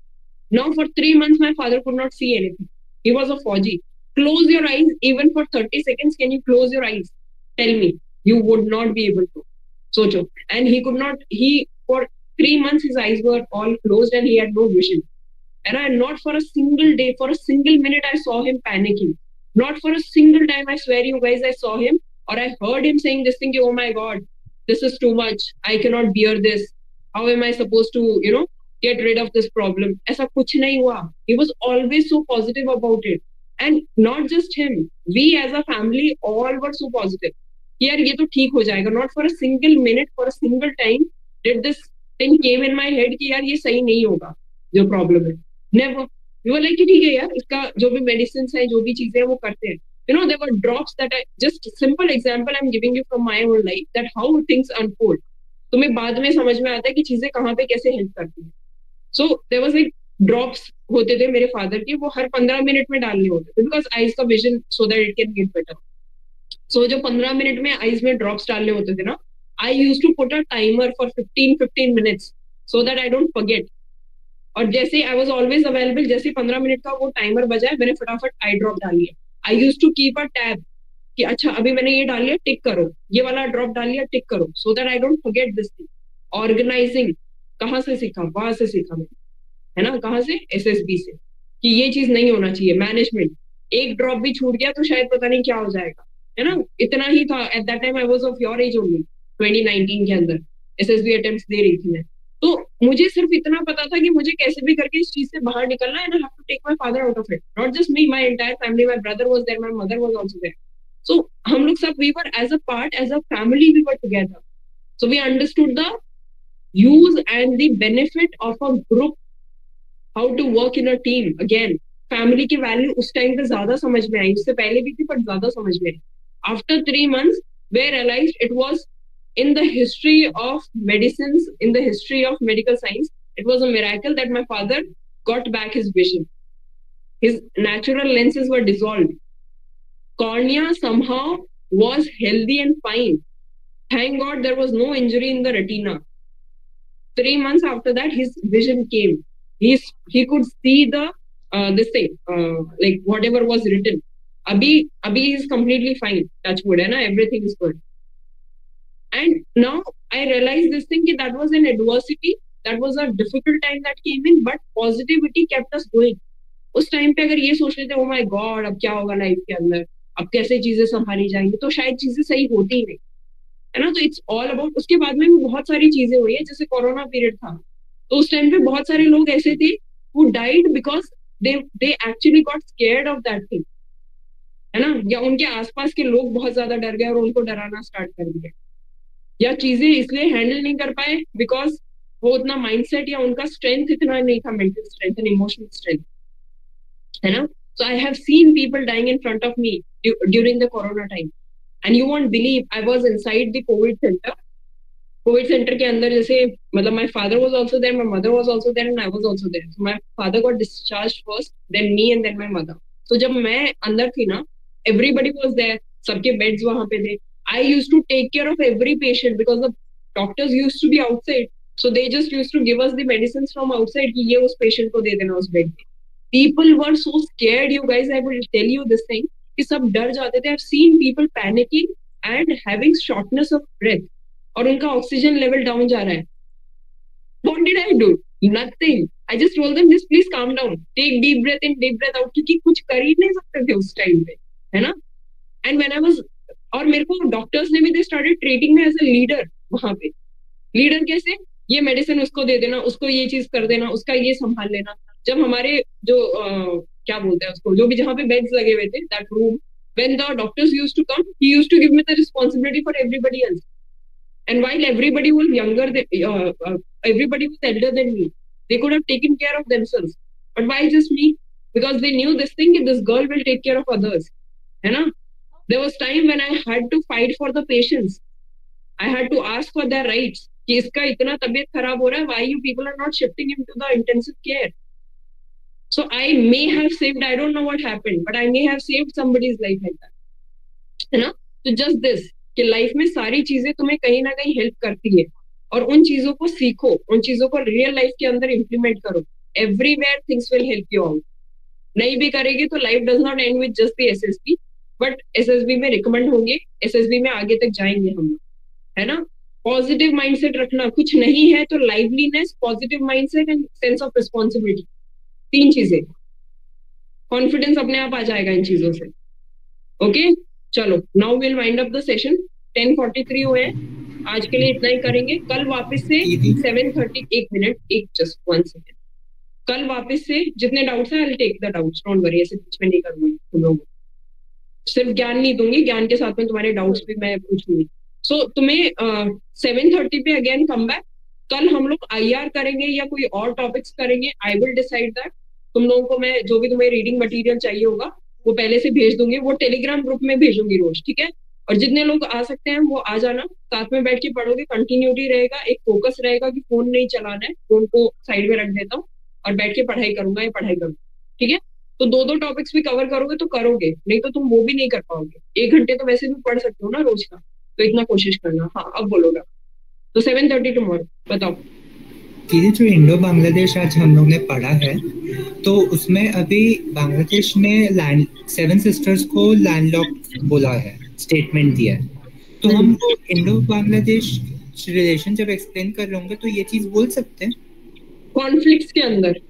A: Now for 3 months my father could not see anything. He was a Fauji. Close your eyes even for 30 seconds. Can you close your eyes? Tell me. You would not be able to. Socho. And he could not. He for 3 months his eyes were all closed and he had no vision. And I not for a single day, for a single minute I saw him panicking. Not for a single time, I swear you guys, I saw him or I heard him saying this thing, oh my God, this is too much. I cannot bear this. How am I supposed to, get rid of this problem? ऐसा कुछ नहीं हुआ. He was always so positive about it. And not just him, we as a family all were so positive. यार ये तो ठीक हो जाएगा. Not for a single minute, for a single time did this thing came in my head कि यार ये सही नहीं होगा जो प्रॉब्लम है. Never. You were like कि ठीक है यार, इसका जो भी मेडिसिन है, जो भी चीजें हैं वो करते हैं. There were drops that I just simple example I'm giving you from my own life that how things unfold. तुम्हें बाद में समझ में आता है कि चीजें कहाँ पे कैसे हेल्प करती हैं. So there was like drops होते थे मेरे फादर के, वो हर 15 मिनट में डालने होते थे because eyes का vision so that it can get better. So जो 15 मिनट में eyes में drops डालने होते थे ना, I used to put a timer for 15 minutes so that I don't forget. और जैसे आई वॉज ऑलवेज अवेलेबल, जैसे 15 मिनट का वो टाइमर बजाए मैंने फटाफट आई ड्रॉप डाली है. I use to keep a tab कि अच्छा अभी मैंने ये डाल लिया, टिक करो, ये वाला ड्रॉप डाल लिया, टिक करो, so that I don't forget this thing. Organising कहाँ से सीखा, वहां से सीखा मैंने, है ना, कहाँ से, SSB से, कि ये चीज नहीं होना चाहिए. मैनेजमेंट, एक ड्रॉप भी छूट गया तो शायद पता नहीं क्या हो जाएगा, है ना, इतना ही था. At that time I was of your age only. 2019 के अंदर SSB अटेम्प्ट्स दे रही थी मैं. तो मुझे सिर्फ इतना पता था कि मुझे कैसे भी करके इस चीज से बाहर निकलना है, and I have to take my father out of it, not just me, my entire family, my brother was there, my mother was also there. So हम लोग सब, we were as a part, as a family we were together. So we understood the use and the benefit of a group, how to work in a team. Again, family की value उस time पे ज्यादा समझ में आई, उससे पहले भी थी पर ज्यादा समझ में आई. After 3 months, we realized it was in the history of medicines, in the history of medical science, it was a miracle that my father got back his vision. His natural lenses were dissolved. Cornea somehow was healthy and fine. Thank God there was no injury in the retina. 3 months after that, his vision came. He could see the this thing, like whatever was written. Abhi is completely fine. Touch wood, hai na? Everything is good. And now I realized this thing, that was an adversity, that was a difficult time that came in, but positivity kept us going. उस time पे अगर ये सोच लेते, oh my God अब क्या होगा life के अंदर, अब कैसे चीजें संभाली जाएंगी, तो शायद चीजें सही होती ही नहीं, है ना. तो इट्स ऑल अबाउट, उसके बाद में भी बहुत सारी चीजें हुई है, जैसे कोरोना पीरियड था, तो उस टाइम पे बहुत सारे लोग ऐसे थे who died because they actually got scared of that thing, है ना, या उनके आसपास के लोग बहुत ज्यादा डर गए और उनको डराना स्टार्ट कर दिया, या चीजें इसलिए हैंडल नहीं कर पाए बिकॉज वो उतना माइंडसेट या उनका स्ट्रेंथ इतना नहीं था, mental strength and emotional strength, है ना. So I have seen people dying in front of me during the corona time. And you won't believe, I was inside the COVID center. COVID center के अंदर जैसे, मतलब my father was also there, my mother was also there, and I was also there. So my father got discharged first, then me, and then my mother. So जब मैं अंदर थी ना, everybody was there, सबके beds वहाँ पे थे. I used to take care of every patient because the doctors used to be outside. So they just used to give us the medicines from outside कि ये उस patient को दे देना उस bed पे. People were so scared, you guys, I will tell you this thing. कि सब डर जाते थे. I've seen people panicking and having shortness of breath, और उनका ऑक्सीजन लेवल डाउन जा रहा है. What did I do? Nothing. I just told them, just please calm down, take deep breath in, deep breath out, क्योंकि कुछ कर ही नहीं सकते थे उस टाइम पे, है ना. And when I was, और मेरे को डॉक्टर्स ने भी they started treating me as a leader वहां पे. लीडर कैसे, ये मेडिसिन उसको दे देना, उसको ये चीज कर देना, उसका ये संभाल लेना. जब हमारे जो क्या बोलते हैं उसको, जो भी जहाँ पे बेड्स लगे हुए थे, that room, when the doctors used to come, he used to give me the responsibility for everybody else. And while everybody was younger, everybody was elder than me, they could have taken care of themselves. But why just me? Because they knew this thing, this girl will take care of others, है ना. There was time when I had to fight for the patients. I had to ask for their rights. कि इसका इतना तबीयत खराब हो रहा है, why you people are not shifting him to the intensive care? So I may have saved, I don't know what happened, but I may have saved somebody's life like that, है ना. तो just this, कि life में सारी चीजें तुम्हें कहीं ना कहीं हेल्प करती है, और उन चीजों को सीखो, उन चीजों को रियल लाइफ के अंदर इम्प्लीमेंट करो. Everywhere things will help you out. नहीं भी करेगी तो life does not and with just the SSB, but SSB में रिकमेंड होंगे, एसएसबी में आगे तक जाएंगे हम लोग, है ना. पॉजिटिव माइंडसेट रखना, कुछ नहीं है तो liveliness, positive mindset and sense of responsibility, 3 चीजें. कॉन्फिडेंस अपने आप आ जाएगा इन चीजों से. ओके, चलो now will wind up the session. 10:43 हुए हैं, आज के लिए इतना ही करेंगे. कल वापस से 7:30, 1 मिनट, जस्ट 1 सेकेंड. कल वापस से जितने डाउट्स हैं, I will take the doubts, don't worry. ऐसे कुछ में नहीं करूंगी तुम लोगों को, सिर्फ ज्ञान नहीं दूंगी, ज्ञान के साथ में तुम्हारे डाउट्स भी मैं पूछूंगी. सो तुम्हें 7:30 पे अगेन कम बैक. कल हम लोग IR करेंगे या कोई और टॉपिक्स करेंगे, आई विल डिसाइड दैट. तुम लोगों को मैं जो भी तुम्हें रीडिंग मटेरियल चाहिए होगा वो पहले से भेज दूंगी, वो टेलीग्राम ग्रुप में भेजूंगी रोज, ठीक है. और जितने लोग आ सकते हैं वो आ जाना, साथ में बैठ के पढ़ोगे, कंटिन्यूटी रहेगा, एक फोकस रहेगा कि फोन नहीं चलाना है, फोन को साइड में रख देता हूँ और बैठ के पढ़ाई करूंगा या पढ़ाई करूंगा, ठीक है. तो 2 टॉपिक्स भी कवर करोगे तो करोगे, नहीं तो तुम वो भी नहीं कर पाओगे. 1 घंटे तो वैसे भी पढ़ सकते हो ना रोज का, तो इतना कोशिश करना. हाँ, अब बोलोगा. तो 7:30 टुमारो, बताओ.
H: ये जो इंडो बांग्लादेश आज हम लोग ने पढ़ा है, तो उसमें अभी बांग्लादेश ने 7 सिस्टर्स को लैंडलॉक बोला है, स्टेटमेंट दिया है. तो हम इंडो बांग्लादेश रिलेशन जब एक्सप्लेन कर रहे होंगे तो ये चीज बोल सकते हैं
A: कॉन्फ्लिक्ट्स के अंदर,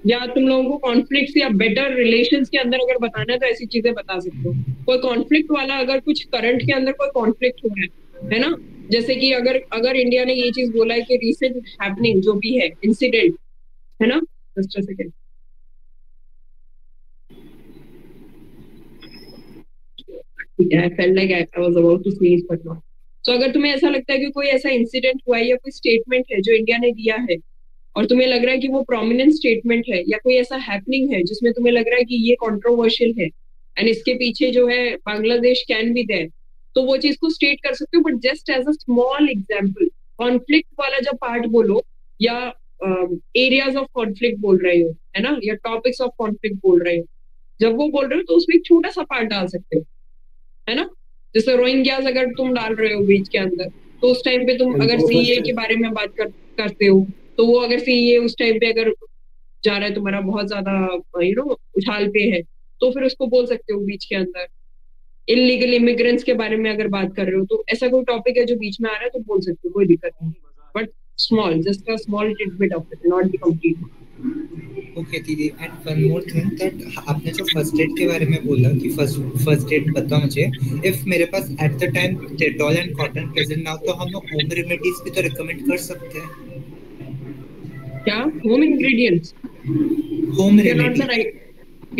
A: या तुम लोगों को कॉन्फ्लिक्ट्स या बेटर रिलेशंस के अंदर अगर बताना है तो ऐसी चीजें बता सकते हो. कोई कॉन्फ्लिक्ट वाला, अगर कुछ करंट के अंदर कोई कॉन्फ्लिक्ट हो रहा है है ना। जैसे कि अगर अगर इंडिया ने ये चीज बोला है कि रिसेंट हैपनिंग जो भी है इंसिडेंट, है ना, just a second, I felt like I was about to sneeze but not. So अगर तुम्हें ऐसा लगता है कि कोई ऐसा इंसिडेंट हुआ है या कोई स्टेटमेंट है जो इंडिया ने दिया है और तुम्हें लग रहा है कि वो प्रोमिनेंट स्टेटमेंट है या कोई ऐसा हैपनिंग है जिसमें तुम्हें लग रहा है कि ये कंट्रोवर्शियल है एंड इसके पीछे जो है बांग्लादेश कैन बी देयर, तो वो चीज को स्टेट कर सकते हो, but just as a small example. Conflict वाला जब पार्ट बोलो या एरियाज ऑफ कॉन्फ्लिक्ट बोल रहे हो, है ना, या टॉपिक्स ऑफ कॉन्फ्लिक्ट बोल रहे हो, जब वो बोल रहे हो तो उसमें एक छोटा सा पार्ट डाल सकते हो, है ना। जैसे रोहिंग्यास अगर तुम डाल रहे हो बीच के अंदर, तो उस टाइम पे तुम अगर सीए के बारे में बात करते हो, तो वो अगर सीए उस टाइम पे अगर जा रहा है तुम्हारा बहुत ज्यादा उछाल पे है, तो फिर उसको बोल सकते हो बीच के अंदर। इलीगल इमिग्रेंट्स के बारे में अगर बात कर रहे हो, तो ऐसा कोई टॉपिक है जो बीच में आ रहा है तो बोल सकते हो, कोई दिक्कत नहीं, but small, just a small tidbit of it, not the complete.
H: Okay दीदी, and one more thing that आपने जो फर्स्ट एड के बारे में बोला कि फर्स्ट एड बताओ मुझे, इफ मेरे पास at the time Dettol and cotton present ना, तो हम लोग होम रेमेडीज भी तो रिकमेंड कर सकते हैं
A: क्या? Home ingredients,
H: home remedy,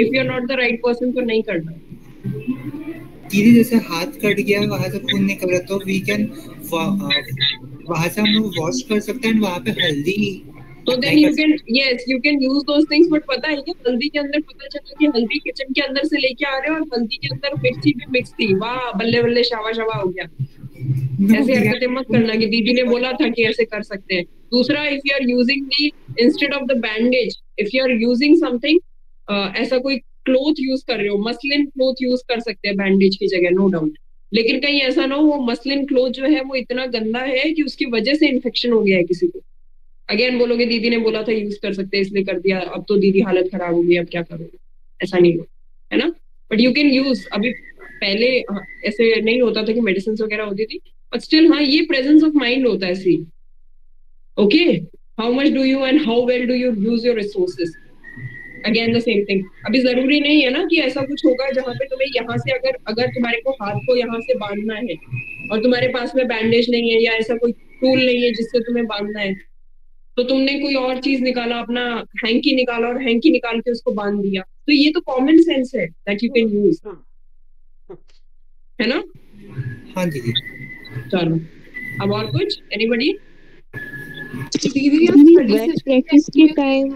A: if you are not the right person तो नहीं करना
H: दीदी। जैसे हाथ कट गया, वहां से खून निकल रहा, तो वी कैन वहां से हम लोग वॉश कर सकते हैं, वहां पे हल्दी,
A: तो then you can, yes you can use those things, but पता है क्या, हल्दी के अंदर पता चला कि हल्दी किचन के अंदर से लेके आ रहे हो और हल्दी के अंदर मिर्ची भी मिक्स थी, वाह बल्ले बल्ले शावा शावा हो गया। ऐसे हरकतें मत करना कि दीदी ने बोला था कि ऐसे कर सकते हैं। दूसरा, if you are using the instead of the bandage, if you are using something, ऐसा कोई क्लोथ यूज कर रहे हो, मसलिन क्लोथ यूज कर सकते हैं बैंडेज की जगह, नो डाउट, लेकिन कहीं ऐसा ना हो वो मसलिन क्लोथ जो है वो इतना गंदा है कि उसकी वजह से इन्फेक्शन हो गया है किसी को, अगेन बोलोगे दीदी ने बोला था यूज कर सकते हैं इसलिए कर दिया, अब तो दीदी हालत खराब हो गई, अब क्या करोगे, ऐसा नहीं हो, है ना। बट यू कैन यूज, अभी पहले ऐसे नहीं होता था कि मेडिसिन वगैरह होती थी, बट स्टिल हाँ ये प्रेजेंस ऑफ माइंड होता है, see okay, how much do you and how well do you use your resources, again the same thing. अभी जरूरी नहीं है ना कि ऐसा कुछ होगा जहाँ पे तुम्हें यहाँ से अगर तुम्हारे को हाथ को यहाँ से बांधना है और तुम्हारे पास में बैंडेज नहीं है या ऐसा कोई टूल नहीं है जिससे तुम्हें बांधना है, तो तुमने कोई और चीज निकाला, अपना हैंकी निकाला और हैंकी निकाल के उसको बांध दिया, तो ये तो कॉमन सेंस है दैट यू कैन यूज, है ना।
H: हाँ दीदी।
A: चलो अब और कुछ, एनीबॉडी?
D: दीदी प्रैक्टिस के टाइम